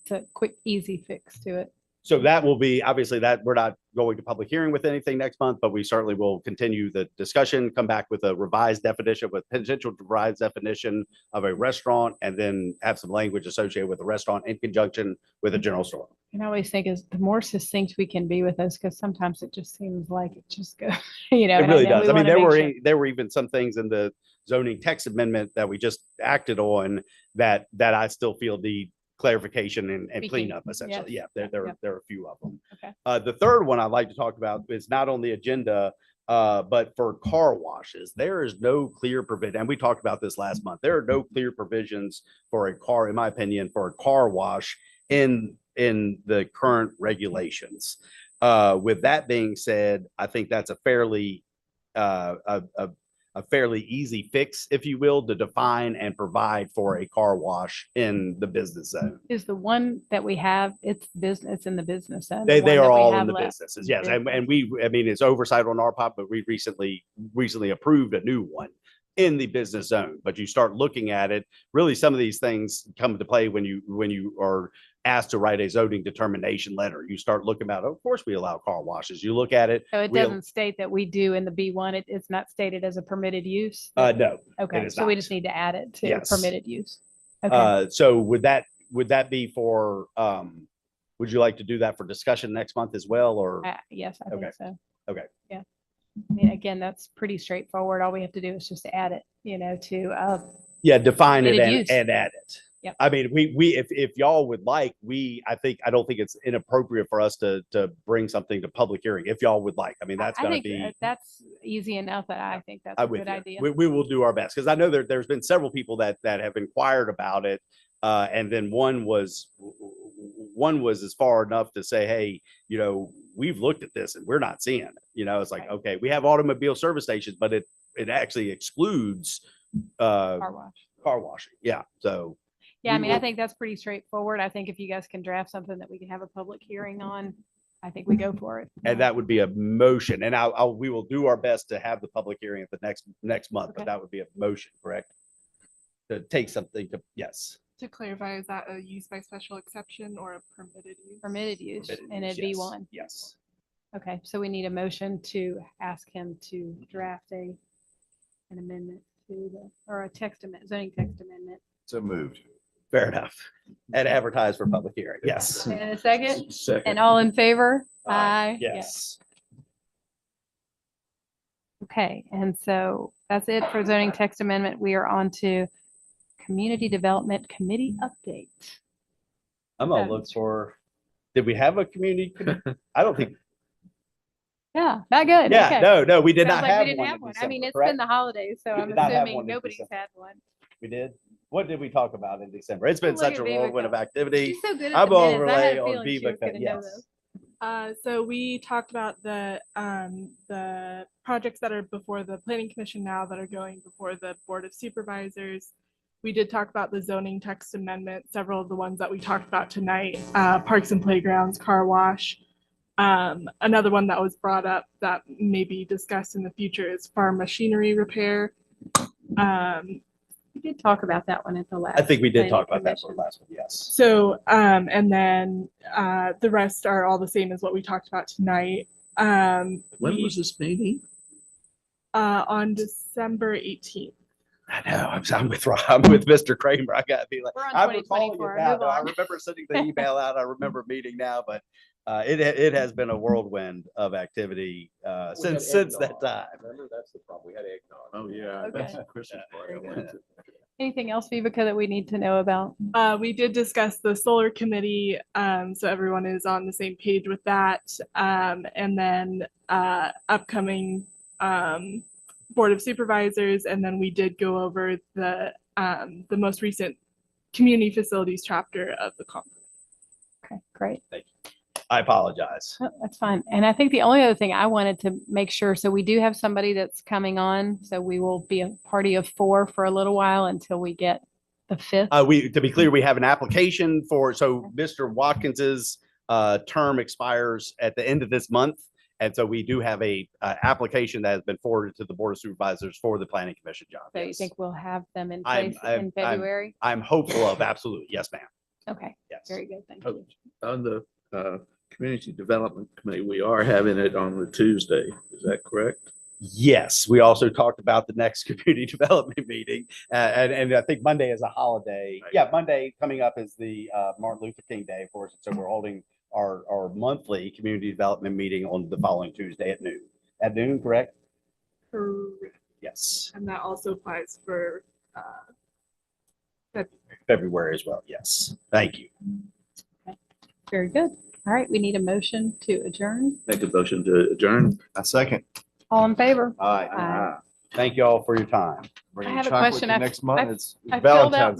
[SPEAKER 2] It's a quick, easy fix to it.
[SPEAKER 1] So that will be, obviously that we're not going to public hearing with anything next month, but we certainly will continue the discussion, come back with a revised definition, with potential revised definition of a restaurant, and then have some language associated with a restaurant in conjunction with a general store.
[SPEAKER 2] And I always think is the more succinct we can be with this, because sometimes it just seems like it just goes, you know.
[SPEAKER 1] It
[SPEAKER 2] and
[SPEAKER 1] really
[SPEAKER 2] know
[SPEAKER 1] does.
[SPEAKER 2] we
[SPEAKER 1] I mean,
[SPEAKER 2] wanna make sure-
[SPEAKER 1] there were even some things in the zoning text amendment that we just acted on that I still feel need clarification and
[SPEAKER 2] Tweaking.
[SPEAKER 1] cleanup essentially.
[SPEAKER 2] Yes.
[SPEAKER 1] Yeah, there
[SPEAKER 2] Yep.
[SPEAKER 1] are a few of them.
[SPEAKER 2] Okay.
[SPEAKER 1] The third one I'd like to talk about is not on the agenda, but for car washes, there is no clear provision. And we talked about this last month. There are no clear provisions for a car, in my opinion, for a car wash in the current regulations. With that being said, I think that's a fairly easy fix, if you will, to define and provide for a car wash in the business zone.
[SPEAKER 2] Is the one that we have, it's business in the business zone?
[SPEAKER 1] They
[SPEAKER 2] the one
[SPEAKER 1] are
[SPEAKER 2] that we
[SPEAKER 1] all in
[SPEAKER 2] have
[SPEAKER 1] the
[SPEAKER 2] left?
[SPEAKER 1] businesses, yes.
[SPEAKER 2] Okay.
[SPEAKER 1] And I mean, it's oversight on our part, but we recently approved a new one in the business zone. But you start looking at it, really some of these things come into play when you are asked to write a zoning determination letter. You start looking at, of course, we allow car washes. You look at it.
[SPEAKER 2] So it
[SPEAKER 1] we-
[SPEAKER 2] doesn't state that we do in the B1, it's not stated as a permitted use?
[SPEAKER 1] No. it
[SPEAKER 2] Okay,
[SPEAKER 1] is
[SPEAKER 2] so we
[SPEAKER 1] not.
[SPEAKER 2] just need to add it to
[SPEAKER 1] Yes.
[SPEAKER 2] permitted use. Okay.
[SPEAKER 1] So would that be for, would you like to do that for discussion next month as well, or?
[SPEAKER 2] Yes, I
[SPEAKER 1] Okay.
[SPEAKER 2] think so.
[SPEAKER 1] Okay.
[SPEAKER 2] Yeah. I mean, again, that's pretty straightforward. All we have to do is just add it, you know, to,
[SPEAKER 1] Yeah, define it
[SPEAKER 2] permitted use.
[SPEAKER 1] and add it.
[SPEAKER 2] Yep.
[SPEAKER 1] I mean, if y'all would like, I don't think it's inappropriate for us to bring something to public hearing, if y'all would like. I mean, that's
[SPEAKER 2] I
[SPEAKER 1] gonna
[SPEAKER 2] think
[SPEAKER 1] be.
[SPEAKER 2] that's easy enough that I think that's a
[SPEAKER 1] I'm with
[SPEAKER 2] good
[SPEAKER 1] you.
[SPEAKER 2] idea.
[SPEAKER 1] We will do our best, because I know there's been several people that have inquired about it. And then one was as far enough to say, hey, you know, we've looked at this and we're not seeing it. You know, it's like, okay, we have automobile service stations, but it actually excludes car washing. Yeah. So.
[SPEAKER 2] Yeah, I
[SPEAKER 1] we
[SPEAKER 2] mean, I
[SPEAKER 1] will-
[SPEAKER 2] think that's pretty straightforward. I think if you guys can draft something that we can have a public hearing on, I think we go for it.
[SPEAKER 1] And that would be a motion, and we will do our best to have the public hearing at the next month, but that would be a motion, correct? To take something to, yes.
[SPEAKER 20] To clarify, is that a use by special exception or a permitted use?
[SPEAKER 2] Permitted use,
[SPEAKER 1] Permitted
[SPEAKER 2] and
[SPEAKER 1] use,
[SPEAKER 2] it'd be
[SPEAKER 1] yes.
[SPEAKER 2] one.
[SPEAKER 1] Yes.
[SPEAKER 2] Okay, so we need a motion to ask him to draft an amendment to or a text amendment, zoning text amendment.
[SPEAKER 15] So moved.
[SPEAKER 1] Fair enough. And advertise for public hearing. Yes.
[SPEAKER 2] And a second?
[SPEAKER 3] Second.
[SPEAKER 2] And all in favor?
[SPEAKER 1] Aye.
[SPEAKER 2] Aye.
[SPEAKER 1] Yes.
[SPEAKER 2] Okay, and so that's it for zoning text amendment. We are on to Community Development Committee update.
[SPEAKER 1] I'm gonna look for, did we have a community? I don't think,
[SPEAKER 2] Yeah, not good.
[SPEAKER 1] yeah,
[SPEAKER 2] Okay.
[SPEAKER 1] no, we did
[SPEAKER 2] Sounds
[SPEAKER 1] not
[SPEAKER 2] like we
[SPEAKER 1] have
[SPEAKER 2] didn't
[SPEAKER 1] one
[SPEAKER 2] have
[SPEAKER 1] in
[SPEAKER 2] one. I
[SPEAKER 1] December,
[SPEAKER 2] mean, it's
[SPEAKER 1] correct?
[SPEAKER 2] been the holidays, so
[SPEAKER 1] We
[SPEAKER 2] I'm
[SPEAKER 1] did not have
[SPEAKER 2] assuming
[SPEAKER 1] one in
[SPEAKER 2] nobody's
[SPEAKER 1] December.
[SPEAKER 2] had one.
[SPEAKER 1] We did. What did we talk about in December? It's been
[SPEAKER 2] Look
[SPEAKER 1] such
[SPEAKER 2] at
[SPEAKER 1] a whirlwind of
[SPEAKER 2] Vivica.
[SPEAKER 1] activity.
[SPEAKER 2] She's so good at
[SPEAKER 1] I'm
[SPEAKER 2] the minutes. I had
[SPEAKER 1] overlay
[SPEAKER 2] a
[SPEAKER 1] on
[SPEAKER 2] feeling she was
[SPEAKER 1] Vivica,
[SPEAKER 2] gonna know
[SPEAKER 1] yes.
[SPEAKER 2] those.
[SPEAKER 20] So we talked about the projects that are before the planning commission now that are going before the board of supervisors. We did talk about the zoning text amendment, several of the ones that we talked about tonight, parks and playgrounds, car wash. Another one that was brought up that may be discussed in the future is farm machinery repair.
[SPEAKER 2] We did talk about that one at the last.
[SPEAKER 1] I think we did
[SPEAKER 2] planning
[SPEAKER 1] talk about that for
[SPEAKER 2] commission.
[SPEAKER 1] the last one, yes.
[SPEAKER 20] So, and then the rest are all the same as what we talked about tonight.
[SPEAKER 3] When was this meeting?
[SPEAKER 20] On December 18th.
[SPEAKER 1] I know, I'm with Mr. Kramer. I gotta be like,
[SPEAKER 2] We're on
[SPEAKER 1] I'm recalling it
[SPEAKER 2] 2024.
[SPEAKER 1] now.
[SPEAKER 2] Move
[SPEAKER 1] No, I
[SPEAKER 2] on.
[SPEAKER 1] remember sending the email out. I remember meeting now, but it has been a whirlwind of activity since that time.
[SPEAKER 6] Remember, that's the problem. We had eggnog.
[SPEAKER 3] Oh, yeah.
[SPEAKER 2] Okay.
[SPEAKER 3] That's the Christmas party. I went to.
[SPEAKER 2] Anything else, Vivica, that we need to know about?
[SPEAKER 20] We did discuss the solar committee, so everyone is on the same page with that. And then upcoming board of supervisors, and then we did go over the most recent community facilities chapter of the conference.
[SPEAKER 2] Okay, great.
[SPEAKER 1] Thank you. I apologize.
[SPEAKER 2] Oh, that's fine. And I think the only other thing I wanted to make sure, so we do have somebody that's coming on, so we will be a party of 4 for a little while until we get the 5th.
[SPEAKER 1] To be clear, we have an application for, so Mr. Watkins's term expires at the end of this month. And so we do have a application that has been forwarded to the Board of Supervisors for the Planning Commission job.
[SPEAKER 2] So you
[SPEAKER 1] Yes.
[SPEAKER 2] think we'll have them in place in February?
[SPEAKER 1] I'm hopeful of, absolutely. Yes, ma'am.
[SPEAKER 2] Okay,
[SPEAKER 1] Yes.
[SPEAKER 2] very good. Thank
[SPEAKER 3] Oh,
[SPEAKER 2] you.
[SPEAKER 3] On the Community Development Committee, we are having it on the Tuesday. Is that correct?
[SPEAKER 1] Yes, we also talked about the next community development meeting, and I think Monday is a holiday.
[SPEAKER 3] Right.
[SPEAKER 1] Yeah, Monday coming up is the Martin Luther King Day, of course. So we're holding our monthly community development meeting on the following Tuesday at noon. At noon, correct?
[SPEAKER 20] Correct.
[SPEAKER 1] Yes.
[SPEAKER 20] And that also applies for
[SPEAKER 1] February as well. Yes. Thank you.
[SPEAKER 2] Very good. All right, we need a motion to adjourn.
[SPEAKER 3] Make a motion to adjourn.
[SPEAKER 15] A second.
[SPEAKER 2] All in favor?
[SPEAKER 1] Aye.
[SPEAKER 2] Aye.
[SPEAKER 1] Thank you all for your time.
[SPEAKER 2] I have a question.
[SPEAKER 15] Next month,
[SPEAKER 2] I
[SPEAKER 15] it's
[SPEAKER 2] filled out
[SPEAKER 15] Valentine's
[SPEAKER 2] my